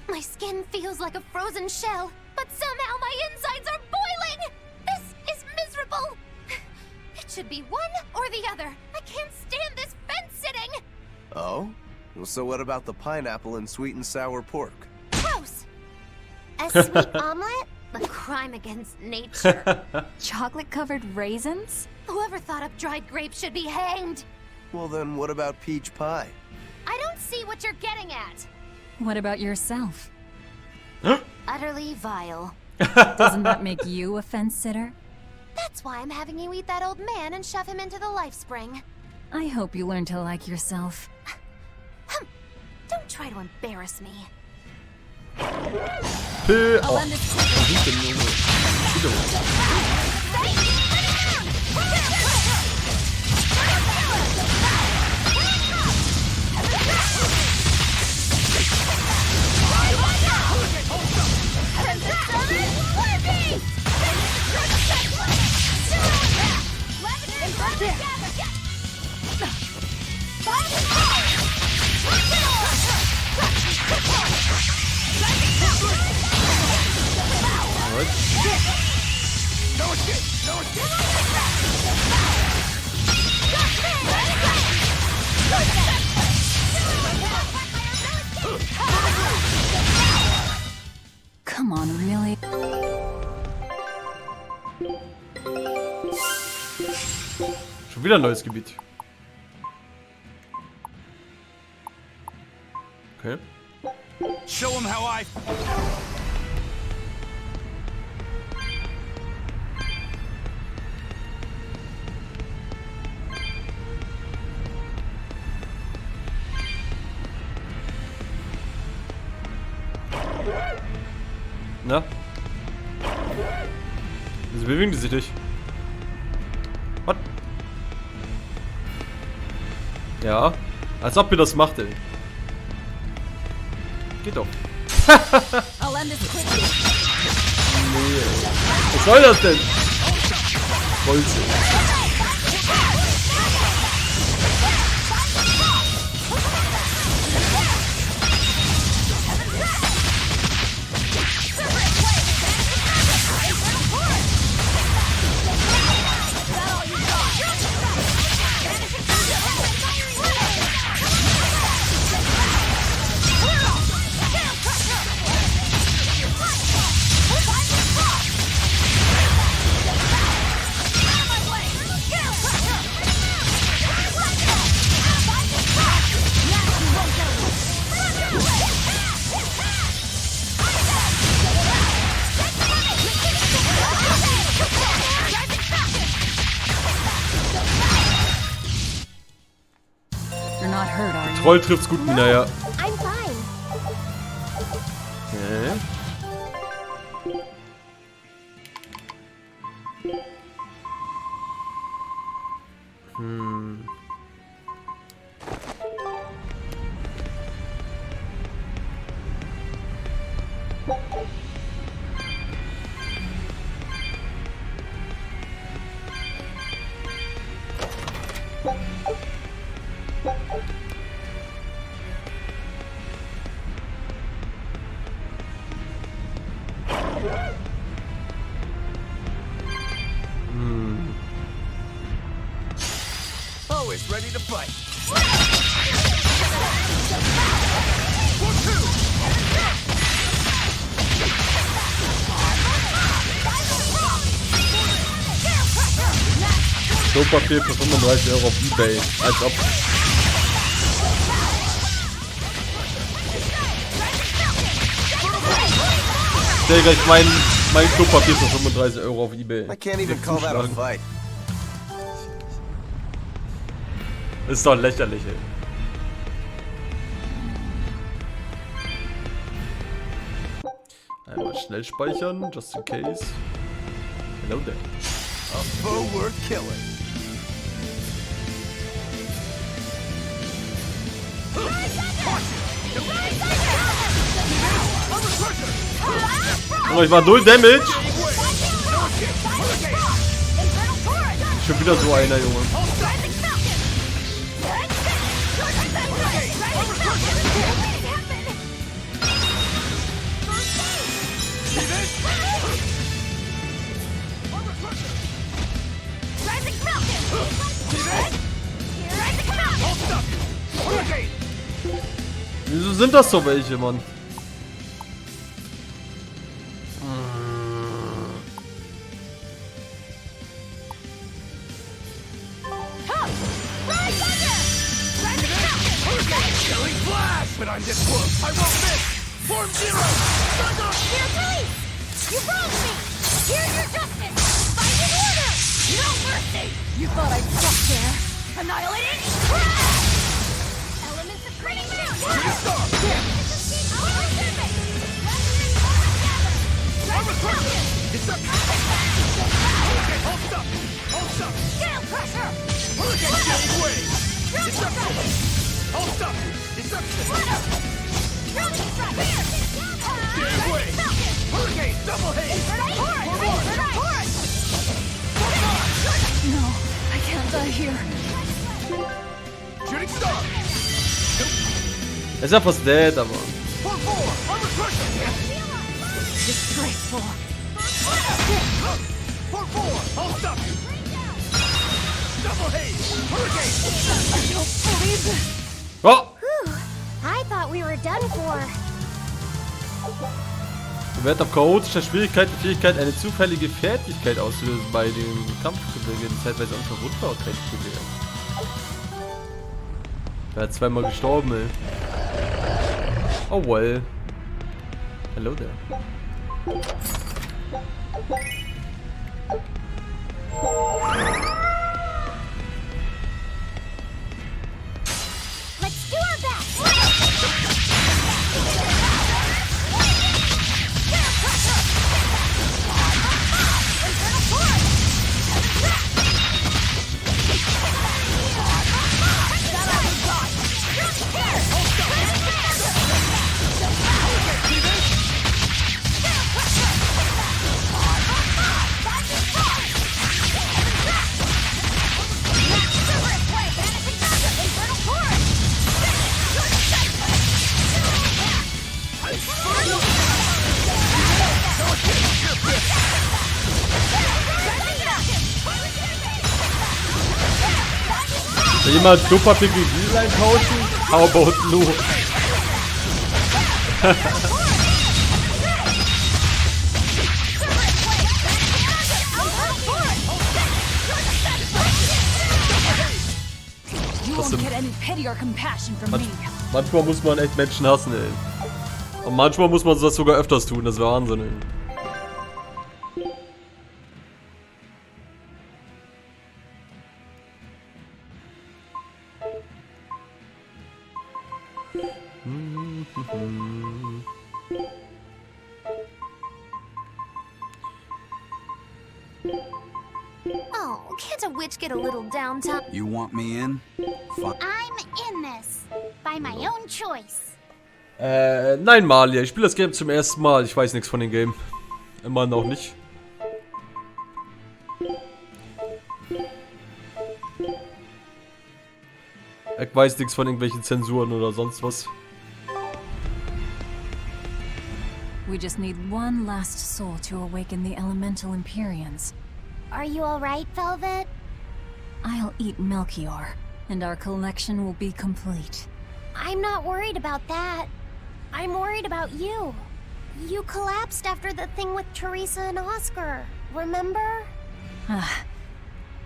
My skin feels like a frozen shell, but somehow my insides are boiling! This is miserable! It should be one or the other. I can't stand this fence-sitting! Oh? Well, so what about the pineapple and sweet and sour pork? Gross! A sweet omelet? A crime against nature. Chocolate-covered raisins? Whoever thought up dried grapes should be hanged! Well then, what about peach pie? I don't see what you're getting at! What about yourself? Utterly vile. Doesn't that make you a fence-sitter? That's why I'm having you eat that old man and shove him into the life spring. I hope you learn to like yourself. Don't try to embarrass me. Oh. Come on, really? Schon wieder ein neues Gebiet. Okay. Show him how I... Na? Wieso bewegen die sich nicht? Was? Ja. Als ob ihr das macht, ey. Geht doch. I'll end this quickly. Nee. Was soll das denn? Bolze. Troll trifft's gut, Mina, ja. I'm fine. Okay. Always ready to fight. Klopapier für 35 € auf eBay. Als ob. Stell gleich mein Klopapier für 35 € auf eBay. I can't even call that a fight. Ist doch lächerlich, ey. Einmal schnell speichern, just in case. Hello there. A foe worth killing. Oh, ich war 0 Damage. Schon wieder so einer, Junge. Wieso sind das so welche, Mann? But I'm this close. I won't miss. Form zero. Here, please. You wronged me. Here's your justice. Fight in order. No mercy. You thought I'd stop there. Annihilating. Elements of creation. Stop. It's up. Okay, hold up. Hold up. Scale crusher. Hurricane getting away. It's up. Hold up. It's up. Drowning strike. Here. Get away. Hurricane double haze. No, I can't die here. Shooting star. Er ist ja fast dead, aber. Disgraceful. 4, I'll stop you. Double haze, hurricane. I don't believe this. Oh! Whew. I thought we were done for. Wird auf chaotischer Schwierigkeit die Fähigkeit, eine zufällige Fertigkeit auszulösen, bei dem Kampfgebirge zeitweise Unverwundbarkeit gewähren. Er hat zweimal gestorben, ey. Oh well. Hello there. Let's do our best. Will jemand Klopapier gegen Diesel eintauschen? How about no? You won't get any pity or compassion from me. Manchmal muss man echt Menschen hassen, ey. Und manchmal muss man das sogar öfters tun, das ist Wahnsinn, ey. Oh, can't a witch get a little downtime? You want me in? Fine. I'm in this. By my own choice. Nein, Malia, ich spiele das Game zum ersten Mal. Ich weiß nichts von dem Game. Immer noch nicht. Ich weiß nichts von irgendwelchen Zensuren oder sonst was. We just need one last soul to awaken the elemental Empyreans. Are you alright, Velvet? I'll eat Melchior, and our collection will be complete. I'm not worried about that. I'm worried about you. You collapsed after the thing with Teresa and Oscar, remember?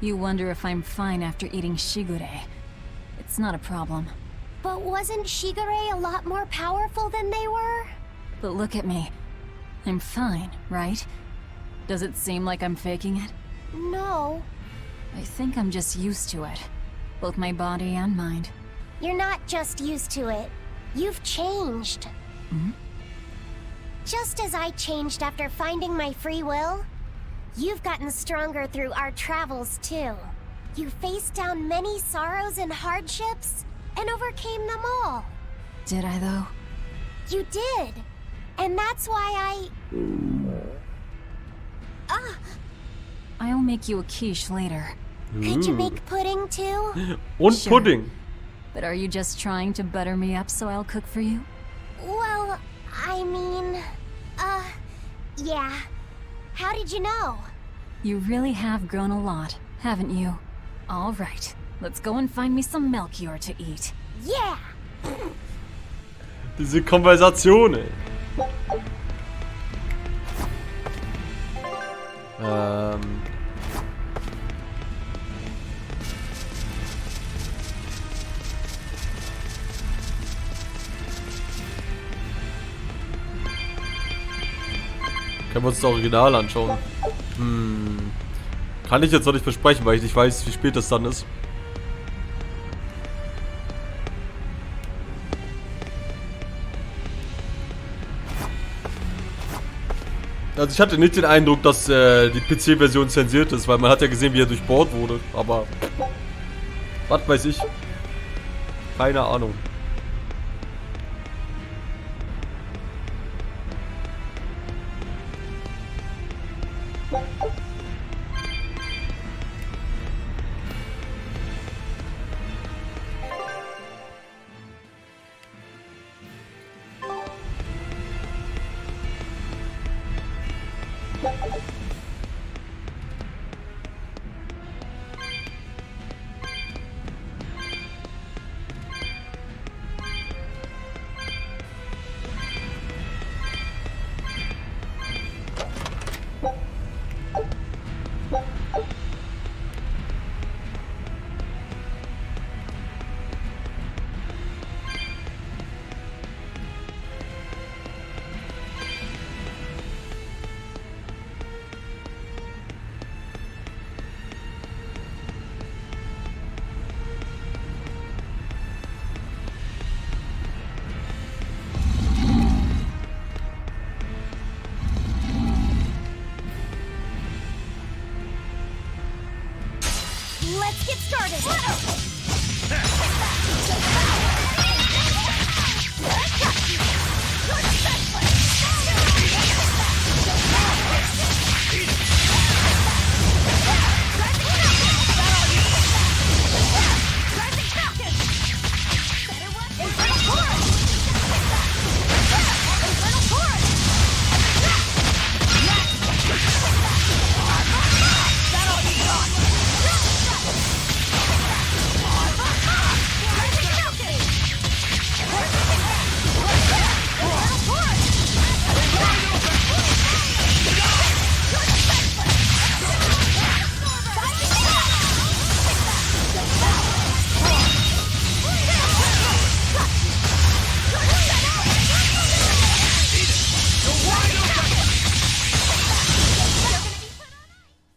You wonder if I'm fine after eating Shigure. It's not a problem. But wasn't Shigure a lot more powerful than they were? But look at me. I'm fine, right? Does it seem like I'm faking it? No. I think I'm just used to it. Both my body and mind. You're not just used to it. You've changed. Hmm? Just as I changed after finding my free will, you've gotten stronger through our travels too. You faced down many sorrows and hardships, and overcame them all. Did I though? You did. And that's why I'll make you a quiche later. Could you make pudding too? Und Sure. Pudding. But are you just trying to butter me up so I'll cook for you? Well, I mean, yeah. How did you know? You really have grown a lot, haven't you? All right, let's go and find me some Melchior to eat. Yeah! Diese Konversation, ey. Können wir uns das Original anschauen? Kann ich jetzt noch nicht versprechen, weil ich nicht weiß, wie spät es dann ist. Also ich hatte nicht den Eindruck, dass die PC-Version zensiert ist, weil man hat ja gesehen, wie er durchbohrt wurde. Aber was weiß ich? Keine Ahnung. get started!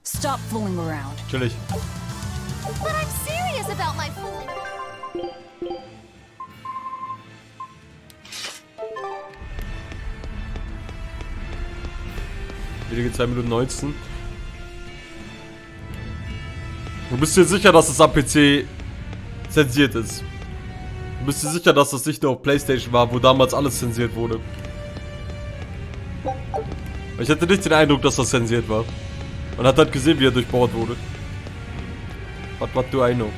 Stop fooling around. Natürlich. But I'm serious about my fooling. Wenige 2 Minuten 19. Du bist dir sicher, dass das am PC zensiert ist? Du bist dir sicher, dass das nicht nur auf PlayStation war, wo damals alles zensiert wurde? Ich hatte nicht den Eindruck, dass das zensiert war. Man hat halt gesehen, wie er durchbohrt wurde. What do I know?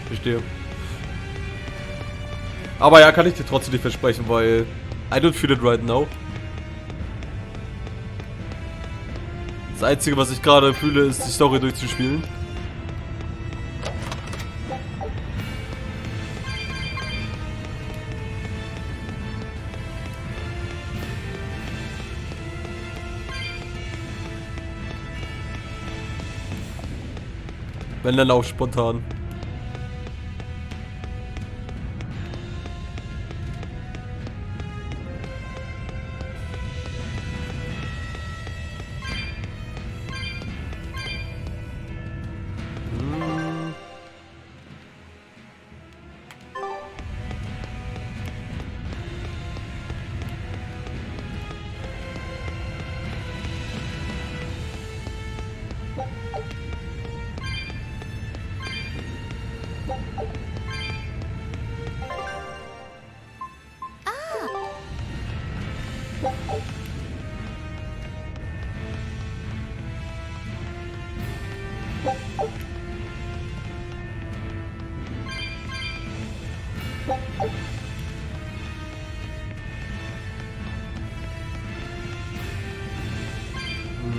Verstehe. Aber ja, kann ich dir trotzdem nicht versprechen, weil I don't feel it right now. Das Einzige, was ich gerade fühle, ist die Story durchzuspielen. Wenn dann auch spontan.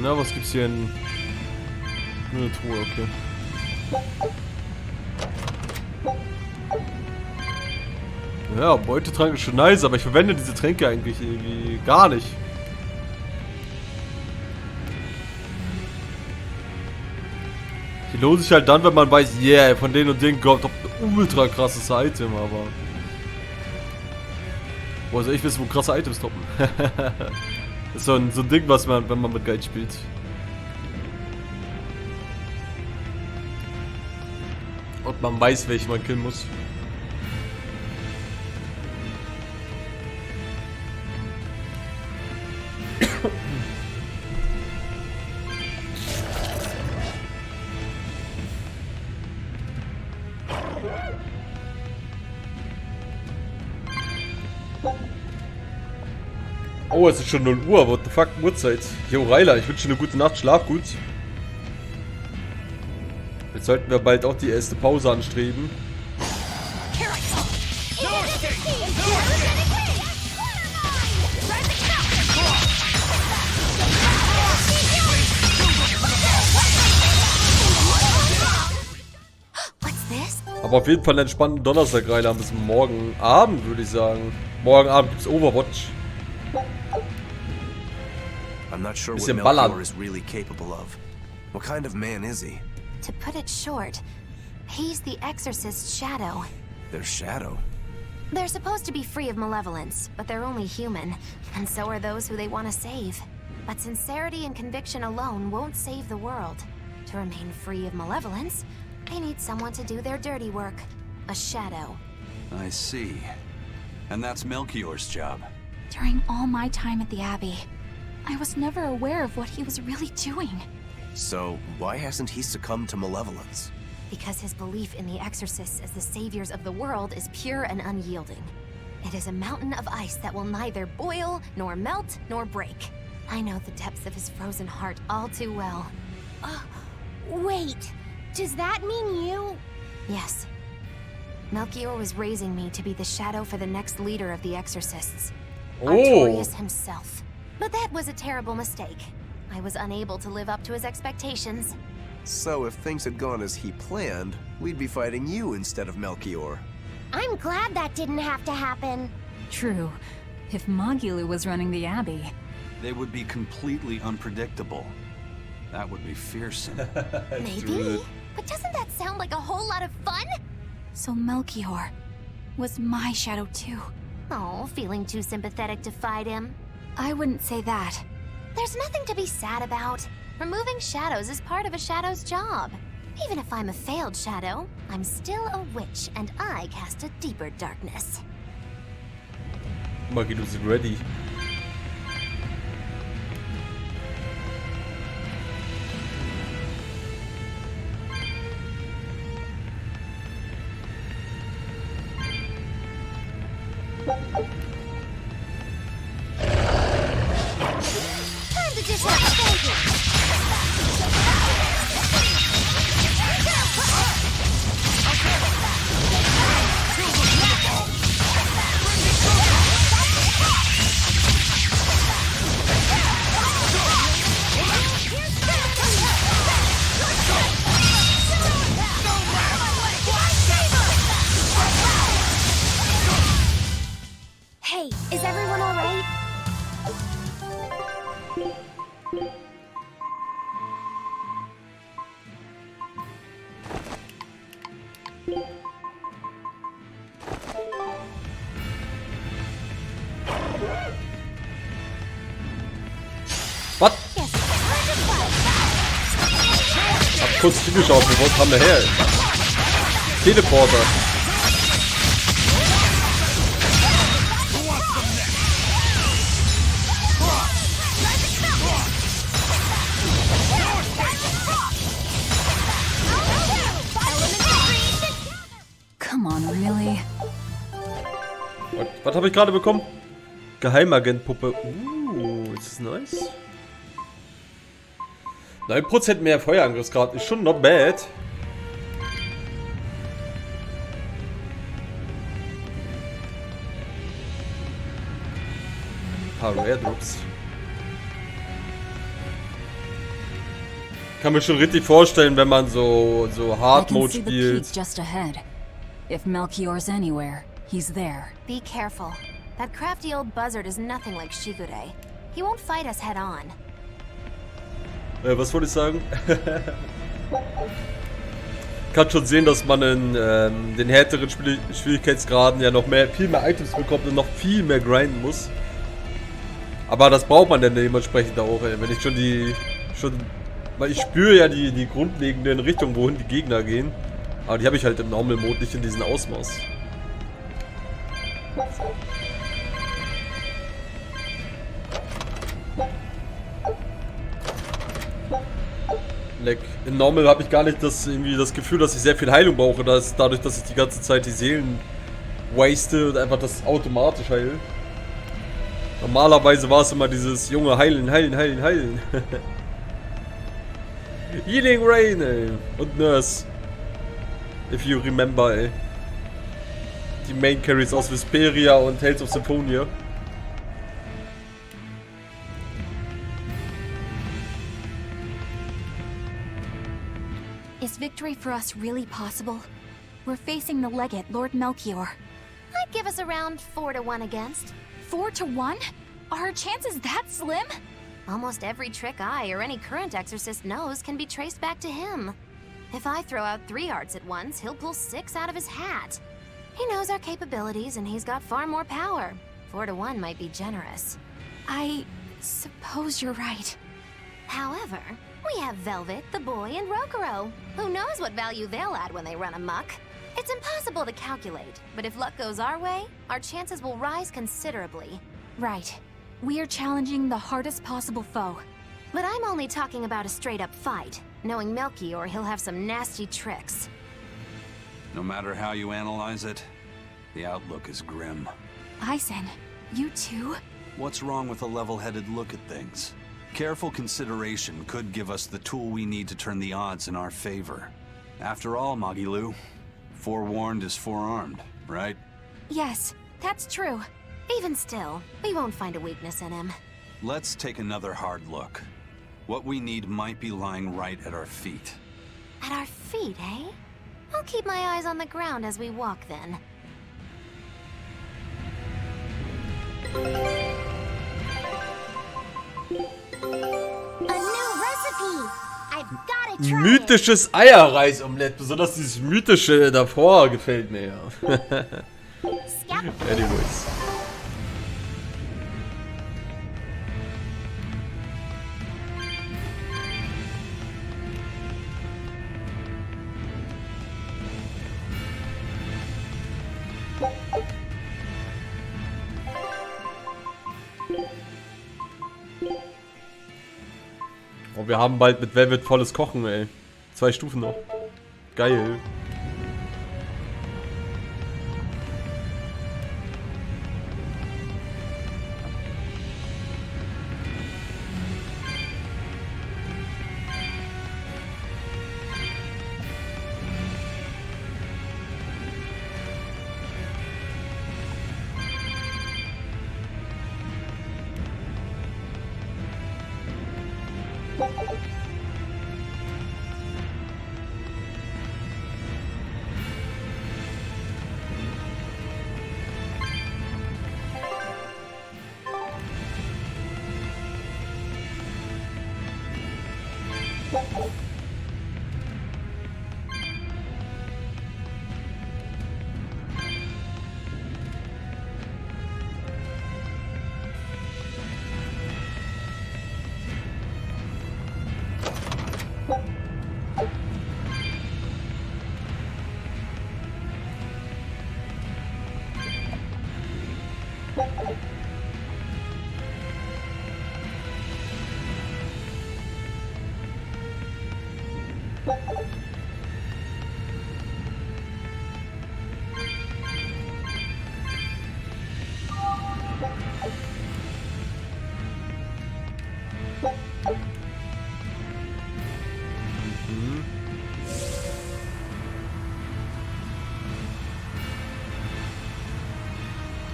Na, was gibt's hier in... Eine Truhe, okay. Ja, Beutetrank ist schon nice, aber ich verwende diese Tränke eigentlich irgendwie gar nicht. Die lohnen sich halt dann, wenn man weiß, yeah, von denen und denen kommt ein ultra krasses Item, aber... Woher soll ich wissen, wo krasse Items toppen? Das ist so ein Ding, was man, wenn man mit Geld spielt. Und man weiß, welchen man killen muss. Oh, es ist schon 0 Uhr. What the fuck? Uhrzeit. Jo, Reiler, ich wünsche dir eine gute Nacht. Schlaf gut. Jetzt sollten wir bald auch die erste Pause anstreben. Aber auf jeden Fall einen entspannten Donnerstag, Reiler, bis morgen Abend, würde ich sagen. Morgen Abend gibt's Overwatch. I'm not sure what Melchior is really capable of. What kind of man is he? To put it short, he's the Exorcist's shadow. Their shadow? They're supposed to be free of malevolence, but they're only human, and so are those who they want to save. But sincerity and conviction alone won't save the world. To remain free of malevolence, they need someone to do their dirty work. A shadow. I see. And that's Melchior's job. During all my time at the Abbey, I was never aware of what he was really doing. So, why hasn't he succumbed to malevolence? Because his belief in the exorcists as the saviors of the world is pure and unyielding. It is a mountain of ice that will neither boil, nor melt, nor break. I know the depths of his frozen heart all too well. Wait, does that mean you... Yes. Melchior was raising me to be the shadow for the next leader of the exorcists. Artorius himself. But that was a terrible mistake. I was unable to live up to his expectations. So if things had gone as he planned, we'd be fighting you instead of Melchior. I'm glad that didn't have to happen. True. If Magulu was running the Abbey... They would be completely unpredictable. That would be fearsome. Maybe? But doesn't that sound like a whole lot of fun? So Melchior was my shadow too. Oh, feeling too sympathetic to fight him? I wouldn't say that. There's nothing to be sad about. Removing shadows is part of a shadow's job. Even if I'm a failed shadow, I'm still a witch, and I cast a deeper darkness. Magilus is ready. Time to dish out the baby! Hey, is everyone all right? Was? Hab kurz zugeschaut, wo kam der her? Teleporter. Come on, really? Was habe ich gerade bekommen? Geheimagentpuppe. Ist das nice? 9% mehr Feuerangriffsgrad ist schon not bad. Ein paar Rare Drops. Kann mir schon richtig vorstellen, wenn man so Hard Mode spielt. Just ahead. If Melchior's anywhere, he's there. Be careful. That crafty old buzzard is nothing like Shigure. He won't fight us head on. Was wollte ich sagen? Kann schon sehen, dass man in den härteren Schwierigkeitsgraden ja noch viel mehr Items bekommt und noch viel mehr grinden muss. Aber das braucht man dann dementsprechend auch, ey. Wenn ich weil ich spüre ja die grundlegenden Richtungen, wohin die Gegner gehen. Aber die habe ich halt im Normal Mode nicht in diesem Ausmaß. In Normal habe ich gar nicht das Gefühl, dass ich sehr viel Heilung brauche, dadurch, dass ich die ganze Zeit die Seelen waste und einfach das automatisch heile. Normalerweise war es immer dieses junge Heilen. Healing Rain, ey. Und Nurse. If you remember, ey. Die Main Carries aus Berseria und Tales of Symphonia. Is victory for us really possible? We're facing the legate, Lord Melchior. I'd give us around 4-1 against. 4-1? Are our chances that slim? Almost every trick I or any current exorcist knows can be traced back to him. If I throw out 3 arts at once, he'll pull 6 out of his hat. He knows our capabilities and he's got far more power. 4-1 might be generous. I suppose you're right. However, we have Velvet, the boy, and Rokuro. Who knows what value they'll add when they run amok? It's impossible to calculate, but if luck goes our way, our chances will rise considerably. Right. We are challenging the hardest possible foe. But I'm only talking about a straight-up fight. Knowing Melchior, he'll have some nasty tricks. No matter how you analyze it, the outlook is grim. Eisen, you too? What's wrong with a level-headed look at things? Careful consideration could give us the tool we need to turn the odds in our favor. After all, Magilu, forewarned is forearmed, right? Yes, that's true. Even still, we won't find a weakness in him. Let's take another hard look. What we need might be lying right at our feet. At our feet, eh? I'll keep my eyes on the ground as we walk then. A new recipe! I've gotta try it! Mythisches Eierreisomelett. Besonders dieses mythische davor gefällt mir ja. Anyways. Oh, wir haben bald mit Velvet volles Kochen, ey. 2 Stufen noch. Geil.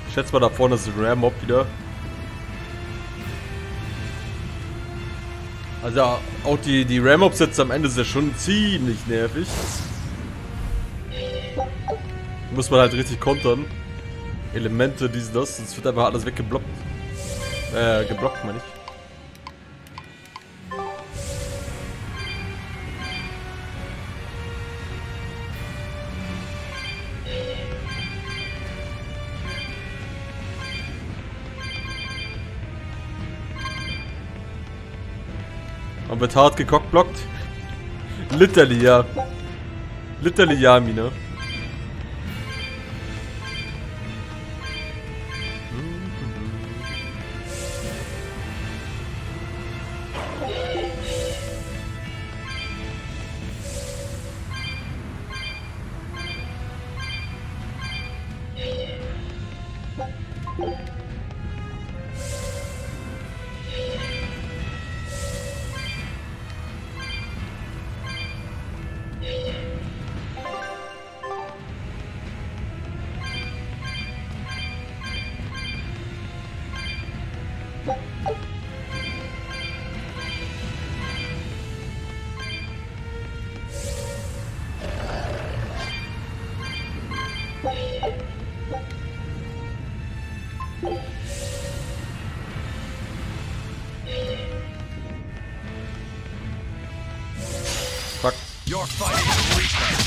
Ich schätze mal, da vorne ist ein Rare-Mob wieder. Also auch die Rare-Mobs jetzt am Ende sind ja schon ziemlich nervig. Muss man halt richtig kontern. Elemente, dies, das, sonst wird einfach alles weggeblockt. Geblockt, meine ich. Man wird hart gekockblockt. Literally, ja. Literally, ja, Mina. Fuck. You're fighting a weakness.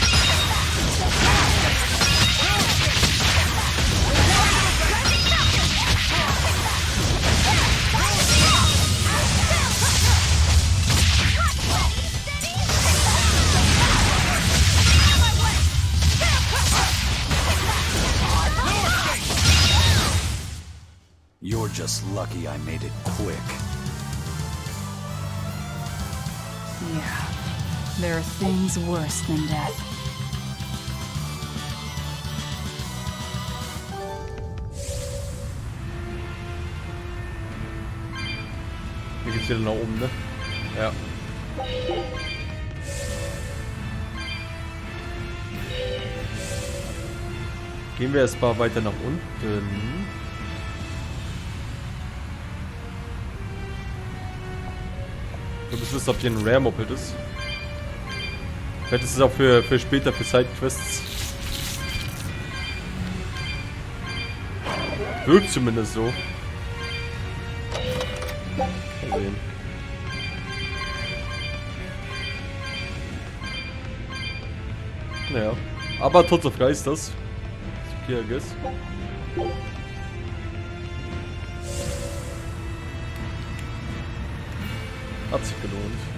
You're just lucky I made it quick. Yeah. There are things worse than death. Hier geht's wieder nach oben, ne? Ja. Gehen wir erstmal weiter nach unten. Du bist wissen, ob hier ein Rare-Moped ist. Vielleicht ist es auch für später, für Sidequests. Wirkt zumindest so. Mal sehen. Naja. Aber Tod of Geisters. Ist okay, I guess. Hat sich gelohnt.